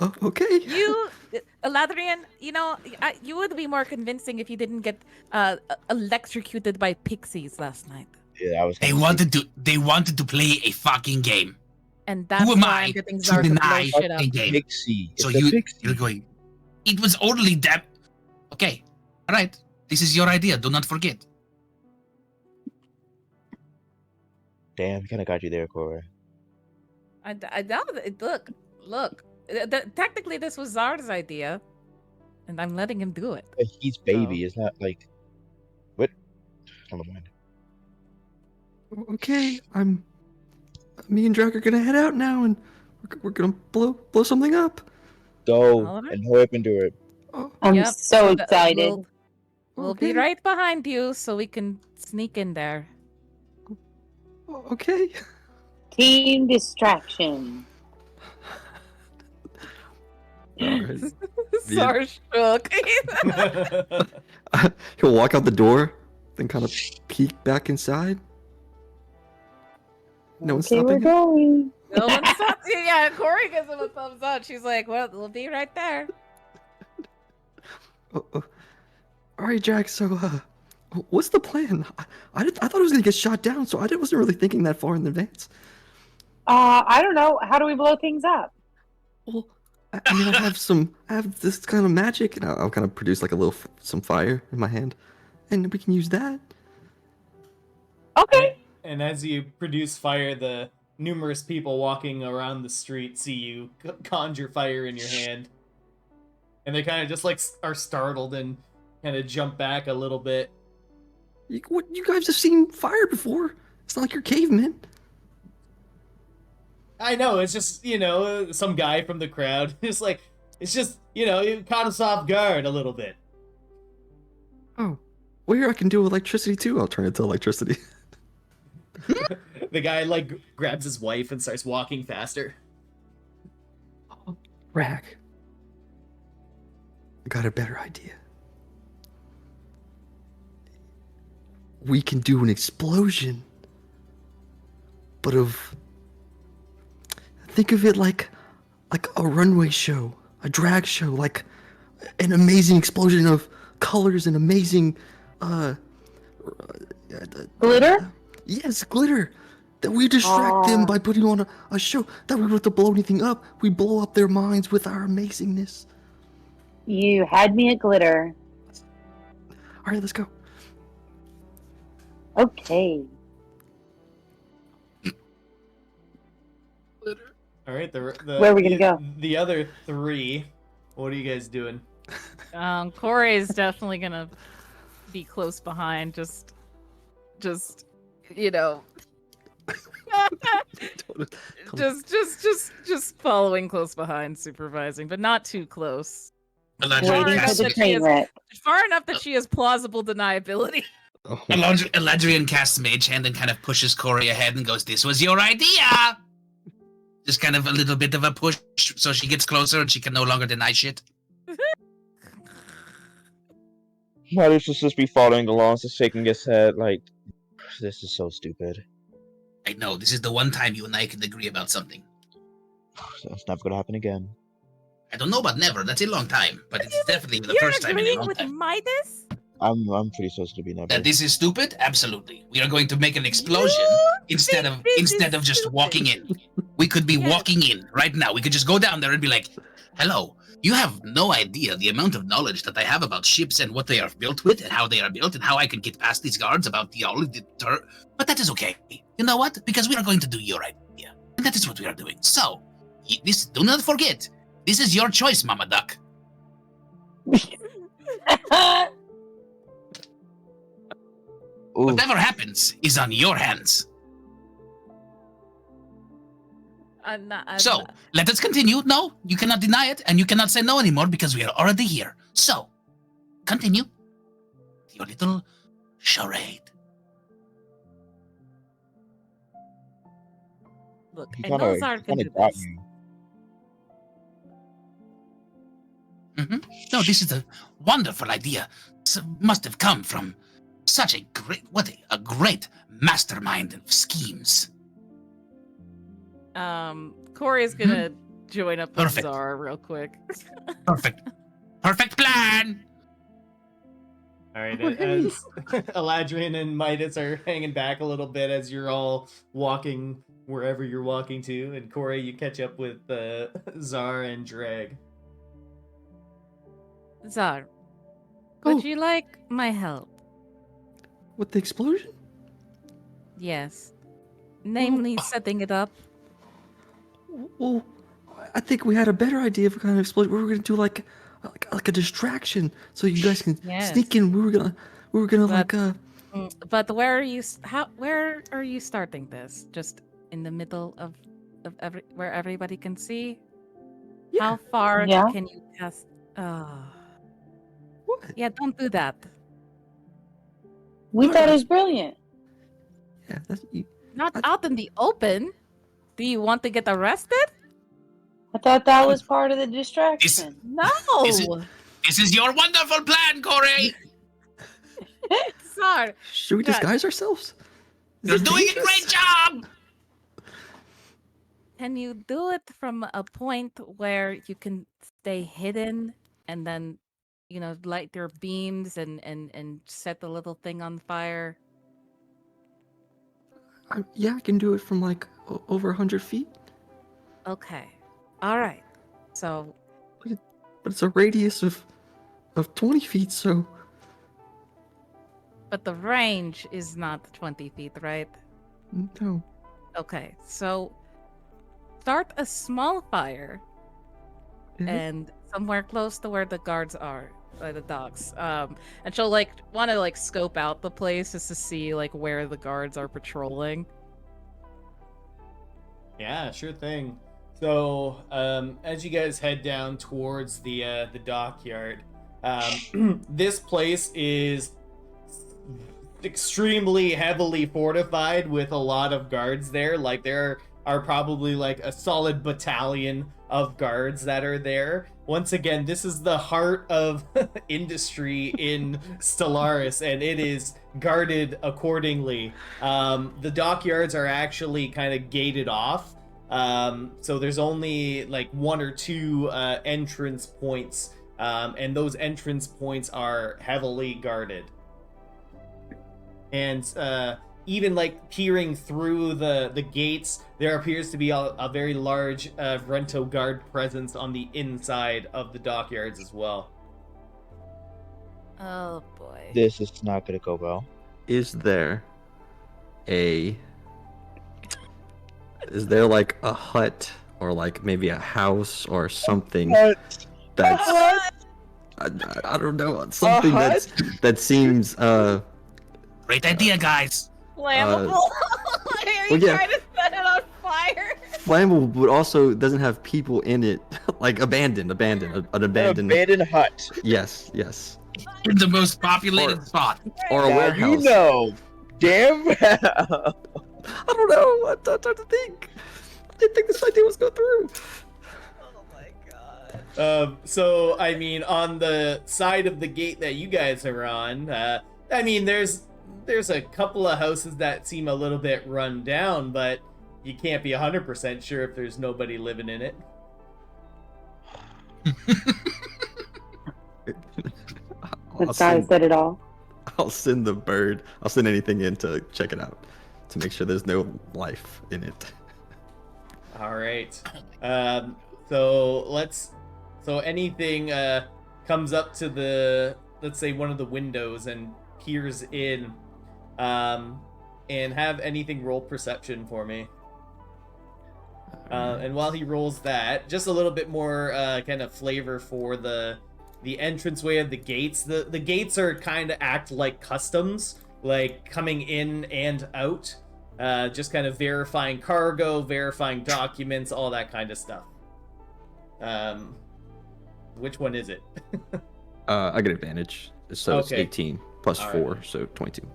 C: Oh, okay.
B: You, Eladrian, you would be more convincing if you didn't get electrocuted by pixies last night.
D: Yeah, I was.
E: They wanted to play a fucking game.
B: And that's
E: Who am
B: why
E: I
B: I'm getting
E: to
B: Czar to blow
E: deny
B: shit up.
E: a game?
D: Pixie.
E: So
D: It's a pixie.
E: you're going. It was only that. Okay, all right. This is your idea. Do not forget.
D: Damn, kind of got you there, Corey.
B: I know. Look. Technically, this was Czar's idea, and I'm letting him do it.
D: But he's baby. It's not like. What? Never mind.
C: Okay, me and Drac are gonna head out now, and we're gonna blow something up.
D: Go
B: Oliver?
D: and hurry up and do it.
C: Oh,
F: I'm
B: Yep,
F: so
B: but,
F: excited.
B: We'll be
C: okay.
B: right behind you, so we can sneak in there.
C: Okay.
F: Team distraction.
C: All right.
B: Czar shook.
C: He'll walk out the door, then kind of peek back inside. No one's
F: Okay, we're
C: stopping him.
F: going.
B: No one stops you. Yeah, Corey gives him a thumbs up. She's like, "Well, we'll be right there."
C: Oh. All right, Jack. So, what's the plan? I thought I was gonna get shot down, so I wasn't really thinking that far in advance.
F: I don't know. How do we blow things up?
C: Well, I mean, I have this kind of magic, and I'll kind of produce like some fire in my hand, and we can use that.
F: Okay.
A: And as you produce fire, the numerous people walking around the street see you conjure fire in your hand. And they kind of just like are startled and kind of jump back a little bit.
C: You guys have seen fire before. It's not like you're cavemen.
A: I know, it's just, some guy from the crowd. It's like, it caught us off guard a little bit.
C: Oh, well, here I can do electricity too. I'll turn it to electricity.
A: The guy, grabs his wife and starts walking faster.
C: Rag. I got a better idea. We can do an explosion, but think of it like a runway show, a drag show, like an amazing explosion of colors and amazing
F: Glitter?
C: Yes, glitter. That we distract them by putting on a show. That we don't have to blow anything up. We blow up their minds with our amazingness.
F: You had me at glitter.
C: All right, let's go.
F: Okay.
A: All right,
F: Where are we gonna go?
A: The other three, what are you guys doing?
B: Corey is definitely gonna be close behind. Just just following close behind, supervising, but not too close.
F: Waiting for the train wreck.
B: Far enough that she has plausible deniability.
C: Oh,
E: Eladrian casts Mage Hand and kind of pushes Corey ahead and goes, "This was your idea!" Just kind of a little bit of a push so she gets closer and she can no longer deny shit.
D: Marius will just be following along, just shaking his head like, this is so stupid.
E: I know, this is the one time you and I can agree about something.
D: That's never gonna happen again.
E: I don't know about never. That's a long time, but it's definitely the
B: You're
E: first time in a
B: agreeing
E: long
B: with
E: time.
B: Midas?
D: I'm pretty sure it's gonna be never.
E: That this is stupid? Absolutely. We are going to make an explosion instead of
B: this is
E: just
B: stupid.
E: walking in. We could be
B: Yes.
E: walking in right now. We could just go down there and be like, "Hello, you have no idea the amount of knowledge that I have about ships and what they are built with and how they are built and how I can get past these guards about but that is okay. You know what? Because we are going to do your idea. And that is what we are doing. So, do not forget, this is your choice, Mama Duck.
D: Ooh,
E: Whatever happens is on your hands.
B: I'm
E: So,
B: not.
E: let us continue. No, you cannot deny it, and you cannot say no anymore because we are already here. So, continue your little charade.
B: Look,
D: he
B: I know
D: kinda
B: Zard can do
D: got
B: this.
D: you.
E: No, this is a wonderful idea. Must have come from such a great mastermind of schemes.
B: Corey's gonna join up with
E: Perfect.
B: Zara real quick.
E: Perfect plan.
A: All right, as Eladrin and Midas are hanging back a little bit as you're all walking wherever you're walking to, and Corey, you catch up with Zar and Drag.
B: Zar,
C: Oh.
B: would you like my help?
C: With the explosion?
B: Yes. Namely, setting it up.
C: Well, I think we had a better idea of what kind of explosion. We were gonna do like a distraction, so you guys can
B: Yes.
C: sneak in. We were gonna
B: But- But where are you? Where are you starting this? Just in the middle of where everybody can see.
C: Yeah.
B: How far
F: Yeah.
B: can you cast?
C: What?
B: Yeah, don't do that.
F: We thought it was brilliant.
C: Yeah,
B: Not
C: I-
B: out in the open. Do you want to get arrested?
F: I thought that was part of the distraction.
B: No.
E: Is it- This is your wonderful plan, Corey.
B: Zar,
C: should we
B: Yeah.
C: disguise ourselves? Is
E: You're
C: it
E: doing a
C: dangerous?
E: great job.
B: can you do it from a point where you can stay hidden and then, light your beams and set the little thing on fire?
C: Yeah, I can do it from like over 100 feet,
B: Okay. All right. So,
C: but it's a radius of 20 feet. So
B: but the range is not 20 feet, right?
C: no.
B: Okay. So, start a small fire
C: Mhm.
B: and somewhere close to where the guards are, by the docks. And she'll want to scope out the place just to see where the guards are patrolling.
A: Yeah, sure thing. So, as you guys head down towards the dockyard, this place is extremely heavily fortified with a lot of guards there. Like, there are probably like a solid battalion of guards that are there. Once again, this is the heart of industry in Stellaris, and it is guarded accordingly. The dockyards are actually kind of gated off. So there's only like one or two entrance points, and those entrance points are heavily guarded. And even like peering through the gates, there appears to be a very large Rento guard presence on the inside of the dockyards as well.
B: Oh boy.
D: This is not gonna go well.
C: Is there like a hut or like maybe a house or something that's I don't know, something that seems
E: Great idea, guys.
B: Flammable. Are you
C: well, yeah.
B: trying to set it on fire?
C: flammable, but also doesn't have people in it, like an abandoned.
D: An abandoned hut.
C: Yes.
E: In the most populated spot.
C: Or a
D: Now
C: warehouse.
D: you know. Damn.
C: I don't know. I'm trying to think. I didn't think this idea was going through.
B: Oh my god.
A: So I mean, on the side of the gate that you guys are on, I mean, there's a couple of houses that seem a little bit run down, but you can't be 100% sure if there's nobody living in it.
F: This guy said it all.
C: I'll send the bird. I'll send anything in to check it out to make sure there's no life in it.
A: All right. So anything comes up to the, let's say, one of the windows and peers in, and have anything roll perception for me. And while he rolls that, just a little bit more kind of flavor for the entranceway of the gates. The gates are kind of act like customs, like coming in and out, just kind of verifying cargo, verifying documents, all that kind of stuff. Which one is it?
C: I get advantage, so it's
A: Okay.
C: 18 plus
A: All
C: 4,
A: right.
C: so 22.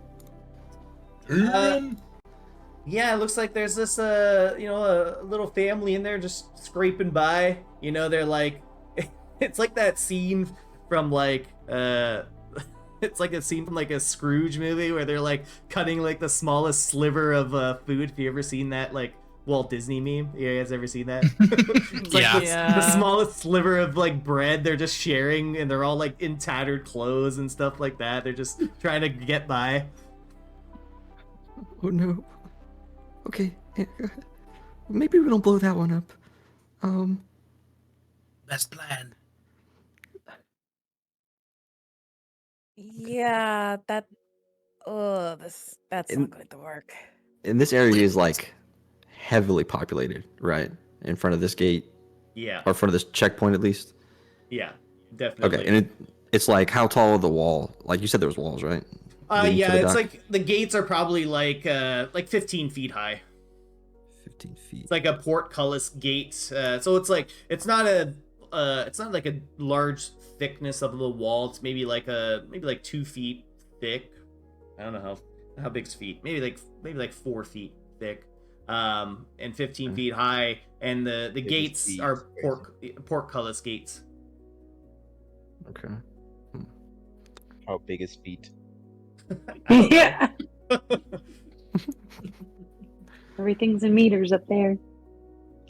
A: Yeah, it looks like there's this, a little family in there just scraping by. You know, they're like, it's like that scene from like, it's like a scene from like a Scrooge movie where they're like cutting like the smallest sliver of food. Have you ever seen that like Walt Disney meme? You guys ever seen that? It's like
E: Yeah.
A: the smallest sliver of like bread they're just sharing, and they're all like in tattered clothes and stuff like that. They're just trying to get by.
C: Oh no. Okay. Maybe we don't blow that one up.
E: Best plan.
B: Yeah, that's
C: In-
B: not going to work.
C: And this area is like heavily populated, right? In front of this gate,
A: Yeah,
C: or in front of this checkpoint at least.
A: yeah, definitely.
C: Okay, and it's like how tall are the wall? Like you said, there was walls, right? Leading to
A: Yeah,
C: the
A: it's
C: dock?
A: like the gates are probably like 15 feet high.
C: 15 feet.
A: It's like a portcullis gate, so it's like it's not like a large thickness of the wall. It's maybe like 2 feet thick. I don't know how big's feet. Maybe like 4 feet thick, and 15 feet high. And the
D: Biggest
A: gates
D: feet,
A: are
D: crazy.
A: portcullis gates.
C: Okay.
D: How big is feet?
F: Yeah. Everything's in meters up there.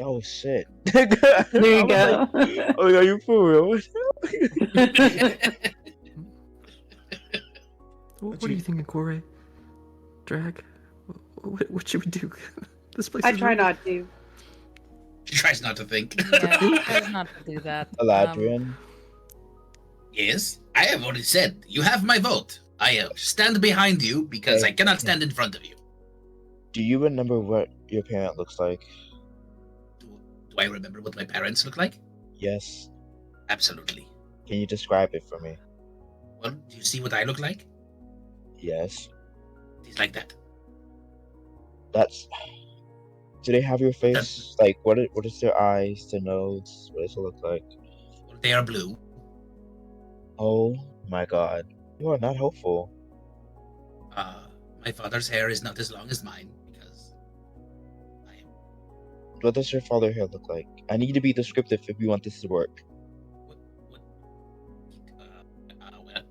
D: Oh shit!
F: There you go.
D: Oh, are you for real?
C: What are you thinking, Corey? Drag? What should we do? This place
F: I
C: is
F: try
C: real.
F: not to.
E: She tries not to think.
B: Yeah, he tries not to do that.
D: Eladrin.
E: Yes, I have already said you have my vote. I stand behind you because I cannot stand in front of you.
D: Do you remember what your parent looks like?
E: Do I remember what my parents look like?
D: Yes.
E: Absolutely.
D: Can you describe it for me?
E: Well, do you see what I look like?
D: Yes.
E: It's like that.
D: That's. Do they have your face? Like, what is their eyes, their nose? What does it look like?
E: Well, they are blue.
D: Oh my god. You are not hopeful.
E: My father's hair is not as long as mine because I am.
D: What does your father hair look like? I need to be descriptive if we want this to work.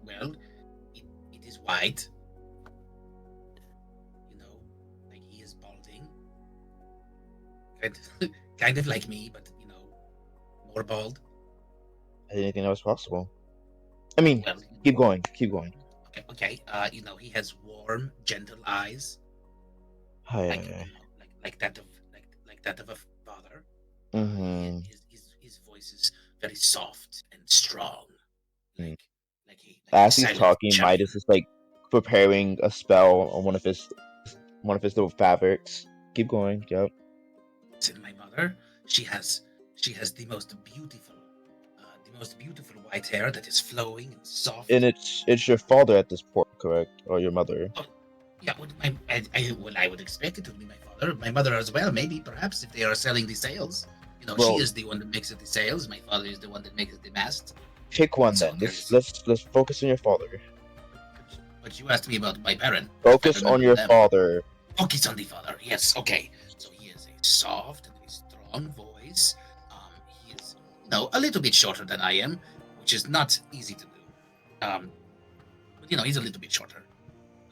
E: Well, it is white. You know, like he is balding. Kind of like me, but you know, more bald.
D: I didn't think that was possible. I mean,
E: Well,
D: keep going. Keep going.
E: okay. You know, he has warm, gentle eyes,
D: Hi.
E: like, you know, like that of a father.
D: Mm-hmm.
E: His voice is very soft and strong.
D: Mm.
E: Like
D: As
E: a
D: he's
E: silent
D: talking,
E: champion.
D: Midas is like preparing a spell on one of his little fabrics. Keep going. Yep.
E: And my mother, she has the most beautiful white hair that is flowing and soft.
D: And it's your father at this point, correct? Or your mother?
E: Yeah, I would expect it to be my father, my mother as well. Maybe, perhaps, if they are selling the sails. You know,
D: Well-
E: she is the one that makes it the sails. My father is the one that makes it the mast.
D: Pick one
E: So
D: then.
E: there's-
D: Let's focus on your father.
E: But you asked me about my parent.
D: Focus
E: I remember
D: on your
E: them.
D: father.
E: Focus on the father. Yes, okay. So he has a soft and a strong voice. He is, you know, a little bit shorter than I am, which is not easy to do. But you know, he's a little bit shorter,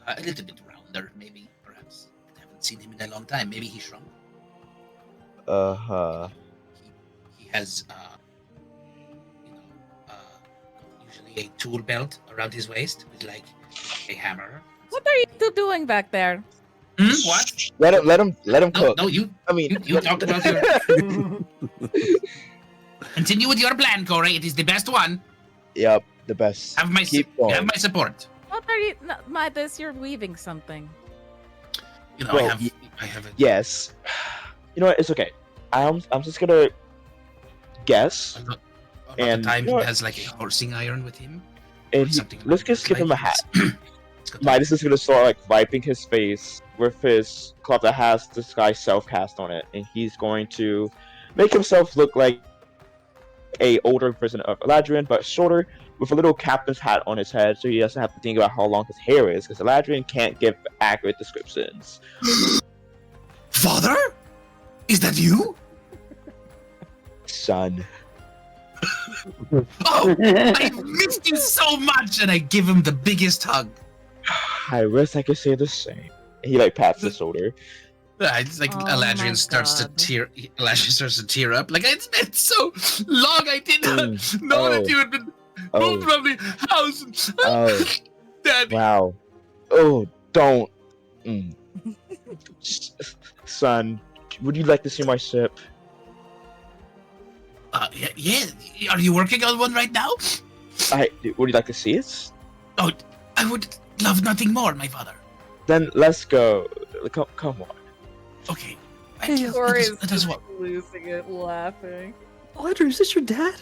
E: a little bit rounder, maybe, perhaps. I haven't seen him in a long time. Maybe he shrunk.
D: Uh-huh.
E: He has, usually a tool belt around his waist with like a hammer.
B: What are you two doing back there?
E: What?
D: Let him
E: No,
D: cook.
E: no, you
D: I mean,
E: you talk about your. Continue with your plan, Corey. It is the best one.
D: Yep, the best.
E: Have my
D: Keep
E: you
D: going.
E: have my support.
B: What are you, no, Midas? You're weaving something.
E: You know,
D: Well,
E: I have a
D: Yes. You know what? It's okay. I'm just gonna guess,
E: about
D: and
E: the time
D: you know
E: he
D: what?
E: has like a horsing iron with him.
D: and
E: or
D: he-
E: something
D: let's
E: along
D: just
E: those
D: give him a hat.
E: lines. Let's go.
D: Midas is gonna start like wiping his face with his cloth that has this guy's self-cast on it, and he's going to make himself look like a older version of Eladrin, but shorter, with a little captain's hat on his head, so he doesn't have to think about how long his hair is, because Eladrin can't give accurate descriptions.
E: Father, is that you?
D: Son.
E: Oh, I missed you so much, and I give him the biggest hug.
D: I wish I could say the same. He like pats his shoulder.
E: It's like
B: Oh my
E: Eladrin starts
B: God.
E: to tear. Eladrin starts to tear up. Like it's been so long. I did not know that
D: Oh.
E: you had been
D: Oh.
E: moved from the house.
D: Oh.
E: Daddy.
D: Wow. Oh, don't. Mm. Son, would you like to see my ship?
E: Yeah. Are you working on one right now?
D: Would you like to see it?
E: Oh, I would love nothing more, my father.
D: Then let's go. Come on.
E: Okay.
B: Corey is
E: That is what.
B: losing it, laughing.
C: Eladrin, is this your dad?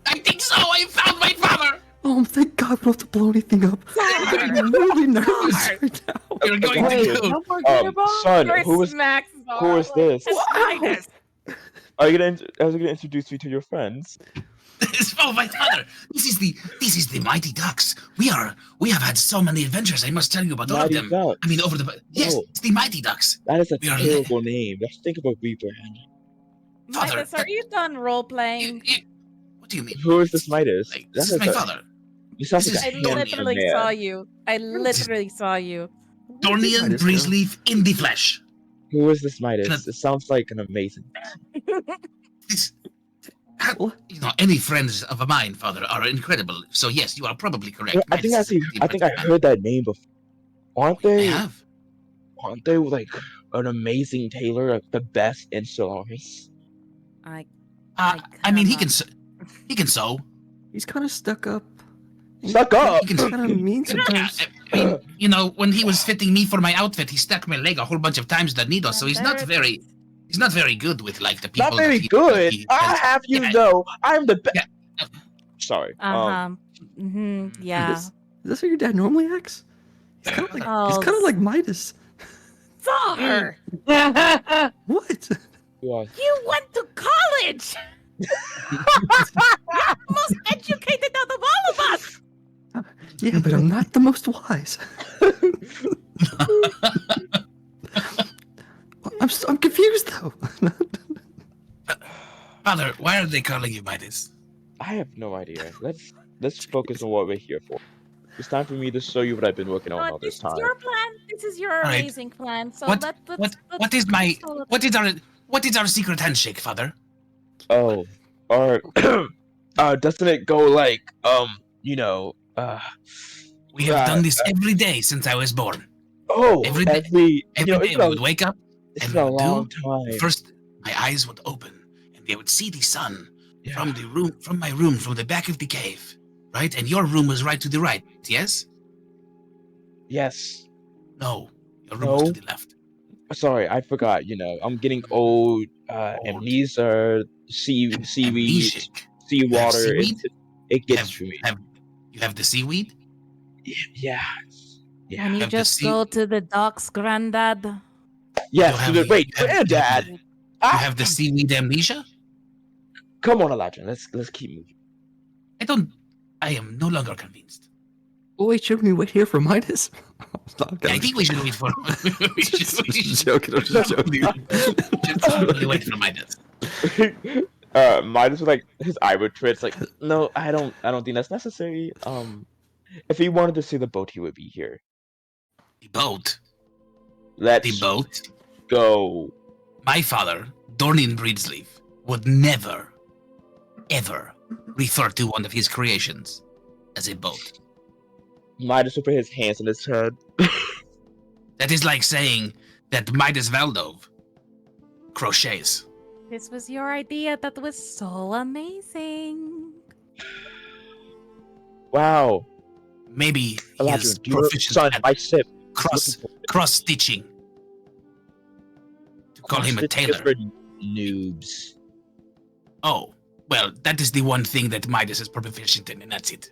E: I think so. I found my father.
C: Oh, thank God we don't have to blow anything up. I'm really nervous right now.
E: You're going to
F: Wait,
E: go.
F: don't forget about
D: Son,
B: Corey
D: who is
B: smacks Zara,
D: who is this?
B: Midas.
D: Are you gonna introduce me to your friends?
E: Oh, my father! This is the Mighty Ducks. We have had so many adventures. I must tell you about all of
D: Mighty
E: them.
D: Ducks.
E: I mean, over the yes,
D: Oh.
E: it's the Mighty Ducks.
D: That is a
E: We are
D: terrible name. Let's think about rebrand.
E: Father,
B: Midas, are you done role playing?
E: What do you mean?
D: Who is this Midas?
E: Like,
D: That
E: this is my
D: a-
E: father.
D: You sound
E: This
D: like a
B: I
E: is
D: handsome
B: literally
D: man.
B: saw you. I literally saw you.
E: Dornian
C: Midas go?
E: Breezeleaf in the flesh.
D: Who is this Midas?
E: Can I-
D: It sounds like an amazing.
E: This,
C: What?
E: you know, any friends of mine, father, are incredible. So yes, you are probably correct.
D: I think
E: Midas is a
D: I think I
E: perfect man.
D: heard that name before. Aren't
E: I
D: they?
E: have.
D: Aren't they like an amazing tailor of the best in Solaris?
E: I mean, he
B: cannot.
E: can sew.
C: He's kind of stuck up.
D: Suck up!
E: He can
C: He's kind of mean sometimes.
E: I mean, you know, when he was fitting me for my outfit, he stuck my leg a whole bunch of times with the needle. So he's not very good with like the people.
D: Not very
E: that he,
D: good.
E: he
D: I
E: has-
D: have you
E: yeah.
D: know, I'm the best.
E: Yeah.
D: Sorry.
B: Yeah.
C: Is this how your dad normally acts? He's kind of like, he's
B: Oh,
C: kind of like Midas.
B: Zara,
C: What?
D: What?
B: you went to college. You're the most educated out of all of us.
C: Yeah, but I'm not the most wise. I'm confused though.
E: Father, why are they calling you Midas?
D: I have no idea. Let's focus on what we're here for. It's time for me to show you what I've been working on all
B: This
D: this
B: is
D: time.
B: your plan. This is your
E: Right.
B: amazing plan. So
E: What-
B: let's
E: What is our secret handshake, father?
D: Oh, or doesn't it go like you know
E: We have done this every day since I was born.
D: oh
E: Every day-
D: you
E: Every
D: know,
E: day
D: it's
E: we
D: been
E: would wake up
D: it's
E: and
D: been a
E: we would do-
D: long time.
E: First, my eyes would open and they would see the sun
D: Yeah.
E: from my room, from the back of the cave, right? And your room was right to the right, yes?
D: Yes.
E: No, your room was
D: No.
E: to the left.
D: Sorry, I forgot. You know, I'm getting old. Amnesia, seaweed,
E: Amnesic.
D: seawater.
E: seaweed?
D: It
E: You
D: gets to me.
E: You have the seaweed?
D: Yeah. Yeah.
B: And you
E: Have the
B: just
E: sea-
B: go to the docks, Granddad.
D: Yes.
E: You have
D: dude,
E: the-
D: wait,
E: you have-
D: Dad.
E: You have the seaweed amnesia?
D: Come on, Elijah. Let's keep moving.
E: I am no longer convinced.
C: Oh wait, shouldn't we wait here for Midas?
E: I think we should wait for. we should
C: joking. I'm just joking.
E: probably wait for Midas.
D: Midas with like his eyebrow twitch. Like, no, I don't think that's necessary. If he wanted to see the boat, he would be here.
E: The boat.
D: Let's
E: The boat.
D: go.
E: My father, Dornin Breedsleaf, would never, ever refer to one of his creations as a boat.
D: Midas will put his hands on his head.
E: That is like saying that Midas Valdov crochets.
B: This was your idea. That was so amazing.
D: Wow.
E: Maybe he
D: Elijah,
E: is
D: do you know,
E: proficient
D: son,
E: at
D: my sip.
E: cross stitching. To call him a tailor.
D: For noobs.
E: Oh, well, that is the one thing that Midas is proficient in, and that's it.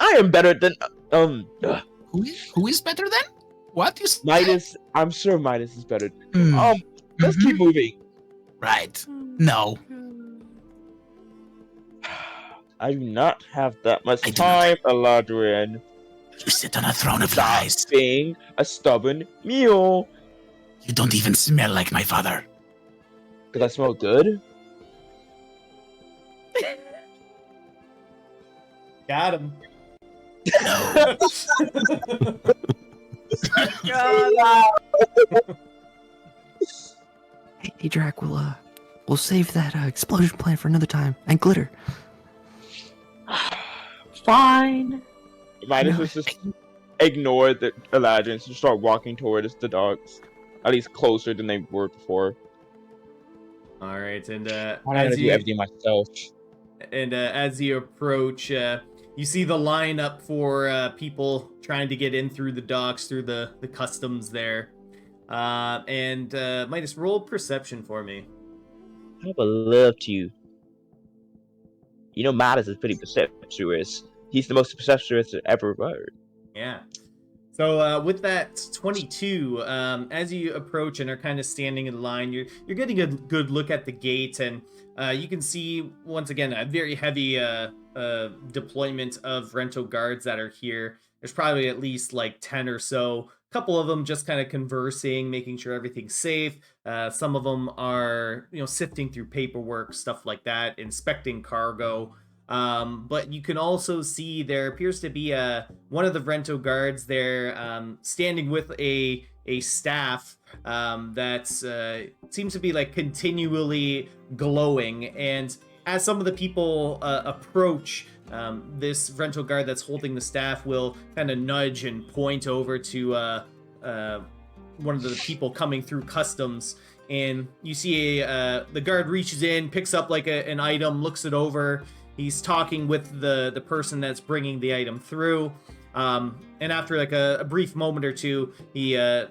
D: I am better than
E: Who is better than? What you say?
D: Midas. I'm sure Midas is better.
E: Hmm.
D: Let's keep moving.
E: Right. No.
D: I do not have that much
E: I do
D: time, Eladrin.
E: You sit on a throne of lies.
D: Being a stubborn mule.
E: You don't even smell like my father.
D: Because I smell good?
A: Got him.
E: No.
C: Hey, Drac, we'll save that explosion plan for another time. And glitter.
F: Fine.
D: Midas is just ignore the Eladrin and start walking towards the dogs. At least closer than they were before.
A: All right, and
D: I'm gonna do everything myself.
A: And as you approach, you see the lineup for people trying to get in through the docks, through the customs there. And Midas, roll perception for me.
D: I would love to. You know, Midas is pretty perceptuous. He's the most perceptuous I've ever heard.
A: Yeah. So with that 22, as you approach and are kind of standing in line, you're getting a good look at the gate, and you can see once again a very heavy deployment of rental guards that are here. There's probably at least like 10 or so. A couple of them just kind of conversing, making sure everything's safe. Some of them are, sifting through paperwork, stuff like that, inspecting cargo. But you can also see there appears to be one of the rental guards there standing with a staff that seems to be like continually glowing. And as some of the people approach, this rental guard that's holding the staff will kind of nudge and point over to one of the people coming through customs. And you see the guard reaches in, picks up like an item, looks it over. He's talking with the person that's bringing the item through, and after like a brief moment or two, the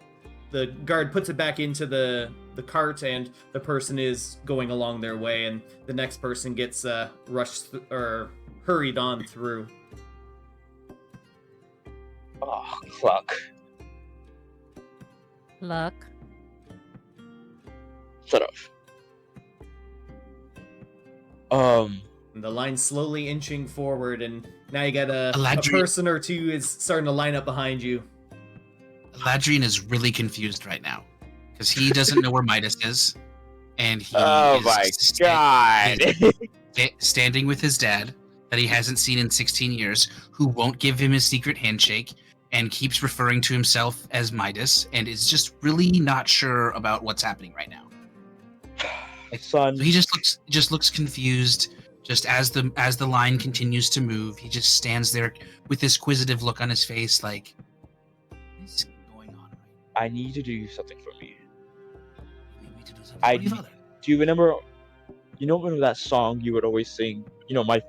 A: guard puts it back into the cart, and the person is going along their way, and the next person gets or hurried on through.
D: Oh, fuck.
B: Luck.
D: Shut up.
A: And the line's slowly inching forward, and now you got a
E: Eladrin.
A: person or two is starting to line up behind you.
E: Eladrin is really confused right now because he doesn't know where Midas is, and he
D: Oh
E: is
D: my god.
E: standing with his dad that he hasn't seen in 16 years, who won't give him his secret handshake and keeps referring to himself as Midas, and is just really not sure about what's happening right now.
D: Son.
E: So he just looks confused. Just as the line continues to move, he just stands there with this quizzitive look on his face, like, what's going on right now?
D: I need to do something for me.
E: You need me to do something
D: I
E: for your father.
D: Do you remember? You know, remember that song you would always sing? You know, my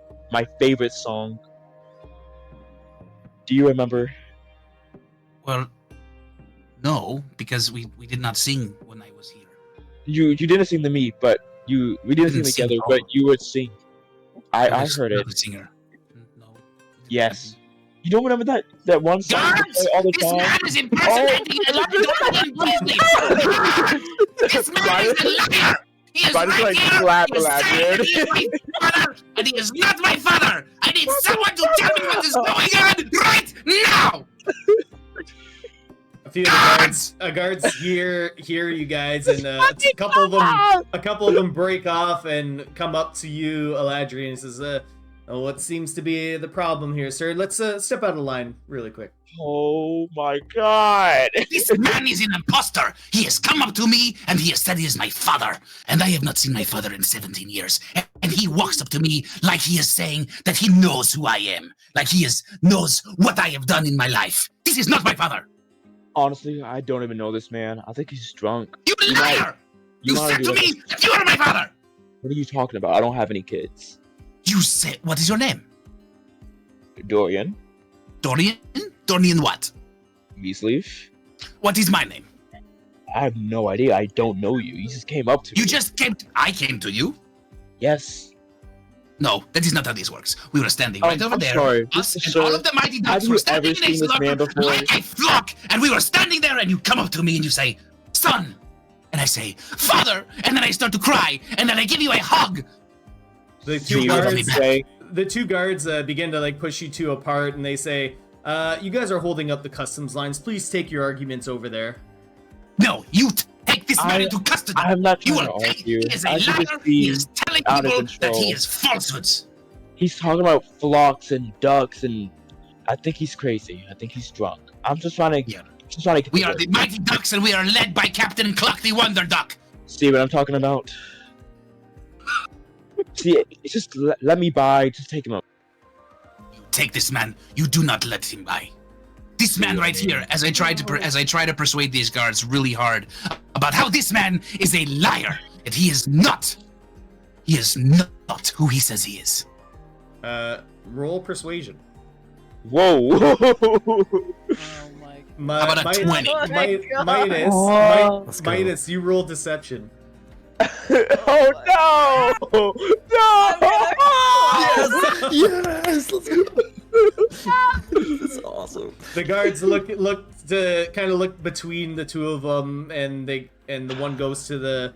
D: favorite song. Do you remember?
E: Well, no, because we did not sing when I was here.
D: You didn't sing to me, but we didn't sing
E: sing
D: together,
E: at
D: but
E: all.
D: you would sing. I
E: was
D: heard
E: not
D: it.
E: a singer. No.
D: Yes. You don't remember that one song you
E: Guards!
D: play all the
E: This
D: time?
E: man is impersonating This man is a liar! He is
D: Might as well,
E: right
D: like,
E: here!
D: slap
E: He is saying that he is
D: Eladrin.
E: my father, and he is not my father! I need someone to tell me what is going on right now!
A: A few of the guards hear you guys, and a couple of them break off and come up to you, Eladrin, and says, What seems to be the problem here, sir? Let's step out of line really quick.
D: Oh my god!
E: This man is an imposter. He has come up to me and he has said he is my father. And I have not seen my father in 17 years. And he walks up to me like he is saying that he knows who I am. Like he knows what I have done in my life. This is not my father.
D: Honestly, I don't even know this man. I think he's drunk.
E: You liar! You said to me that you are my father!
D: What are you talking about? I don't have any kids.
E: You said, what is your name?
D: Dorian?
E: Dorian? Dorian what?
D: Measleaf?
E: What is my name?
D: I have no idea. I don't know you. You just came up to me.
E: You just came I came to you?
D: Yes.
E: No, that is not how this works. We were standing right over
D: I'm
E: there.
D: sorry.
E: Us
D: Mr.
E: and
D: Sir,
E: all of the mighty ducks
D: have
E: were
D: you
E: standing
D: ever
E: next
D: seen
E: to
D: this man
E: the
D: before?
E: like a flock, and we were standing there, and you come up to me and you say, "Son," and I say, "Father," and then I start to cry, and then I give you a hug.
A: The
D: See
A: two
D: what I'm
A: guards,
D: saying?
A: the two guards begin to like push you two apart, and they say, "You guys are holding up the customs lines. Please take your arguments over there."
E: No, you take this man into custody.
D: I am not
E: You
D: trying to
E: will take.
D: argue.
E: He is a
D: I should
E: liar.
D: just
E: He
D: be
E: is telling
D: out of
E: people that
D: control.
E: he is falsehoods.
D: He's talking about flocks and ducks, and I think he's crazy. I think he's drunk. I'm just trying to.
E: Yeah.
D: Just trying to.
E: We are the mighty ducks, and we are led by Captain Cluck the Wonder Duck.
D: See what I'm talking about? See, it's just let me by. Just take him up.
E: You take this man. You do not let him by. This man right here, as I try to persuade these guards really hard about how this man is a liar, that he is not who he says he is.
A: Roll persuasion.
D: Whoa!
B: Oh my
E: How about a 20?
B: Oh my God.
A: Midas,
C: go.
A: Midas, you roll deception.
D: Oh no! No!
C: Yes! Let's go! That's awesome.
A: The guards look between the two of them, and the one goes to the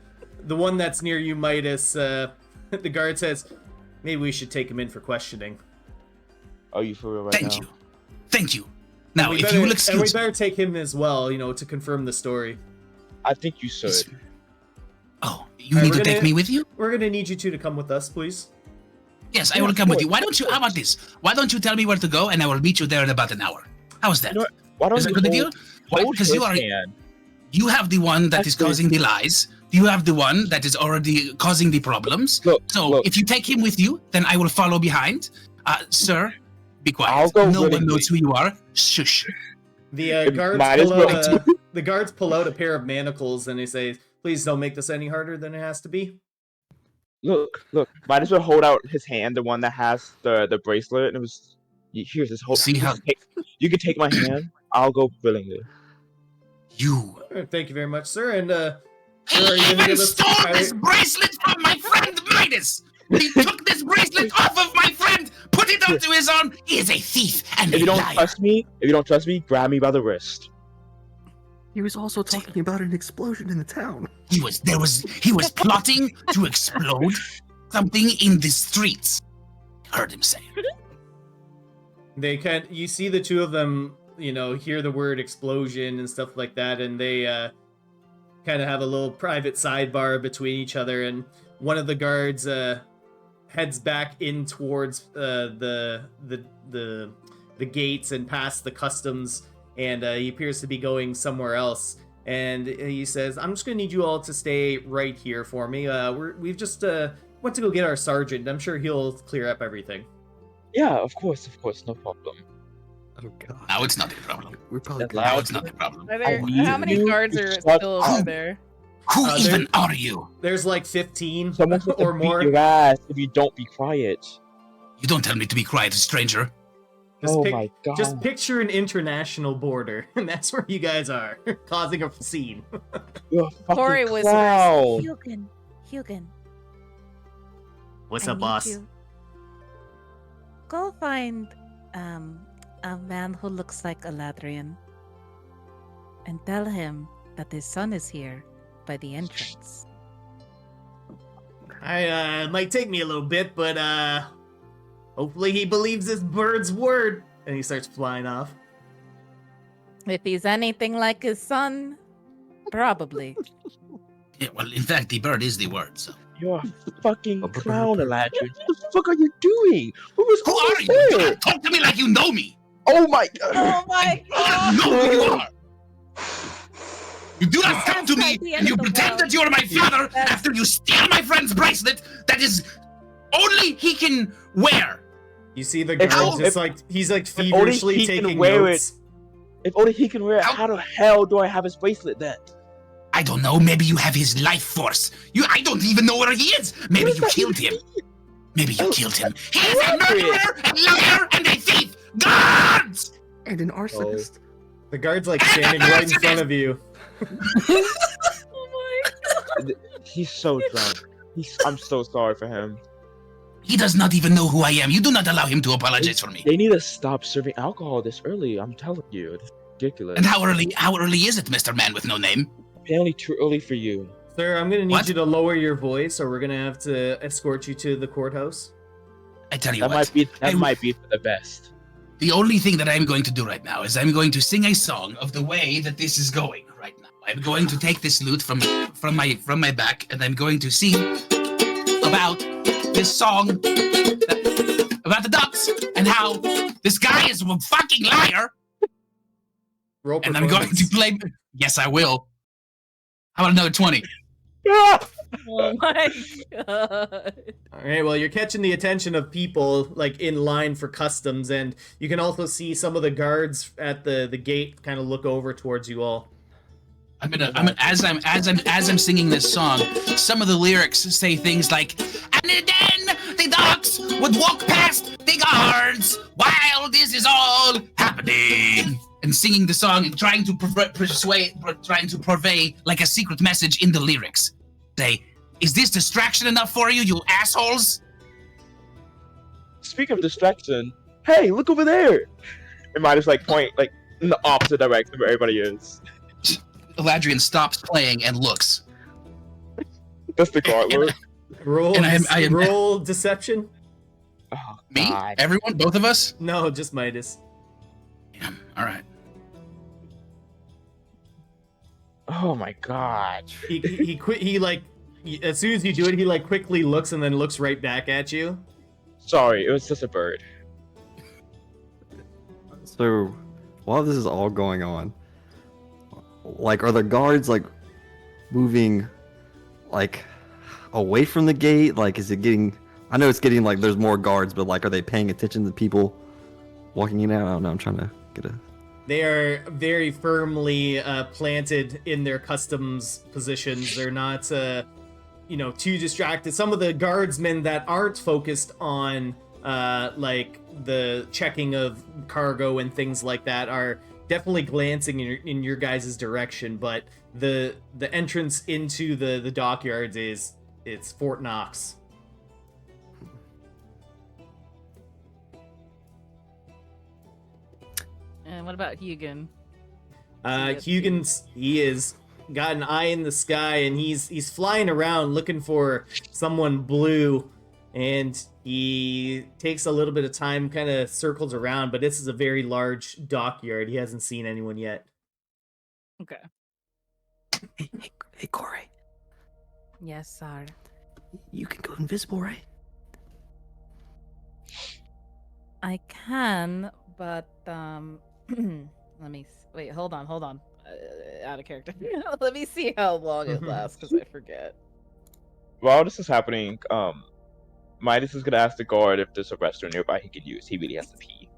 A: one that's near you, Midas. The guard says, "Maybe we should take him in for questioning."
D: Are you for real right now?
E: Thank you. Now,
A: And we
E: if
A: better-
E: you will
A: and we
E: excuse me.
A: better take him as well, to confirm the story.
D: I think you should.
E: Oh, you
A: Alright,
E: need
A: we're
E: to take
A: gonna-
E: me with you?
A: We're gonna need you two to come with us, please.
E: Yes, I
D: Yeah,
E: will
D: of
E: come with
D: course.
E: you. How about this? Why don't you tell me where to go, and I will meet you there in about an hour? How's that?
D: You know what? Why don't
E: Is that
D: you
E: a good deal?
D: hold
E: Because
D: his
E: you are
D: hand?
E: you have the one that is
D: Actually-
E: causing the lies. You have the one that is already causing the problems.
D: Look,
E: So
D: look.
E: if you take him with you, then I will follow behind. Sir, be quiet.
D: I'll go
E: No one
D: willingly.
E: knows who you are. Shush.
A: The guards
D: Might as
A: pull
D: well.
A: out the guards pull out a pair of manacles, and they say, "Please don't make this any harder than it has to be."
D: Look! Might as well hold out his hand, the one that has the bracelet, and it was. Here's this whole.
E: See how-
D: You can take my hand. I'll go willingly.
E: You.
A: Thank you very much, sir. And sir,
E: He
A: are you gonna
E: even
A: give us?
E: stole this bracelet from my friend Midas. He took this bracelet off of my friend, put it onto his arm. He is a thief and
D: If you
E: a
D: don't
E: liar.
D: trust me, grab me by the wrist.
C: He was also talking about an explosion in the town.
E: He was plotting to explode something in the streets. I heard him say it.
A: You see the two of them, hear the word explosion and stuff like that, and they kind of have a little private sidebar between each other. And one of the guards heads back in towards the gates and past the customs, and he appears to be going somewhere else. And he says, "I'm just gonna need you all to stay right here for me. We've just went to go get our sergeant. I'm sure he'll clear up everything."
D: Yeah, of course, no problem.
C: Oh god.
E: Now it's not a problem.
C: We're probably
D: That's
C: good.
E: Now it's not a problem.
B: Are there,
D: need
B: how many
D: you
B: guards
D: to
B: are
D: shut
B: still
D: up.
B: over there?
E: Who
A: there-
E: even are you?
A: There's like 15
D: Someone's going
A: or
D: to beat
A: more.
D: your ass if you don't be quiet.
E: You don't tell me to be quiet, stranger.
A: Just
D: Oh
A: pic-
D: my god.
A: Just picture an international border, and that's where you guys are, causing a scene.
D: You're a fucking
B: Corey was-
D: clown.
G: Hugan,
A: What's
G: I
A: up,
G: need
A: boss?
G: you. Go find a man who looks like a Ladrian and tell him that his son is here by the entrance.
A: It might take me a little bit, but hopefully he believes this bird's word. And he starts flying off.
B: If he's anything like his son, probably.
E: Yeah, well, in fact, the bird is the word, so.
D: You're a fucking clown, Eladrin. What the fuck are you doing? What was
E: Who
D: all
E: are
D: this
E: you? Do
D: there?
E: not talk to me like you know me.
D: Oh my god!
B: Oh my
E: I
B: god!
E: know who you are. You do not
B: That's
E: come to me
B: like the end
E: and you
B: of the
E: pretend
B: world.
E: that you are my father
B: That's-
E: after you steal my friend's bracelet that is only he can wear.
A: You see the
D: If-
A: guards
D: if-
A: just like he's like
D: if only
A: feverishly
D: he can
A: taking
D: wear
A: notes.
D: If only he can wear it,
E: How-
D: how the hell do I have his bracelet then?
E: I don't know. Maybe you have his life force. I don't even know where he is. Maybe
D: What
E: you
D: does that
E: killed him.
D: mean?
E: Maybe you
D: Oh,
E: killed him. He is a
D: Eladrin.
E: murderer, a liar, and a thief. Guards!
C: And an arsonist.
A: The guard's like standing right in front of you.
B: Oh my
D: He's so drunk. I'm so sorry for him.
E: He does not even know who I am. You do not allow him to apologize for me.
D: They need to stop serving alcohol this early. I'm telling you, it's ridiculous.
E: And how early is it, Mr. Man with no name?
D: Apparently too early for you.
A: Sir, I'm gonna need
E: What?
A: you to lower your voice, or we're gonna have to escort you to the courthouse.
E: I tell you
D: That
E: what.
D: might be for the best.
E: The only thing that I'm going to do right now is I'm going to sing a song of the way that this is going right now. I'm going to take this lute from my back, and I'm going to sing about this song about the ducks and how this guy is a fucking liar.
A: Roll
E: And I'm going to
A: performance.
E: play. Yes, I will. How about another 20?
B: Oh my god.
A: All right, well, you're catching the attention of people like in line for customs, and you can also see some of the guards at the gate kind of look over towards you all.
E: As I'm singing this song, some of the lyrics say things like, and then the ducks would walk past the guards while this is all happening. And singing the song and trying to trying to purvey like a secret message in the lyrics. Say, is this distraction enough for you, you assholes?
D: Speaking of distraction, hey, look over there! And might just like point like in the opposite direction where everybody is.
E: Eladrian stops playing and looks.
D: That's the guard look.
A: Roll,
E: And I am-
A: roll deception?
D: Oh,
E: Me?
D: God.
E: Everyone? Both of us?
A: No, just Midas.
E: Yeah. All right.
D: Oh my god.
A: He like as soon as you do it, he like quickly looks and then looks right back at you.
D: Sorry, it was just a bird.
C: So, while this is all going on, like, are the guards like moving like away from the gate? Like, is it getting? I know it's getting like there's more guards, but like, are they paying attention to people walking in and out? I don't know. I'm trying to get a.
A: They are very firmly planted in their customs positions. They're not, too distracted. Some of the guardsmen that aren't focused on, like, the checking of cargo and things like that are definitely glancing in your guys' direction. But the entrance into the dockyards it's Fort Knox.
B: And what about Hugin?
A: He is got an eye in the sky, and he's flying around looking for someone blue, and he takes a little bit of time, kind of circles around, but this is a very large dockyard. He hasn't seen anyone yet.
B: Okay.
C: Hey, Corey,
B: Yes, sir.
C: you can go invisible, right?
B: I can, but let me wait. Hold on. Out of character. Let me see how long it lasts because I forget.
D: While this is happening, Midas is gonna ask the guard if there's a restroom nearby he could use. He really has to pee.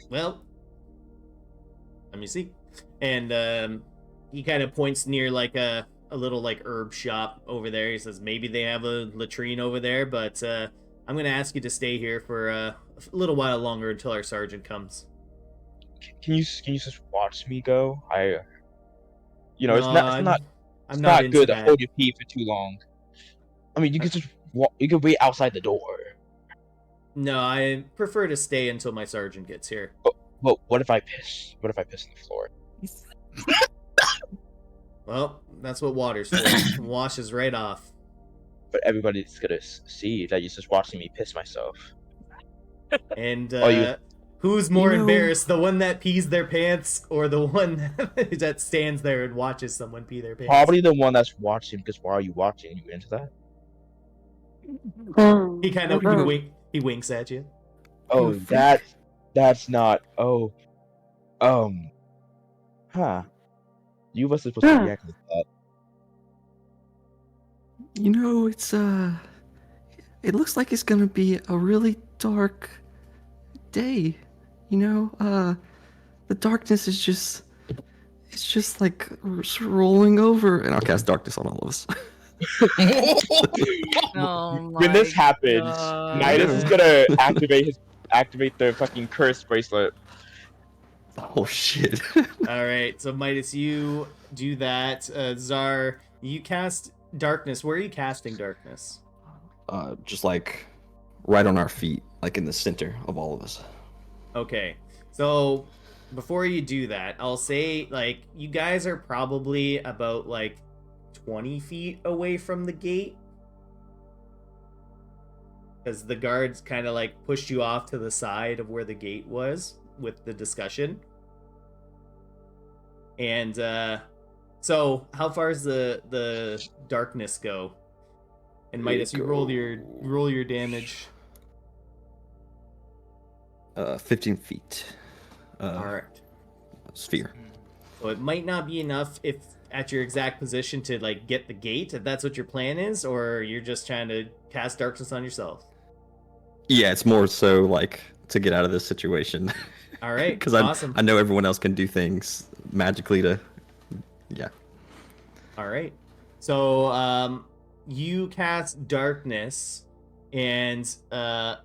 A: Well, let me see. And he kind of points near like a little like herb shop over there. He says maybe they have a latrine over there, but I'm gonna ask you to stay here for a little while longer until our sergeant comes.
D: Can you just watch me go? It's
A: No,
D: not
A: I'm not into
D: good to
A: that.
D: hold your pee for too long. I mean, you can just walk. You can wait outside the door.
A: No, I prefer to stay until my sergeant gets here.
D: Well, what if I piss? What if I piss on the floor?
A: Well, that's what water's for. It washes right off.
D: But everybody's gonna see that you're just watching me piss myself.
A: And
D: Oh, you-
A: Who's more
C: You know-
A: embarrassed, the one that pees their pants or the one that stands there and watches someone pee their pants?
D: Probably the one that's watching, because why are you watching? You into that?
A: He kind of he winks at you.
D: Oh,
C: freak.
D: that's not. Oh, huh. You wasn't supposed to react like that.
C: You know, it looks like it's gonna be a really dark day. You know, the darkness is just like rolling over, and I'll cast darkness on all of us.
B: Oh
D: When this
B: my
D: happens,
B: God.
D: Nidus is gonna activate the fucking curse bracelet.
C: Oh shit!
A: All right, so Midas, you do that. Czar, you cast darkness. Where are you casting darkness?
C: Just like right on our feet, like in the center of all of us.
A: Okay, so before you do that, I'll say like you guys are probably about like 20 feet away from the gate, because the guards kind of like pushed you off to the side of where the gate was with the discussion. And so how far does the darkness go? And Midas, you roll your damage.
C: 15 feet.
A: All right.
C: Sphere.
A: So it might not be enough if at your exact position to like get the gate, if that's what your plan is, or you're just trying to cast darkness on yourself.
C: Yeah, it's more so like to get out of this situation.
A: All right,
C: Because
A: awesome.
C: I know everyone else can do things magically to, yeah.
A: All right. So you cast darkness, and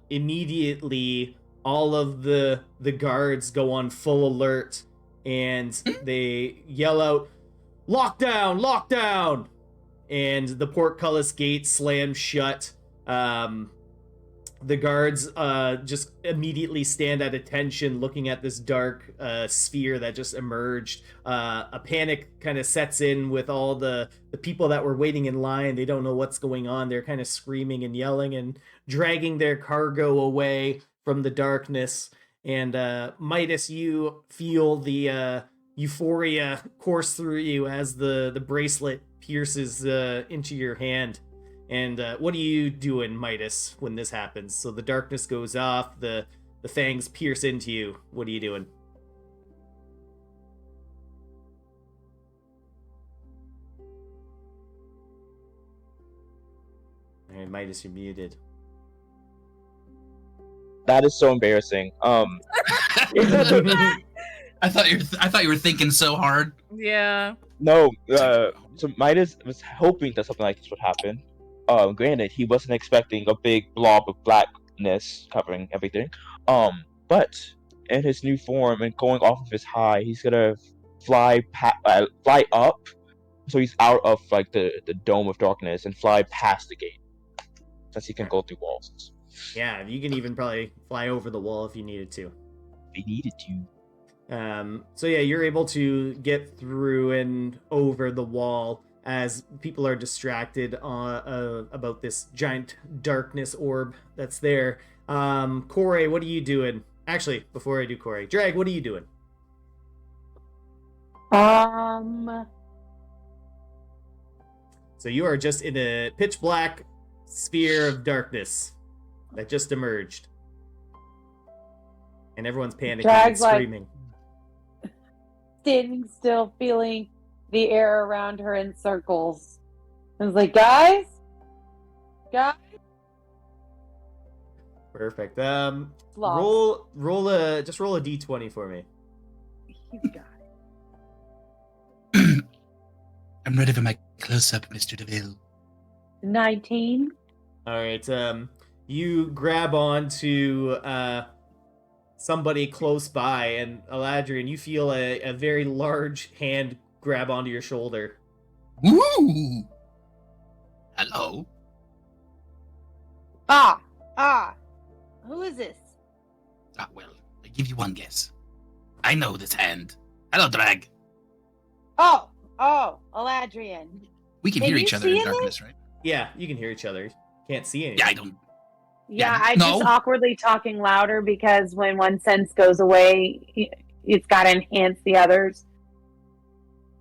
A: immediately all of the guards go on full alert, and they yell out, "Lockdown! Lockdown!" And the portcullis gate slams shut. The guards just immediately stand at attention, looking at this dark sphere that just emerged. A panic kind of sets in with all the people that were waiting in line. They don't know what's going on. They're kind of screaming and yelling and dragging their cargo away from the darkness. And Midas, you feel the euphoria course through you as the bracelet pierces into your hand. And what are you doing, Midas, when this happens? So the darkness goes off, the fangs pierce into you. What are you doing? All right, Midas, you're muted.
D: That is so embarrassing.
E: I thought you were thinking so hard.
B: Yeah.
D: No. So Midas was hoping that something like this would happen. Granted, he wasn't expecting a big blob of blackness covering everything. But in his new form and going off of his high, he's gonna fly up, so he's out of like the dome of darkness and fly past the gate, since he can go through walls.
A: Yeah, you can even probably fly over the wall if you needed to.
D: He needed to.
A: So yeah, you're able to get through and over the wall as people are distracted about this giant darkness orb that's there. Corey, what are you doing? Actually, before I do Corey, Drag, what are you doing? So you are just in a pitch black sphere of darkness that just emerged. And everyone's panicking
F: Drag's
A: and screaming.
F: Standing still, feeling the air around her in circles. I was like, guys?
A: Perfect.
F: Lost.
A: Roll a d20 for me.
F: He's got
E: I'm ready for my close-up, Mr. DeVille.
F: 19.
A: All right. You grab onto somebody close by, and Eladrian, you feel a very large hand grab onto your shoulder.
E: Woo! Hello.
F: Who is this?
E: Well, I give you one guess. I know this hand. Hello, Drag.
F: Oh, Eladrian.
E: We can
F: Can
E: hear
F: you
E: each other in
F: see
E: darkness, right?
A: Yeah, you can hear each other. Can't see anything.
E: Yeah, I don't.
F: Yeah,
E: Yeah,
F: I
E: no.
F: just awkwardly talking louder because when one sense goes away, it's got to enhance the others.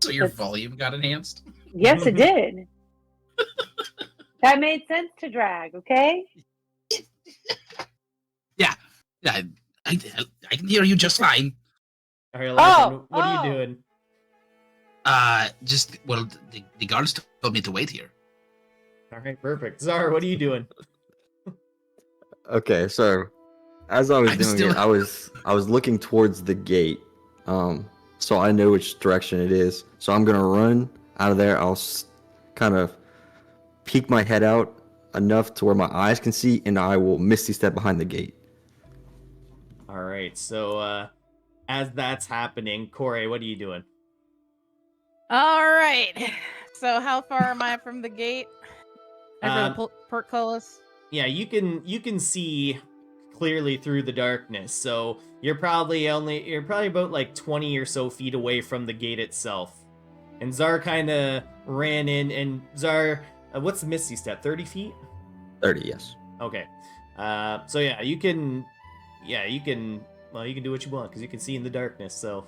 E: So your
F: It's-
E: volume got enhanced?
F: Yes, it did. That made sense to drag, okay?
E: Yeah, I can hear you just fine.
A: All right, Eladrin, what are you
F: oh.
A: doing?
E: The guards told me to wait here.
A: All right, perfect. Zara, what are you doing?
C: Okay, so as I was
E: I'm
C: doing
E: still-
C: it, I was looking towards the gate, so I know which direction it is. So I'm gonna run out of there. I'll kind of peek my head out enough to where my eyes can see, and I will misty step behind the gate.
A: All right, so as that's happening, Corey, what are you doing?
B: All right. So how far am I from the gate? Over
A: Um,
B: the portcullis?
A: Yeah, you can see clearly through the darkness. So you're probably about like 20 or so feet away from the gate itself. And Zar kind of ran in, and Zar, what's the Misty Step? 30 feet?
C: 30, yes.
A: Okay. So yeah, you can do what you want because you can see in the darkness. So,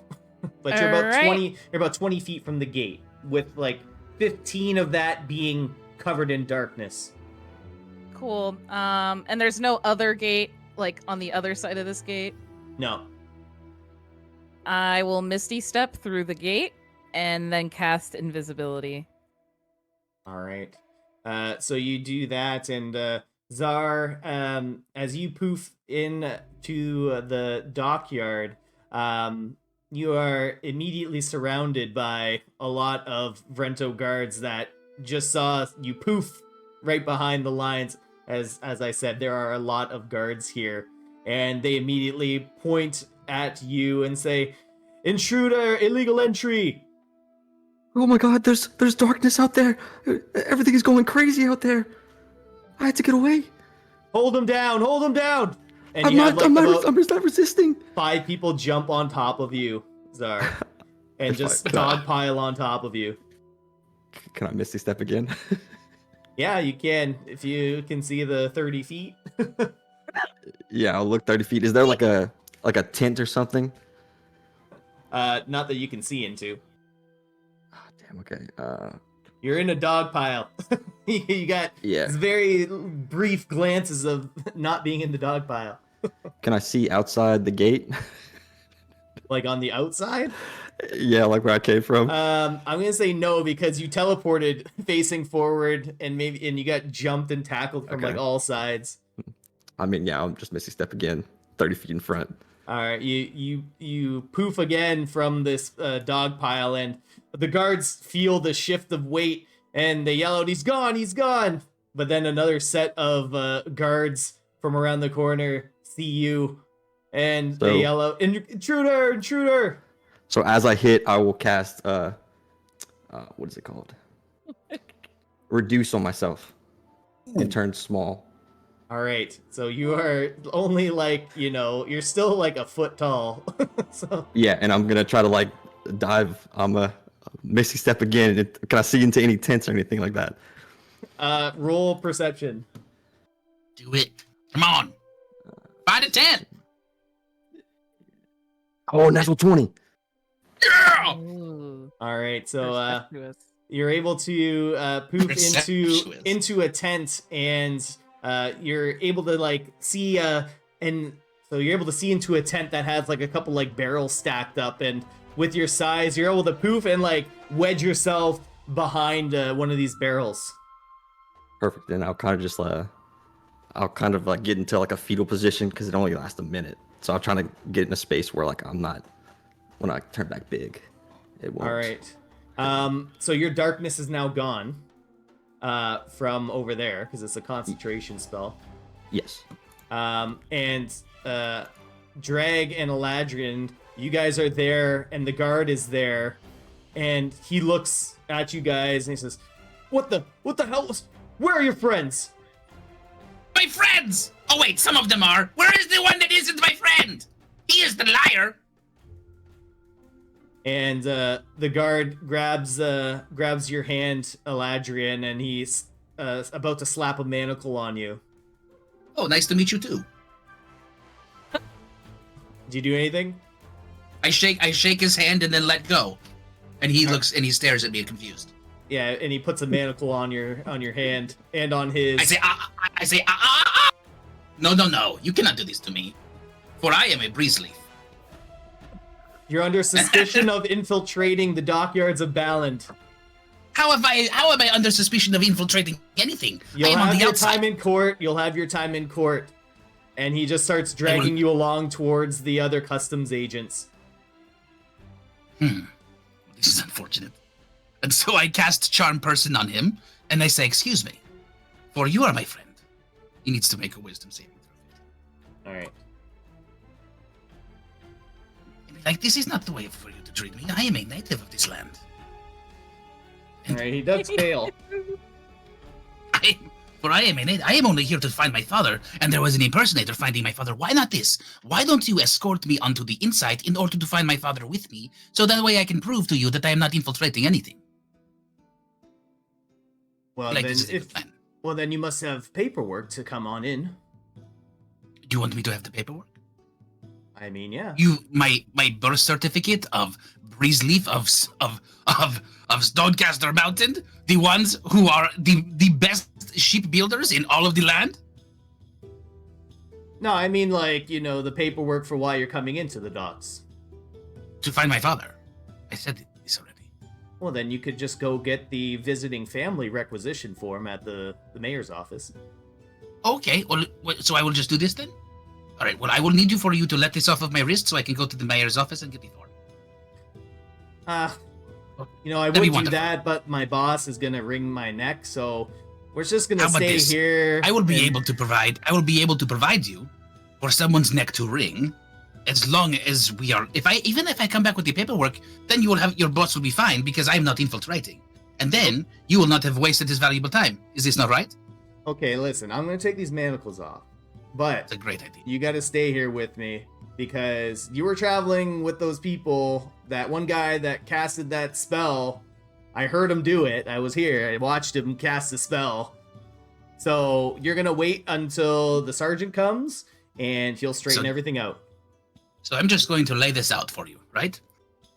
A: but you're about
B: Alright.
A: 20 feet from the gate, with like 15 of that being covered in darkness.
B: Cool. And there's no other gate, like, on the other side of this gate?
A: No.
B: I will Misty Step through the gate and then cast Invisibility.
A: All right. So you do that, and Zar, as you poof in to the dockyard, you are immediately surrounded by a lot of Vrento guards that just saw you poof right behind the lines. As I said, there are a lot of guards here, and they immediately point at you and say, "Intruder, illegal entry."
C: Oh my God! There's darkness out there. Everything is going crazy out there. I had to get away.
A: Hold him down! Hold him down! And
C: I'm
A: you have like about
C: I'm just not resisting.
A: 5 people jump on top of you, Zar, and just dogpile on top of you.
C: Can I misty step again?
A: Yeah, you can if you can see the 30 feet.
C: Yeah, I'll look 30 feet. Is there like a tent or something?
A: Not that you can see into.
C: Oh, damn. Okay.
A: You're in a dog pile. You got very brief glances of not being in the dog pile.
C: Can I see outside the gate?
A: Like on the outside?
C: Yeah, like where I came from.
A: I'm gonna say no because you teleported facing forward and you got jumped and tackled from like all sides.
C: I mean, yeah, I'll just misty step again, 30 feet in front.
A: All right, you poof again from this dog pile, and the guards feel the shift of weight, and they yell out, "He's gone! He's gone!" But then another set of guards from around the corner see you, and they yell out, "Intruder! Intruder!"
C: So as I hit, I will cast what is it called? Reduce on myself. It turns small.
A: All right, so you are only like, you're still like a foot tall. So
C: Yeah, and I'm gonna try to like dive. I'm a misty step again. Can I see into any tents or anything like that?
A: roll perception.
E: Do it. Come on. 5 to 10.
C: Oh, natural 20.
E: Yeah!
B: Ooh.
A: All right, so
B: Perceptuous.
A: you're able to poof
E: Perceptuous.
A: into a tent, and you're able to like see and so you're able to see into a tent that has like a couple like barrels stacked up, and with your size, you're able to poof and like wedge yourself behind one of these barrels.
C: Perfect. Then I'll kind of just I'll kind of like get into like a fetal position because it only lasts a minute. So I'm trying to get in a space where like I'm not, when I turn back big, it won't.
A: All right. So your darkness is now gone from over there because it's a concentration spell.
C: Yes.
A: And Drag and Eladrin, you guys are there, and the guard is there, and he looks at you guys and he says, what the hell? Where are your friends?"
E: My friends! Oh wait, some of them are. Where is the one that isn't my friend? He is the liar.
A: And the guard grabs your hand, Eladrin, and he's about to slap a manacle on you.
E: Oh, nice to meet you too.
A: Did you do anything?
E: I shake his hand and then let go. And he looks and he stares at me confused.
A: Yeah, and he puts a manacle on your hand and on his.
E: I say, ah. No, you cannot do this to me. For I am a breeze leaf.
A: You're under suspicion of infiltrating the dockyards of Balland.
E: How am I under suspicion of infiltrating anything? I
A: You'll
E: am on
A: have
E: the
A: your
E: outside.
A: time in court. You'll have your time in court. And he just starts dragging you along towards the other customs agents.
E: This is unfortunate. And so I cast Charm Person on him, and I say, excuse me, for you are my friend. He needs to make a wisdom saving throw.
A: Alright.
E: Like, this is not the way for you to treat me. I am a native of this land.
A: Alright, he does fail.
E: I am only here to find my father, and there was an impersonator finding my father. Why not this? Why don't you escort me onto the inside in order to find my father with me, so that way I can prove to you that I am not infiltrating anything?
A: Well,
E: Like,
A: then
E: this is a good plan.
A: well, then you must have paperwork to come on in.
E: Do you want me to have the paperwork?
A: I mean, yeah.
E: My birth certificate of Breeze Leaf of Stonecaster Mountain, the ones who are the best ship builders in all of the land?
A: No, I mean, like, the paperwork for why you're coming into the docks.
E: To find my father. I said this already.
A: Well, then you could just go get the visiting family requisition form at the mayor's office.
E: Okay, well, so I will just do this then? All right, well, I will need for you to let this off of my wrist so I can go to the mayor's office and get the form.
A: I
E: That'd be
A: would do
E: wonderful.
A: that, but my boss is gonna wring my neck, so we're just gonna
E: How about
A: stay
E: this?
A: here.
E: I will be
A: and-
E: able to provide you for someone's neck to wring, as long as we are. Even if I come back with the paperwork, then your boss will be fine because I am not infiltrating, and then you will not have wasted his valuable time. Is this not right?
A: Okay, listen, I'm gonna take these manacles off, but
E: It's a great idea.
A: you gotta stay here with me because you were traveling with those people. That one guy that casted that spell, I heard him do it. I was here. I watched him cast the spell. So you're gonna wait until the sergeant comes, and he'll straighten
E: So-
A: everything out.
E: So I'm just going to lay this out for you, right?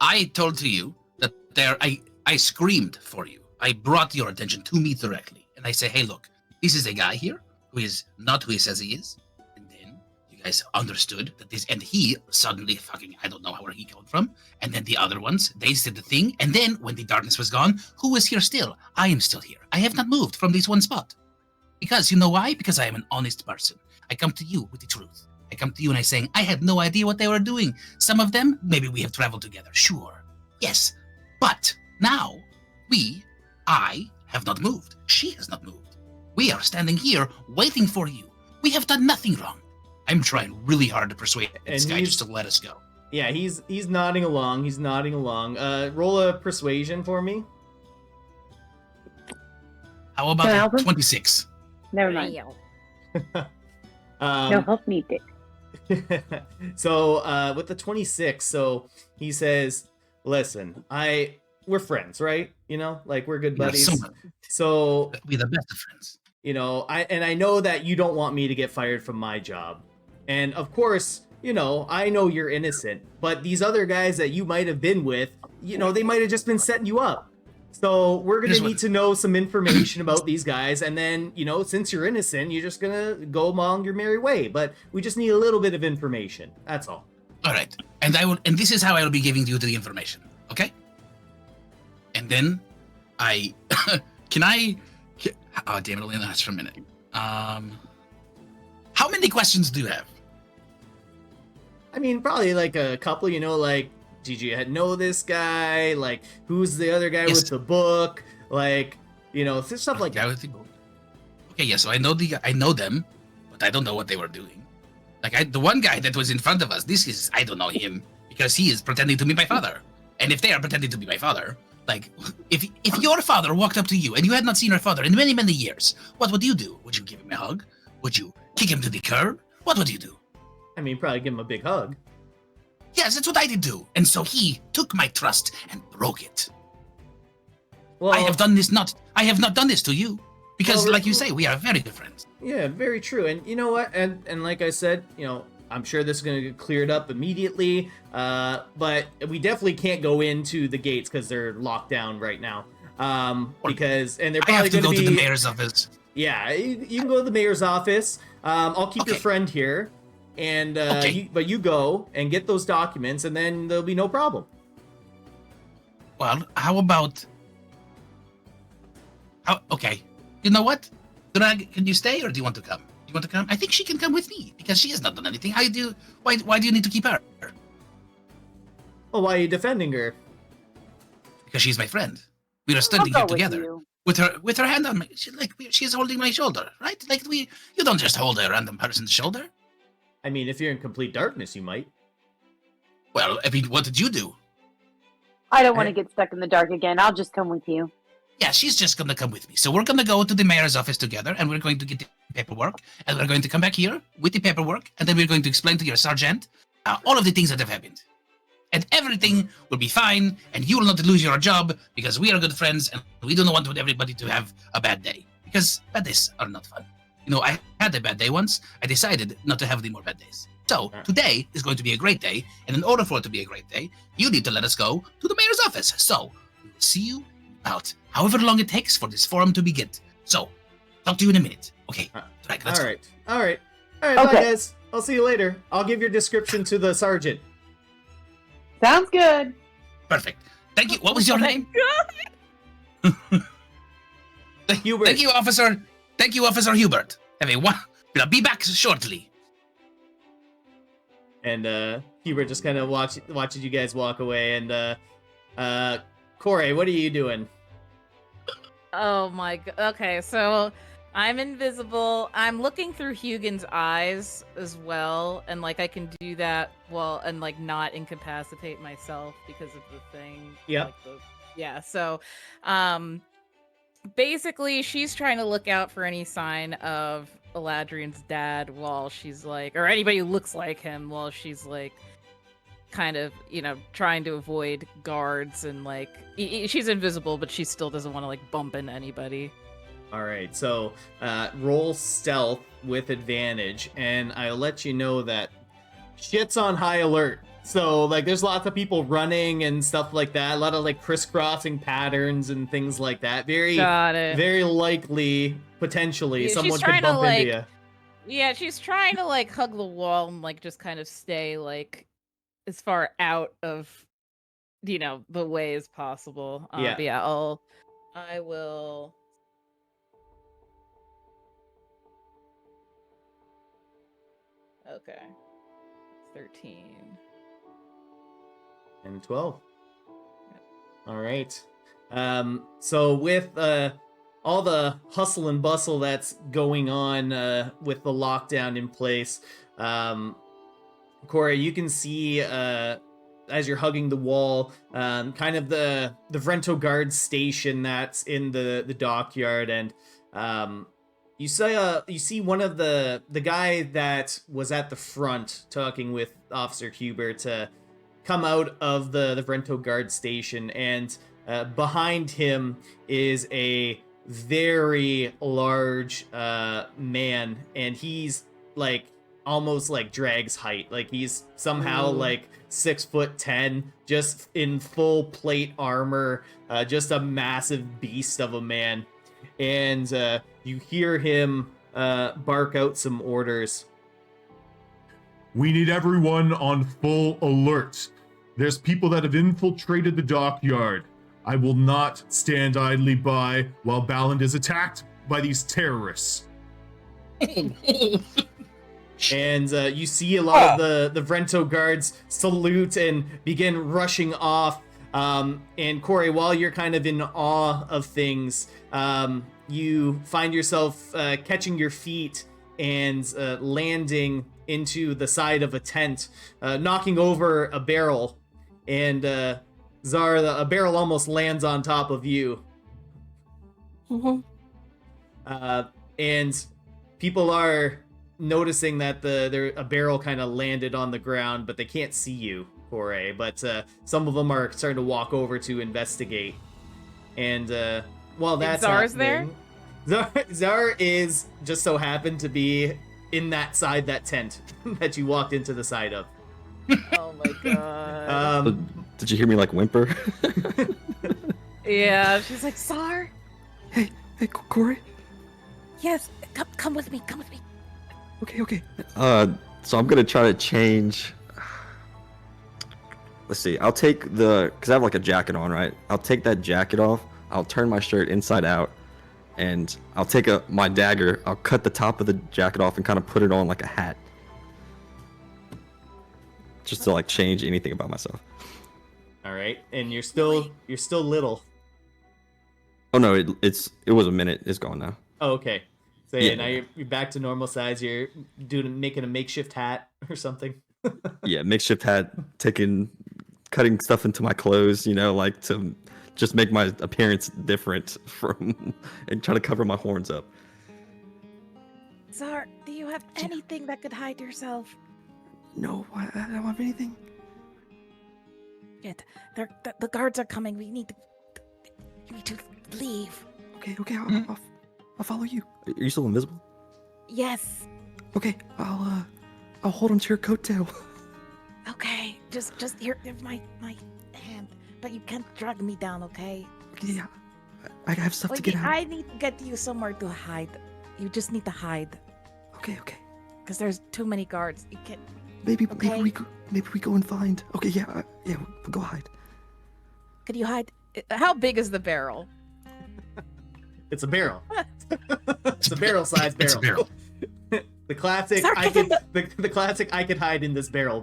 E: I told to you that I screamed for you. I brought your attention to me directly, and I say, hey, look, this is a guy here who is not who he says he is. And then you guys understood that this, and he suddenly fucking, I don't know where he came from. And then the other ones, they said the thing. And then when the darkness was gone, who was here still? I am still here. I have not moved from this one spot. Because you know why? Because I am an honest person. I come to you with the truth. I come to you and I saying, I had no idea what they were doing. Some of them, maybe we have traveled together, sure. Yes. But now, I have not moved. She has not moved. We are standing here waiting for you. We have done nothing wrong. I'm trying really hard to persuade this
A: And
E: guy
A: he's-
E: just to let us go.
A: Yeah, he's nodding along. He's nodding along. Roll a persuasion for me.
E: How
F: Can I
E: about
F: help him?
E: 26?
F: Never mind. No help needed.
A: So with the 26, so he says, listen, we're friends, right? Like we're good
E: We are
A: buddies.
E: so-
A: So,
E: We're the best of friends.
A: I know that you don't want me to get fired from my job. And of course, I know you're innocent, but these other guys that you might have been with, they might have just been setting you up. So we're going
E: Here's
A: to
E: what-
A: need to know some information about these guys. And then, since you're innocent, you're just going to go along your merry way. But we just need a little bit of information. That's all.
E: All right, and this is how I will be giving you the information, okay? And then oh damn it, only lasts for a minute. How many questions do you have?
A: I mean, probably like a couple, like, did you know this guy? Like, who's the other guy
E: Yes.
A: with the book? Like, stuff like
E: Guy
A: that.
E: with the book. Okay, yeah, so I know them, but I don't know what they were doing. Like the one guy that was in front of us, I don't know him because he is pretending to be my father. And if they are pretending to be my father, like if your father walked up to you and you had not seen your father in many, many years, what would you do? Would you give him a hug? Would you kick him to the curb? What would you do?
A: I mean, probably give him a big hug.
E: Yes, that's what I did do. And so he took my trust and broke it.
A: Well,
E: I have not done this to you Because,
A: Well,
E: like you say, we are very good friends.
A: Yeah, very true. And you know what? And like I said, I'm sure this is going to get cleared up immediately. But we definitely can't go into the gates because they're locked down right now. Because and they're
E: I have
A: probably
E: to
A: going
E: go
A: be.
E: to the mayor's office.
A: Yeah, you can go to the mayor's office. I'll keep your
E: Okay.
A: friend here, and
E: Okay.
A: but you go and get those documents, and then there'll be no problem.
E: Well, how about... okay. You know what? Can you stay, or do you want to come? Do you want to come? I think she can come with me, because she has not done anything. Why do you need to keep her?
A: Well, why are you defending her?
E: Because she's my friend. We are
F: I'll
E: standing
F: go
E: here
F: with
E: together.
F: you.
E: With her hand on me. She's holding my shoulder, right? Like you don't just hold a random person's shoulder.
A: I mean, if you're in complete darkness, you might.
E: Well, I mean, what did you do?
F: I don't want to get stuck in the dark again. I'll just come with you.
E: Yeah, she's just gonna come with me. So we're gonna go to the mayor's office together, and we're going to get the paperwork, and we're going to come back here with the paperwork, and then we're going to explain to your sergeant all of the things that have happened. And everything will be fine, and you will not lose your job, because we are good friends, and we do not want everybody to have a bad day. Because bad days are not fun. I had a bad day once. I decided not to have any more bad days. So today is going to be a great day, and in order for it to be a great day, you need to let us go to the mayor's office. So we will see you about however long it takes for this forum to begin. So, talk to you in a minute. Okay. Right, let's
A: All
E: go.
A: right. All right. Bye,
F: Okay.
A: guys. I'll see you later. I'll give your description to the sergeant.
F: Sounds good.
E: Perfect. Thank you. What was your name?
A: Hubert.
E: Thank you, Officer. Thank you, Officer Hubert. I'll be back shortly.
A: And Hubert just kind of watches you guys walk away. And Corey, what are you doing?
B: Oh my god. Okay, so I'm invisible. I'm looking through Hugin's eyes as well, and I can do that and not incapacitate myself because of the thing.
A: Yep.
B: Yeah, so basically she's trying to look out for any sign of Eladrian's dad while she's or anybody who looks like him while she's kind of trying to avoid guards and she's invisible, but she still doesn't want to bump into anybody.
A: All right, so roll stealth with advantage, and I'll let you know that shit's on high alert. So there's lots of people running and stuff like that, a lot of crisscrossing patterns and things like that.
B: Got it.
A: Very likely, potentially,
B: Yeah,
A: someone
B: she's
A: could
B: trying to,
A: bump into you.
B: Yeah, she's trying to hug the wall and just kind of stay as far out of the way as possible.
A: Yeah.
B: But yeah, I will. Okay. 13.
A: And 12. All right. So with all the hustle and bustle that's going on with the lockdown in place, Corey, you can see as you're hugging the wall, kind of the Vrento Guard station that's in the dockyard, and you see one of the guy that was at the front talking with Officer Hubert come out of the Vrento Guard station, and behind him is a very large man, and he's almost Drag's height. He's somehow 6'10", just in full plate armor, just a massive beast of a man. And you hear him bark out some orders.
I: We need everyone on full alert. There's people that have infiltrated the dockyard. I will not stand idly by while Balland is attacked by these terrorists.
A: And you see a lot of the Vrento guards salute and begin rushing off. And Corey, while you're kind of in awe of things, you find yourself catching your feet and landing into the side of a tent, knocking over a barrel. And Zara, a barrel almost lands on top of you. And people are noticing that a barrel kind of landed on the ground, but they can't see you, Corey. But some of them are starting to walk over to investigate. And while that's
B: Zara's
A: happening, Zar is just so happened to be in that tent that you walked into the side of.
B: Oh my god.
C: Did you hear me like whimper?
B: Yeah, she's like, Sar?
C: Hey, Corey.
G: Yes, come with me. Come with me.
C: Okay. So I'm gonna try to change. Let's see. I'll take because I have like a jacket on, right? I'll take that jacket off. I'll turn my shirt inside out, and I'll take my dagger. I'll cut the top of the jacket off and kind of put it on like a hat, just to like change anything about myself.
A: All right, and you're still little.
C: Oh no, it was a minute. It's gone now.
A: Oh, okay. So
C: Yeah.
A: now you're back to normal size. You're making a makeshift hat or something.
C: Yeah, makeshift hat, cutting stuff into my clothes, like to just make my appearance different and try to cover my horns up.
G: Zar, do you have anything that could hide yourself?
C: No, I don't have anything.
G: Yet, the guards are coming. You need to leave.
C: Okay, I'll follow you. Are you still invisible?
G: Yes.
C: Okay, I'll hold onto your coattail.
G: Okay, just here's my hand, but you can't drag me down, okay?
C: Yeah, I have stuff to get out.
G: I need to get you somewhere to hide. You just need to hide.
C: Okay.
G: Because there's too many guards. You can't.
C: Maybe
G: Okay.
C: maybe we go and find. Okay, yeah, go hide.
G: Could you hide?
B: How big is the barrel?
A: It's a barrel. It's a barrel-sized barrel.
E: It's a barrel.
A: The classic.
G: Sir,
A: The classic. I could hide in this barrel.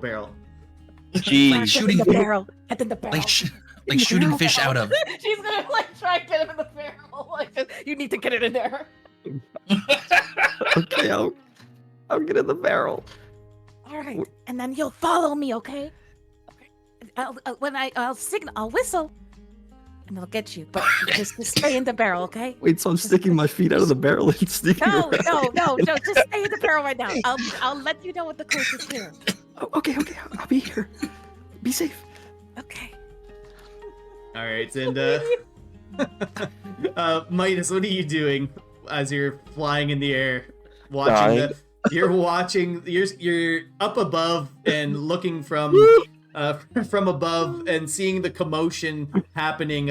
D: Jeez.
E: Like shooting,
G: Get in the barrel. Get in the barrel.
E: like shooting fish out of.
B: She's gonna like try and get him in the barrel. Like, you need to get it in there.
C: Okay, I'll get in the barrel.
G: All right, and then you'll follow me, okay? I'll signal, I'll whistle, and I'll get you. But just stay in the barrel, okay?
C: Wait, so I'm sticking my feet out of the barrel and sneaking
G: No,
C: around.
G: no, just stay in the barrel right now. I'll let you know what the coast is here.
C: Oh, okay, I'll be here. Be safe.
G: Okay.
A: All right, and Midas, what are you doing as you're flying in the air, watching you're up above and looking from above and seeing the commotion happening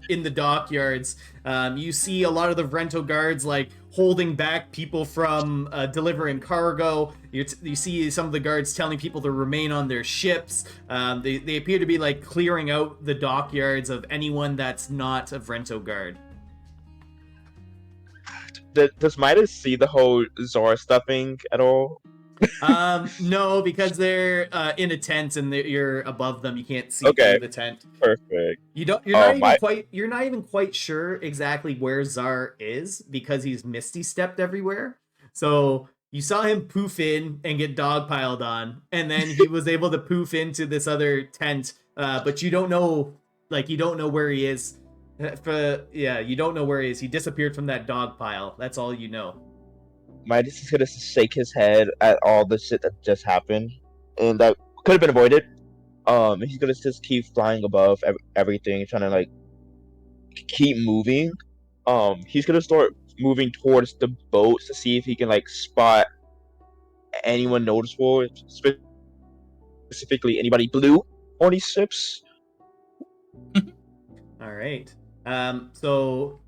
A: in the dockyards. You see a lot of the rental guards like holding back people from delivering cargo. You see some of the guards telling people to remain on their ships. They appear to be like clearing out the dockyards of anyone that's not a rental guard.
D: Does Midas see the whole Zor stuffing at all?
A: No, because they're in a tent and you're above them. You can't see
D: Okay.
A: through the tent.
D: Perfect.
A: You're not even quite sure exactly where Zar is because he's misty stepped everywhere. So you saw him poof in and get dogpiled on, and then he was able to poof into this other tent. But you don't know where he is. You don't know where he is. He disappeared from that dog pile. That's all you know.
D: Midas is gonna shake his head at all the shit that just happened, and that could have been avoided. He's gonna just keep flying above everything, trying to like keep moving. He's gonna start moving towards the boats to see if he can like spot anyone noticeable, specifically anybody blue on these ships.
A: All right. So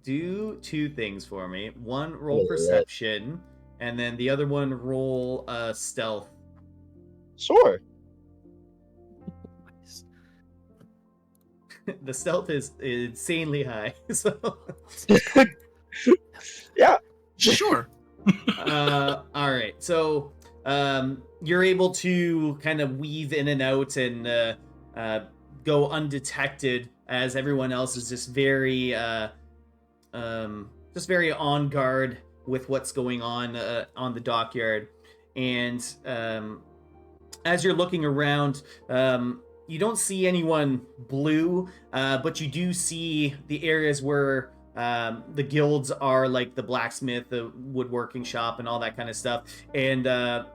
A: do two things for me. One, roll perception, and then the other one, roll stealth.
D: Sure.
A: The stealth is insanely high. So
D: Yeah.
E: Sure.
A: all right. So you're able to kind of weave in and out and go undetected as everyone else is just very on guard with what's going on the dockyard. And as you're looking around, you don't see anyone blue, but you do see the areas where the guilds are, like the blacksmith, the woodworking shop, and all that kind of stuff. And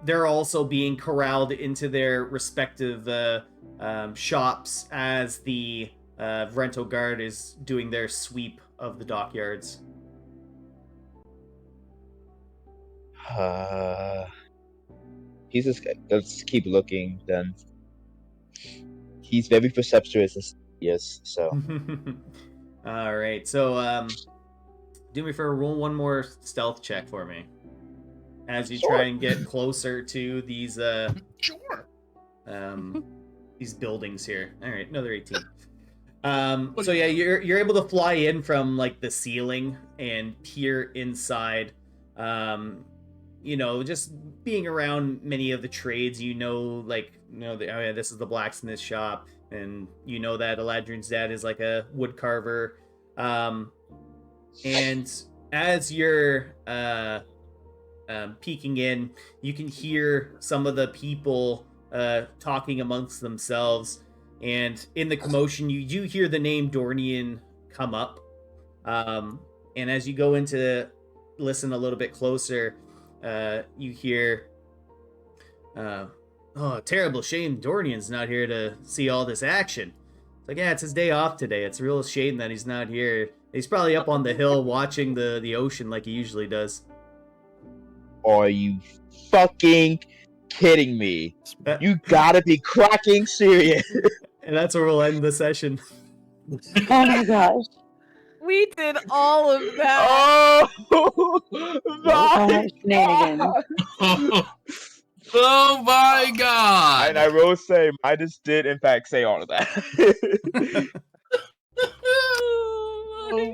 A: they're also being corralled into their respective shops as the rental guard is doing their sweep of the dockyards.
D: He's just let's keep looking then. He's very perceptuous and yes, so
A: All right. So do me for roll one more stealth check for me as you try and get closer to these
E: Sure.
A: these buildings here. All right, another 18. So yeah, you're able to fly in from like the ceiling and peer inside. You know, just being around many of the trades, this is the blacksmith shop, and you know that Eladrin's dad is like a wood carver. And as you're peeking in, you can hear some of the people talking amongst themselves. And in the commotion, you do hear the name Dornian come up. And as you go in to listen a little bit closer, you hear, oh, terrible shame Dornian's not here to see all this action. It's like, yeah, it's his day off today. It's a real shame that he's not here. He's probably up on the hill watching the ocean like he usually does.
D: are you fucking kidding me? You gotta be cracking serious.
A: And that's where we'll end the session.
F: Oh my gosh.
B: We did all of that.
D: Oh my
F: Shenanigans.
E: Oh my god!
D: And I will say, Midas did in fact say all of that.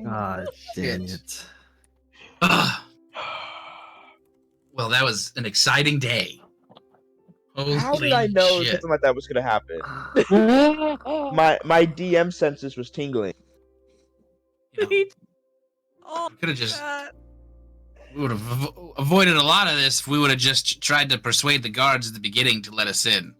C: God damn it.
E: Well, that was an exciting day. Holy
D: How did I know
E: shit.
D: something like that was gonna happen? My DM senses was tingling.
E: You know,
B: Oh,
E: could have just
B: God.
E: we would have avoided a lot of this if we would have just tried to persuade the guards at the beginning to let us in.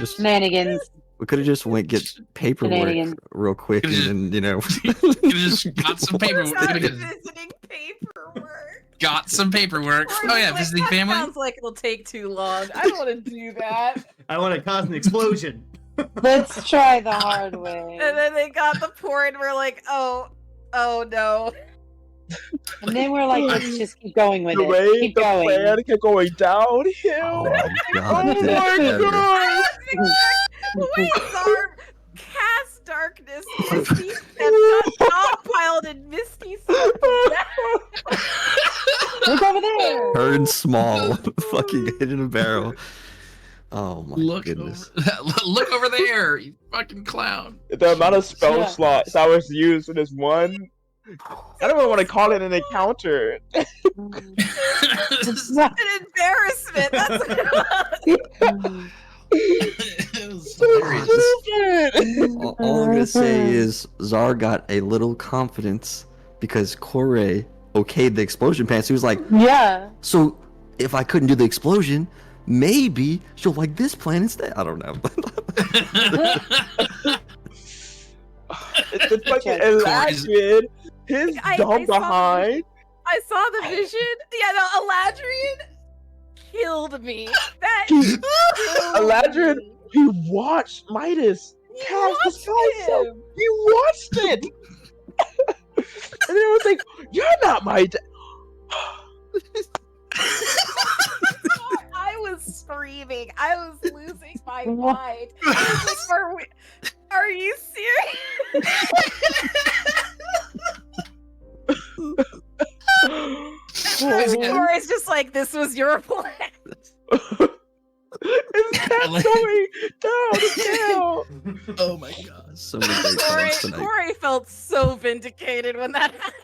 F: Shenanigans.
C: We could have just went get paperwork
F: Shenanigans.
C: real quick and then, you know.
E: Could have just got some paperwork.
B: Not
E: Coulda just
B: visiting paperwork.
E: got some paperwork. Oh yeah, visiting
B: that
E: family.
B: Sounds like it'll take too long. I don't want to do that.
A: I want to cause an explosion.
F: Let's try the hard way.
B: And then they got the port, and we're like, oh no.
F: And then we're like, let's just keep going with
D: The
F: it.
D: way
F: Keep
D: the
F: going.
D: plan kept going downhill.
C: Oh my god.
D: Oh
C: this
D: my
C: better.
D: god!
B: Wait, Zarb, cast darkness, Misty, and got stockpiled in Misty.
F: Look over there.
C: Turn small. Fucking hit in a barrel. Oh my
E: Look
C: goodness.
E: look over there, you fucking clown.
D: The amount of spell
F: Yeah.
D: slots I was used in this one. I don't even want to call it an encounter.
B: An embarrassment. That's
E: It was hilarious.
C: All I'm gonna say is Zar got a little confidence because Corey okayed the explosion pants. He was like,
F: Yeah.
C: so if I couldn't do the explosion, maybe she'll like this plan instead. I don't know.
D: It's fucking
E: Corey's-
D: Eladrin. His
B: I
D: dumb
B: saw-
D: behind.
B: I saw the vision. Yeah, no, Eladrian killed me. That
D: Eladrin, he watched Midas cast the spell. So he watched it. And then I was like, "You're not my dad."
B: I was screaming. I was losing my mind. I was like, are you serious? Or it's just like, this was your plan.
D: It's not going downhill.
E: Oh my god.
C: So many great plans tonight.
B: Corey felt so vindicated when that happened.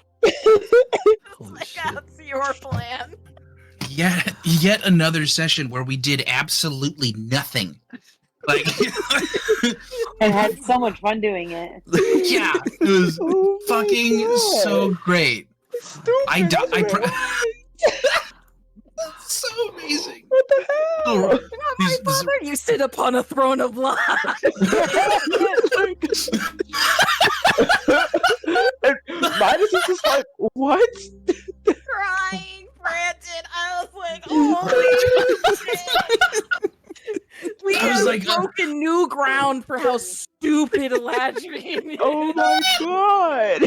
C: Holy
B: Like,
C: shit.
B: that's your plan.
E: Yet another session where we did absolutely nothing. Like
F: And had so much fun doing it.
E: yeah, it was
D: Oh my
E: fucking
D: God.
E: so great.
D: Stupid.
E: That's so amazing.
D: What the hell?
B: Not my father, you sit upon a throne of light.
D: And Midas is just like, what?
B: Crying, Brandon. I was like, holy shit. We
E: I was
B: have
E: like,
B: broken new ground for how stupid Eladrian is.
D: Oh my god!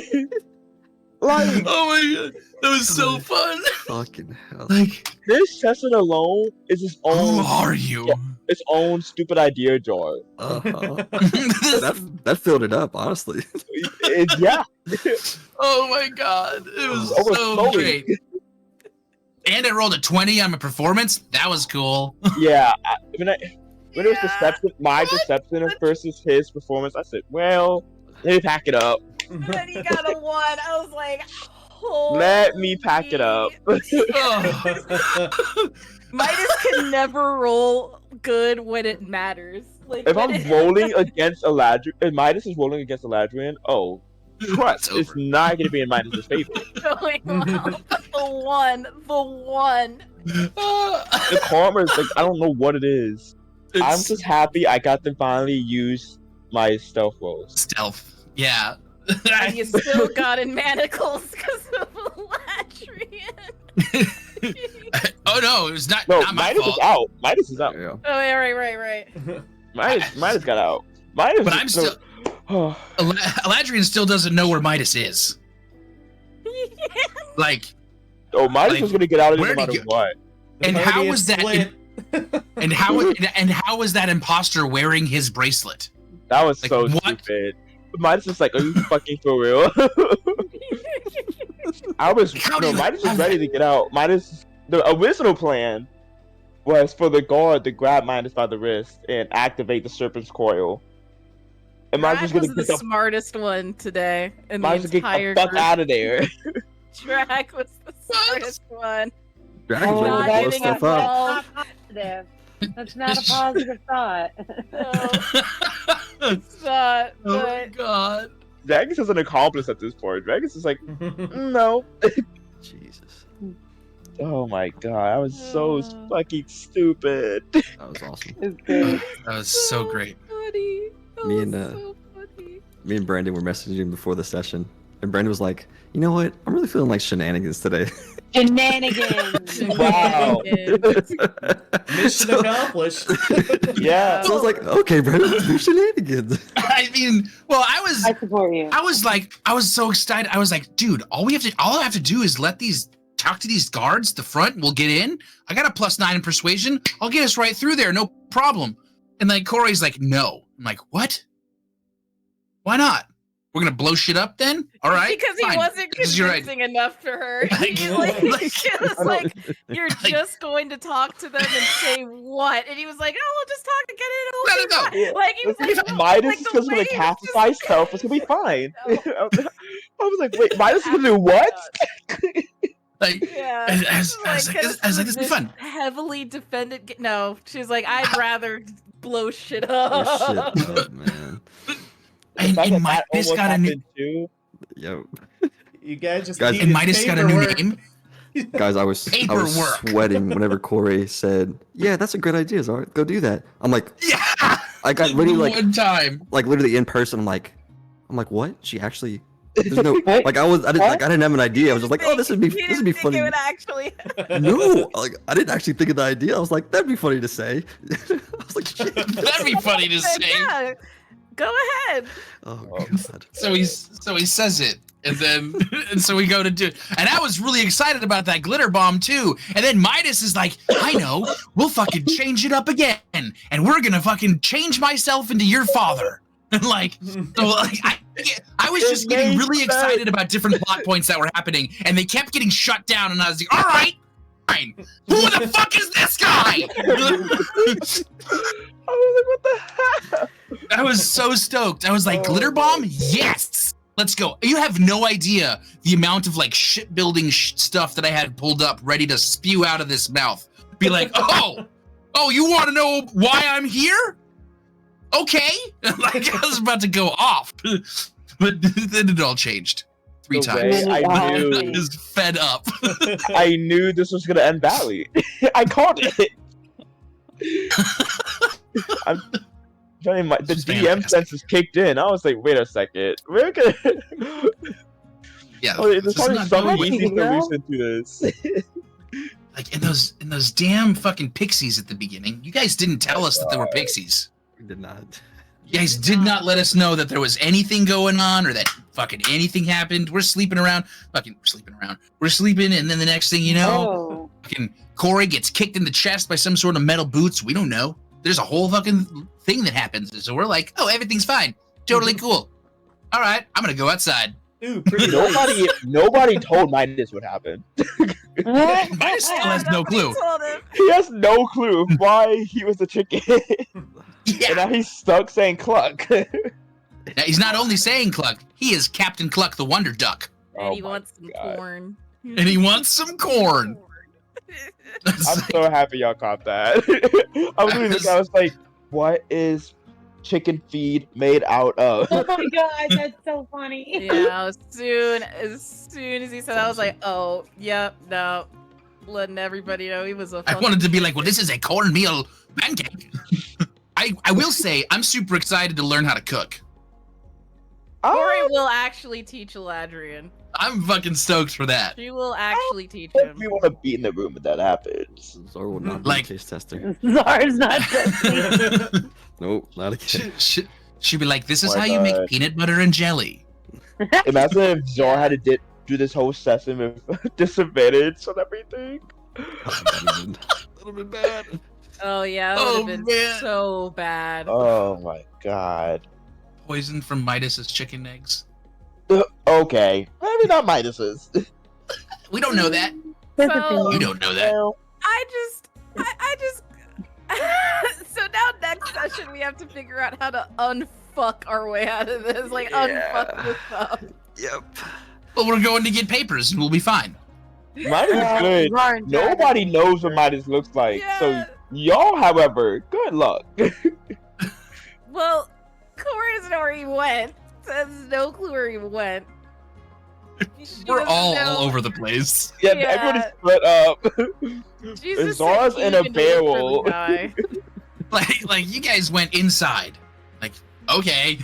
D: Like,
E: Oh my god. That was so fun.
C: Fucking hell.
E: Like,
D: This session alone is its
E: who
D: own
E: are you?
D: its own stupid idea jar.
C: That filled it up, honestly.
D: Yeah.
E: Oh my god, it was
D: That was
E: so
D: flowing.
E: great. And I rolled a 20 on my performance. That was cool.
D: Yeah. When it was deception, my deception versus his performance, I said, well, let me pack it up.
B: And then he got a 1. I was like,
D: Let me pack it up.
B: Midas can never roll good when it matters. Like
D: If
B: when
D: I'm
B: it-
D: rolling against Eladrian, if Midas is rolling against Eladrian, oh, trust, it's
E: over.
D: not going to be in Midas's favor.
B: going well. The one.
D: The karma is like, I don't know what it is. I'm just happy I got to finally use my stealth rolls.
E: Stealth. Yeah.
B: And you still got in manacles because of Eladrian.
E: Oh no, it was not
D: No,
E: my
D: Midas
E: fault.
D: is out. Midas is out.
C: Yeah.
B: Oh, yeah, right.
D: Midas got out. Midas
E: But
D: is
E: I'm still. Eladrian still doesn't know where Midas is. Like,
D: Oh, Midas
E: Like,
D: was going to get out of it no
E: where'd he
D: matter
E: go?
D: what.
E: and
A: The
E: how
A: party
E: was
A: is
E: that?
A: split.
E: And how was that imposter wearing his bracelet?
D: That was
E: Like,
D: so
E: what?
D: stupid. Midas was like, are you fucking for real? Midas was ready to get out. The original plan was for the guard to grab Midas by the wrist and activate the Serpent's Coil. And Midas was
B: Drag
D: going
B: was
D: to
B: the smartest one today in the
D: Midas was
B: entire
D: get the fuck
B: group.
D: out of there.
B: Drag was the smartest one.
C: Dragon's
F: Oh,
C: ready to
B: Not
C: blow
B: getting
C: stuff up.
B: involved.
F: Positive. That's not a positive thought.
B: No, it's not.
E: Oh my
B: But
E: god.
D: Dragus is an accomplice at this point. Dragus is like, no.
C: Jesus.
D: Oh my god, I was so
B: Uh.
D: fucking stupid.
C: That was awesome.
F: It's good.
E: That was so great.
B: funny. That
C: Me
B: was
C: and,
B: so funny.
C: Me and Brandon were messaging before the session, and Brandon was like, "You know what? I'm really feeling like shenanigans today."
F: Shenanigans.
D: Wow.
A: Mission accomplished.
D: Yeah.
C: So I was like, "Okay, Brandon, let's do shenanigans."
E: I mean, well, I
F: support you.
E: was so excited. I was like, dude, all I have to do is talk to these guards, the front, we'll get in. I got a +9 in persuasion. I'll get us right through there, no problem. And like Corey's like, no. I'm like, what? Why not? We're gonna blow shit up then? All right.
B: Because he
E: fine.
B: wasn't
E: This is your idea.
B: convincing enough for her.
E: Like-
B: He was like, you're
E: Like-
B: just going to talk to them and say what? And he was like, oh, we'll just talk to get it
E: Let
B: over.
E: it go.
B: with." Like he was like,
D: Midas
B: like
D: is
B: the
D: just gonna
B: way he was
D: pacify
B: just-
D: himself. It's gonna be fine.
B: No.
D: I was like, wait, Midas is gonna do what?
E: Like,
B: Yeah.
E: I was like, this will be fun.
B: Heavily defended. No, she's like, I'd rather blow shit
C: Oh,
B: up.
C: shit, up, man.
E: And Midas got a new
C: Yo,
A: You guys just
C: Guys,
A: needed
E: and Midas got a new
A: paperwork.
E: name.
C: guys, I was
E: Paperwork.
C: sweating whenever Corey said, "Yeah, that's a good idea. Zara. Go do that." I'm like,
E: Yeah.
C: I got literally like
E: one time.
C: literally in person. I'm like, what? She actually. There's no like I didn't have an idea. I was just like, oh, this would be funny.
B: It would actually.
C: No, like I didn't actually think of the idea. I was like, that'd be funny to say. I was like, shit.
E: That'd be funny to say.
B: Yeah. Go ahead.
C: Oh god.
E: So he says it, and then and so we go to do it. And I was really excited about that glitter bomb too. And then Midas is like, I know, we'll fucking change it up again, and we're gonna fucking change myself into your father. And like, so like I was just getting really excited about different plot points that were happening, and they kept getting shut down. And I was like, all right, fine. Who the fuck is this guy?
D: I was like, what the heck?
E: I was so stoked. I was like, glitter bomb? Yes! Let's go. You have no idea the amount of like shipbuilding stuff that I had pulled up ready to spew out of this mouth. Be like, oh, you want to know why I'm here? Okay. Like I was about to go off. But then it all changed 3
D: No
E: times.
D: way. I
E: I
D: knew.
E: was fed up.
D: I knew this was gonna end badly. I called it. I'm telling you, the
E: This is
D: DM
E: fantastic.
D: senses kicked in. I was like, wait a second, we're gonna.
E: Yeah.
D: Oh, there's
E: this is
D: probably
E: not
D: some
E: going
D: easy
F: well.
D: solution to this.
E: like in those damn fucking pixies at the beginning. You guys didn't tell us that there were pixies.
C: We did not.
E: You guys did not let us know that there was anything going on or that fucking anything happened. We're sleeping around. We're sleeping, and then the next thing you know, fucking Corey gets kicked in the chest by some sort of metal boots. We don't know. There's a whole fucking thing that happens. So we're like, oh, everything's fine. Totally cool. All right, I'm gonna go outside.
A: Ooh, pretty nice.
D: Nobody told Midas what happened.
E: Midas still has no clue.
D: He has no clue why he was a chicken.
E: Yeah.
D: And now he's stuck saying cluck.
E: Now, he's not only saying cluck, he is Captain Cluck the Wonder Duck.
B: And he
D: Oh my
B: wants some
D: God.
B: corn.
E: And he wants some corn.
D: I'm so happy y'all caught that. I was looking, I was like, what is chicken feed made out of?
F: Oh my god, that's so funny.
B: Yeah, as soon as he said that, I was like, oh, yep, no. Letting everybody know he was a
E: I wanted to be like, well, this is a cornmeal pancake. I will say, I'm super excited to learn how to cook.
B: Corey will actually teach Eladrian.
E: I'm fucking stoked for that.
B: She will actually teach
D: I
B: him.
D: we want to be in the room when that happens.
C: Zor will not
E: Like-
C: be a taste tester.
F: Zar's not testing.
C: Nope, not again.
E: She'd be like, this is
D: Oh my
E: how you make
D: God.
E: peanut butter and jelly.
D: Imagine if Zor had to do this whole session with disadvantage and everything.
C: That would have been bad.
B: Oh yeah, that
E: Oh,
B: would have been
E: man.
B: so bad.
D: Oh my god.
E: Poison from Midas's chicken eggs.
D: Okay, maybe not Midas's.
E: We don't know that.
B: So-
E: You don't know that.
B: I just so now next session we have to figure out how to unfuck our way out of this. Like unfuck this up.
C: Yep.
E: Well, we're going to get papers and we'll be fine.
D: Midas is good.
F: Zar and
D: Nobody knows what Midas looks like. So
B: Yeah.
D: y'all, however, good luck.
B: Well, Corey doesn't know where he went. Has no clue where he went. She
E: We're
B: doesn't
E: all
B: know.
E: over the place.
D: Yeah,
B: Yeah.
D: everybody's split up.
B: She's just
D: Zar's
B: saying
D: in a
B: even to look for the
D: barrel.
B: guy.
E: Like you guys went inside. Like, okay.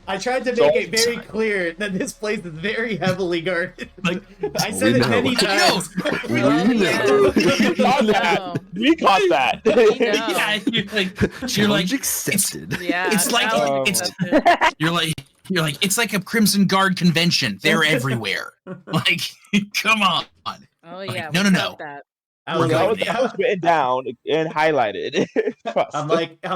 A: I tried to
D: So-
A: make it very clear that this place is very heavily guarded.
E: Like,
A: I said it
C: know.
A: many
E: I know.
A: times.
C: We
B: Oh,
C: know.
D: We caught that.
B: No.
D: We caught that.
B: No.
E: Yeah, you're
C: Challenge
E: like,
C: accepted.
B: Yeah,
E: It's like-
B: that was
E: it's-
B: accepted.
E: you're like, it's like a Crimson Guard convention. They're everywhere. Like, come on.
B: Oh yeah.
E: no,
B: we
E: no,
B: got
E: no.
B: that.
A: I
E: We're
A: was
E: going
A: like,
E: there.
D: That was written down and highlighted. Trust.
A: I'm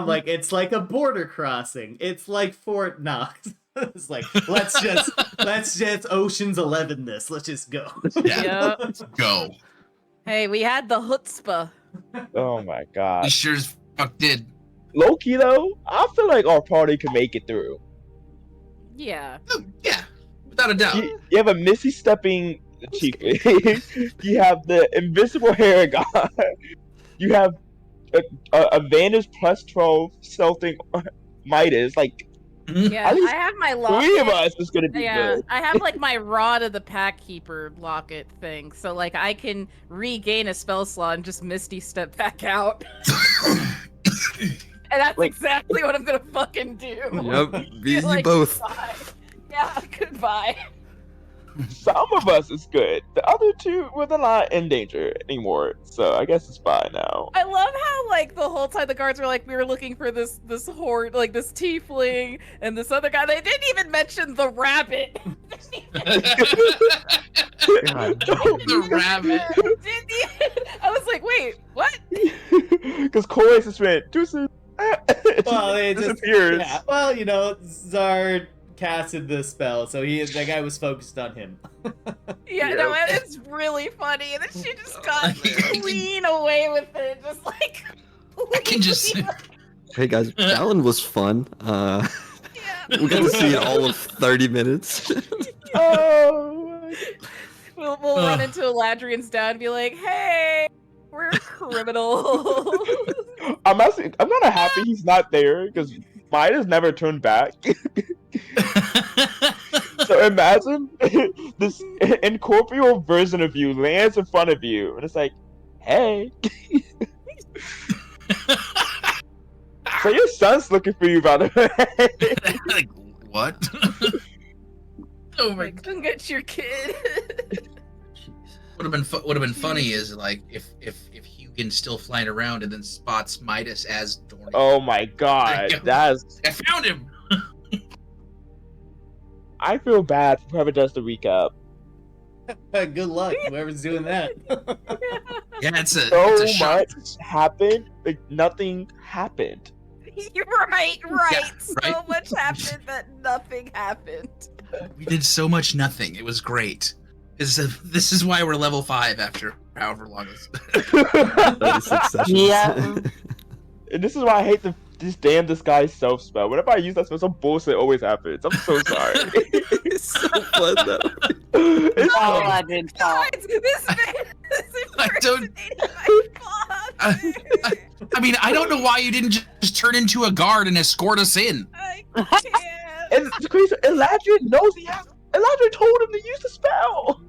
A: like, it's like a border crossing. It's like Fort Knox. It's like, let's just Ocean's 11 this. Let's just go.
E: Yeah,
B: Yep.
E: go.
B: Hey, we had the chutzpah.
D: Oh my
E: We
D: god.
E: sure as fuck did.
D: Low-key though, I feel like our party can make it through.
B: Yeah.
E: Oh, yeah, without a doubt.
D: You have a Missy stepping chiefly. You have the invisible hair guy. You have a Vantage plus 12 stealthing Midas. Like,
B: Yeah.
D: At least
B: I have my locket.
D: three of us is gonna be
B: Yeah,
D: good.
B: I have like my Rod of the Pack Keeper locket thing, so like I can regain a spell slot and just Misty step back out. And that's
D: Like-
B: exactly what I'm gonna fucking do.
C: Yep,
B: Be
C: easy
B: like,
C: both.
B: "Goodbye." Yeah, goodbye.
D: Some of us is good. The other two were not in danger anymore. So I guess it's fine now.
B: I love how like the whole time the guards were like, we were looking for this horde, like this tiefling and this other guy. They didn't even mention the rabbit.
E: The rabbit.
B: Didn't even- I was like, wait, what?
D: Because Corey just went, deuces.
A: Well, it just
D: disappears.
A: yeah. Well, Zard casted the spell, so the guy was focused on him.
B: Yeah,
D: Yeah.
B: no, it's really funny. And then she just got
E: I can-
B: clean away with it, just like.
E: I can just.
C: Hey guys, Alan was fun.
B: Yeah.
C: We got to see all of 30 minutes.
D: Oh.
B: We'll run into Eladrian's dad and be like, hey, we're criminals.
D: I'm kind of happy he's not there because Midas never turned back. So imagine this incorporeal version of you lands in front of you, and it's like, hey. So your son's looking for you, by the way.
E: Like, what? Oh my
B: Like, come get your kid.
E: Would have been funny is like if Hugin's still flying around and then spots Midas as Dorny.
D: Oh my god, that's
E: I found him.
D: I feel bad for whoever does the recap.
A: Good luck, whoever's doing that.
E: Yeah, it's a
D: So
E: shock.
D: much happened, like nothing happened.
B: You're right.
E: Yeah,
B: So
E: right?
B: much happened that nothing happened.
E: We did so much nothing. It was great. This is why we're level 5 after however long it's
C: 36 sessions.
F: Yeah.
D: And this is why I hate this damn disguise self spell. Whenever I use that spell, some bullshit always happens. I'm so sorry.
C: It's so fun though.
D: It's
F: Oh,
D: so-
F: I did fall.
B: Guys, this man is
E: I don't-
B: impersonating my father.
E: I mean, I don't know why you didn't just turn into a guard and escort us in.
B: I can't.
D: And it's crazy. Eladrin knows he has. Eladrin told him to use the spell.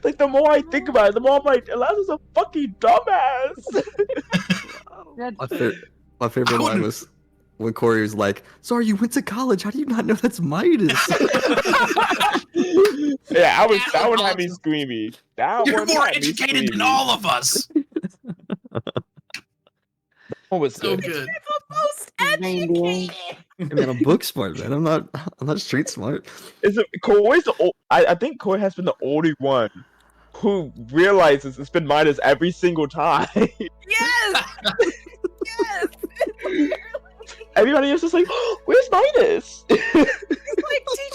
D: Like the more I think about it, the more I'm like, Eladrin's a fucking dumbass.
C: My favorite line was when Corey was like, "Sorry, you went to college. How do you not know that's Midas?"
D: Yeah,
E: Yeah,
D: that one had me screaming. That
E: You're
D: one
E: more
D: had me
E: educated than
D: screaming.
E: all of us.
D: That was
E: So
D: good.
E: good.
B: The most
F: Reindeer.
B: educated.
C: I mean, I'm book smart, man. I'm not street smart.
D: Is it Corey's I think Corey has been the only one who realizes it's been Midas every single time.
B: Yes. Yes. Literally.
D: Everybody else is like, oh, "Where's Midas?"
B: Like, did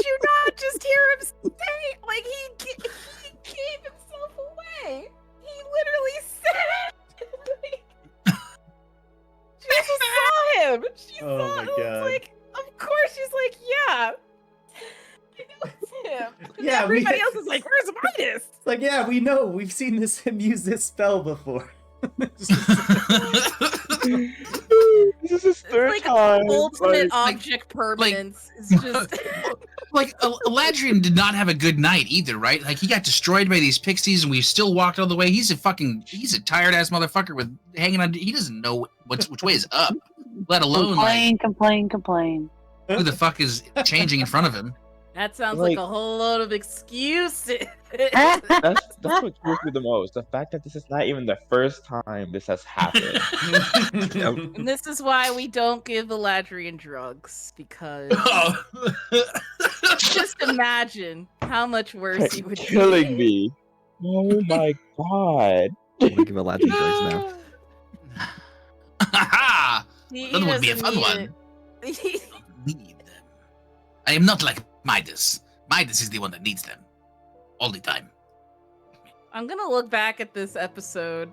B: you not just hear him say? Like, he gave himself away. He literally said. Like, she also saw him. She
A: Oh
B: saw
A: my
B: him. It's
A: God.
B: like, of course, she's like, yeah. I know it's him. And
A: Yeah,
B: everybody else is like, where's Midas?
A: It's like, yeah, we know. We've seen him use this spell before.
D: This is his third
B: Like,
D: time.
B: ultimate
D: Like,
B: object permanence is just.
E: Like, Eladrin did not have a good night either, right? Like, he got destroyed by these pixies, and we still walked all the way. He's a tired ass motherfucker with hanging on. He doesn't know which way is up, let alone like
F: Complain.
E: who the fuck is changing in front of him.
B: That sounds like
D: Like-
B: a whole load of excuses.
D: that's what kills me the most. The fact that this is not even the first time this has happened.
B: And this is why we don't give Eladrian drugs, because
E: Oh.
B: just imagine how much worse he would
D: Killing
B: be.
D: me. Oh my god.
C: I'm gonna give Aladdin drugs now.
E: Ha!
B: He
E: That would be a
B: doesn't
E: fun
B: need
E: one.
B: it.
E: Need them. I am not like Midas. Midas is the one that needs them. All the time.
B: I'm gonna look back at this episode.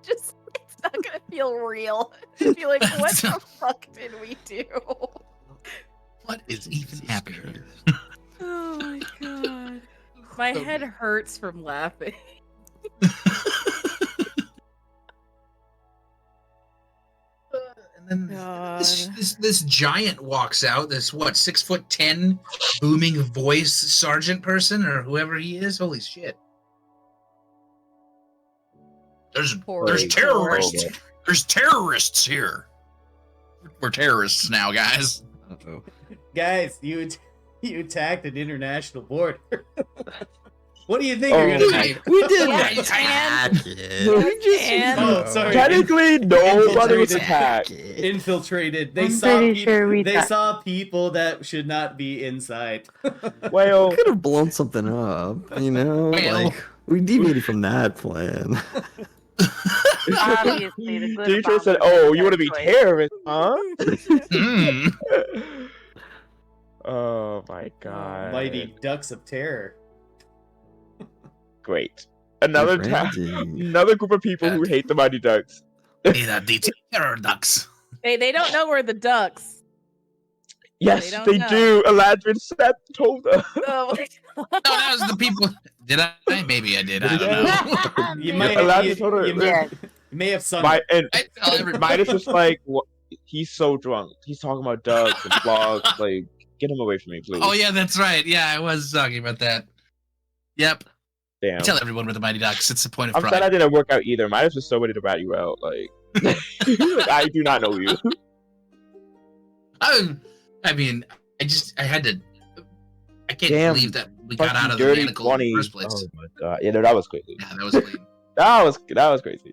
B: Just, it's not gonna feel real. Just be like, what the fuck did we do?
E: What is even happening?
B: Oh my god. My head hurts from laughing.
E: And then
B: God.
E: this giant walks out. This 6'10" booming voice sergeant person or whoever he is. Holy shit! There's
B: Poor
E: terrorists.
D: Lord.
E: There's terrorists here. We're terrorists now, guys.
C: Uh-oh.
A: Guys, you attacked an international border. What do you think
D: Oh.
A: you're gonna do?
C: We did
B: Yeah,
C: not
B: you
C: attack it.
B: And-
A: Oh, sorry.
D: Technically, nobody was
A: Infiltrated.
D: attacked.
A: Infiltrated. They
F: I'm
A: saw
F: pretty
A: people.
F: sure we
A: They
F: thought-
A: saw people that should not be inside.
D: Well,
C: Could have blown something up, you know?
E: Well.
C: Like, we deviated from that plan.
F: Obviously, the good
D: Demetrius
F: Obama
D: said,
F: was
D: "Oh,
F: the
D: you want to be
F: best choice."
D: terrorist, huh?"
E: Hmm.
D: Oh my god.
A: Mighty ducks of terror.
D: Great. Another
C: Branding.
D: another group of people who hate the Mighty Ducks.
E: The terror ducks.
B: They don't know where the ducks.
D: Yes,
B: don't
D: they
B: know.
D: do. Eladrin said told them.
B: Oh,
E: No, that was the people. Did I? Maybe I did. I don't know.
A: You
F: Yeah.
A: might,
D: Eladrin told her.
A: you may have sung.
D: And
E: I tell everybody.
D: Midas was like, what? He's so drunk. He's talking about ducks and frogs. Like, get him away from me, please.
E: Oh yeah, that's right. Yeah, I was talking about that. Yep.
D: Damn.
E: I tell everyone with the Mighty Ducks. It's the point of
D: I'm sad I
E: pride.
D: didn't work out either. Midas was so ready to rat you out. Like, like, I do not know you.
E: I mean, I had to. I can't
D: Damn,
E: believe that we got out of the
D: dirty
E: manacle in the
D: 20s.
E: first place.
D: Oh my god. Yeah, no, that was crazy.
E: Yeah, that was clean.
D: That was crazy.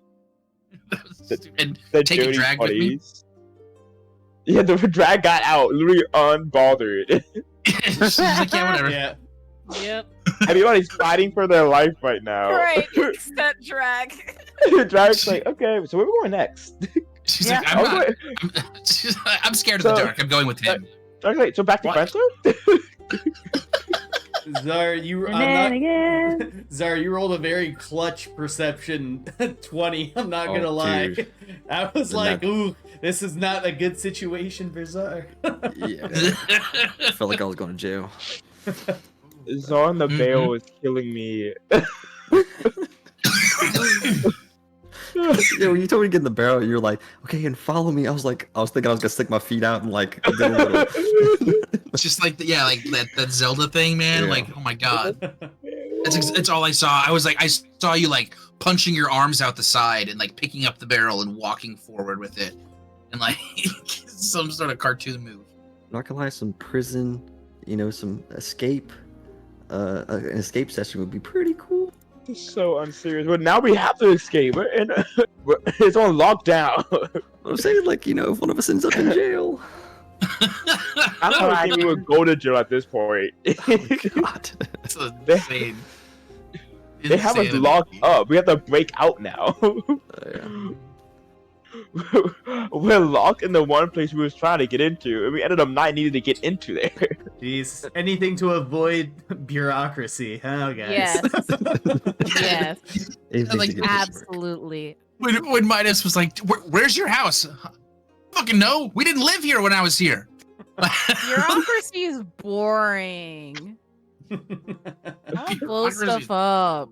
E: That was stupid. And
D: The
E: take a
D: dirty
E: drag with me?
D: 20s. Yeah, the drag got out, literally unbothered.
E: She's like, yeah, whatever.
A: Yeah.
B: Yep.
D: Everybody's fighting for their life right now.
B: Right. Except drag.
D: Drag's like, okay, so where are we going next?
E: She's
F: Yeah.
E: like, I'm scared of the
D: So-
E: dark. I'm going with him.
D: Drag's like, so back to
E: What?
D: Spencer?
A: Zara, you Zara, you rolled a very clutch perception 20. I'm not gonna lie.
C: dude.
A: I was
C: The
A: like,
C: nat-
A: ooh, this is not a good situation for Zara.
C: Yeah. I felt like I was going to jail.
D: Zara the
E: Mhm.
D: Veil is killing me.
C: Yeah, when you told me to get in the barrel, you were like, okay, and follow me. I was thinking I was gonna stick my feet out and like do a little.
E: It's just like, like that Zelda thing, man.
C: Yeah.
E: Like, oh my god. It's all I saw. I was like, I saw you like punching your arms out the side and like picking up the barrel and walking forward with it. And like some sort of cartoon move.
C: Not gonna lie, some prison, some escape. An escape session would be pretty cool.
D: So unserious. But now we have to escape, and it's on lockdown.
C: I'm saying, like, if one of us ends up in jail.
D: I don't think we would go to jail at this point.
C: Oh, God.
E: It's insane.
D: They have us
E: Insanity.
D: locked up. We have to break out now.
C: Yeah.
D: We're locked in the one place we was trying to get into, and we ended up not needing to get into there.
A: Jeez, anything to avoid bureaucracy, huh, guys?
B: Yes. Yes.
C: Anything
E: Like,
C: to get this work.
B: Absolutely.
E: When Midas was like, "Where's your house?" Fucking no, we didn't live here when I was here.
B: Bureaucracy is boring. Don't blow stuff up.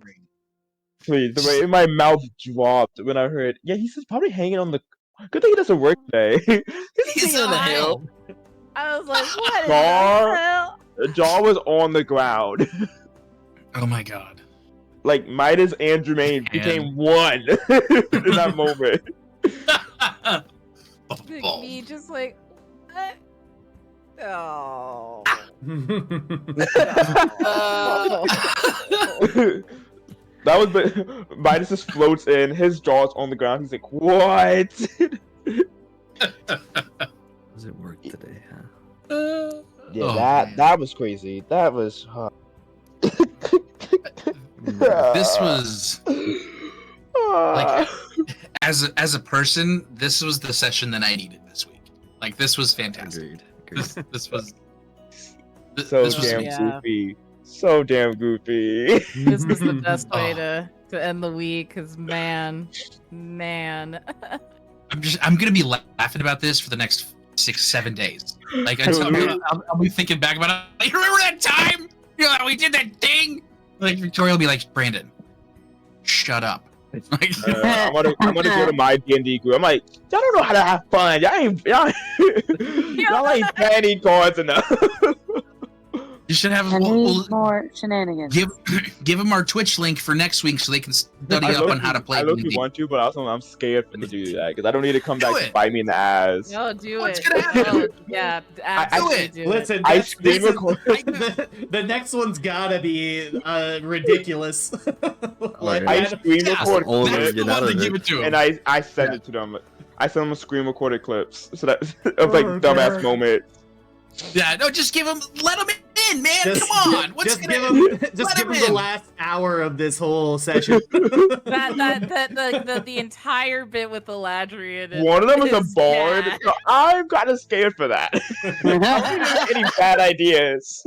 D: Please, the way my mouth dropped when I heard, yeah, he's just probably hanging on the. Good thing he doesn't work today. He's hanging on the hill.
B: I was like, what in
D: Gar-
B: the hell?
D: Jaw was on the ground.
E: Oh my god.
D: Like Midas and Jermaine became one in that moment.
B: Big me just like, what? Oh.
D: That was the Midas just floats in, his jaw's on the ground. He's like, "What?"
C: Does it work today, huh?
D: Yeah,
E: Oh,
D: that
E: man.
D: was crazy. That was.
E: This was like, as a person, this was the session that I needed this week. Like, this was fantastic.
C: Agreed.
E: This was
D: so
E: this was
D: damn
B: Yeah.
D: goofy. So damn goofy.
B: This was the best way
E: Oh.
B: to end the week, because man.
E: I'm gonna be laughing about this for the next 6-7 days. Like, I'll be thinking back about it. Like, remember that time? We did that thing. Like, Victoria will be like, Brandon, shut up. Like,
D: I'm gonna go to my D&D group. I'm like, y'all don't know how to have fun. Y'all ain't playing cards enough.
E: you should have.
F: I need
E: We'll
F: more shenanigans.
E: give them our Twitch link for next week so they can study up on how to play.
D: I look
E: D&D.
D: want to, but also I'm scared to do that because I don't need to come
E: Do
D: back
E: it.
D: to bite me in the ass.
B: No, do
E: What's
B: it.
E: gonna happen?
B: Oh, yeah, absolutely do it.
A: Listen,
D: I
A: that's-
D: stream
A: this is-
D: record-
A: the next one's gotta be ridiculous. Like,
D: I
A: that-
D: screen
E: Yeah,
D: record
C: the only way
E: That's
C: to
E: the
C: get out
E: one
C: of
E: to give
C: it.
E: it to
D: and
E: him.
D: I send it to them. I send them screen recorded clips so that of like
A: Oh,
D: dumbass
A: God.
D: moment.
E: Yeah, no, just let them in, man.
A: Just-
E: Come on. What's
A: just
E: gonna
A: give him,
E: let
A: just give
E: him
A: him the
E: in.
A: last hour of this whole session.
B: The entire bit with the Ladrian.
D: One of them is a bard.
B: bad.
D: So I'm kind of scared for that. I don't think there's any bad ideas.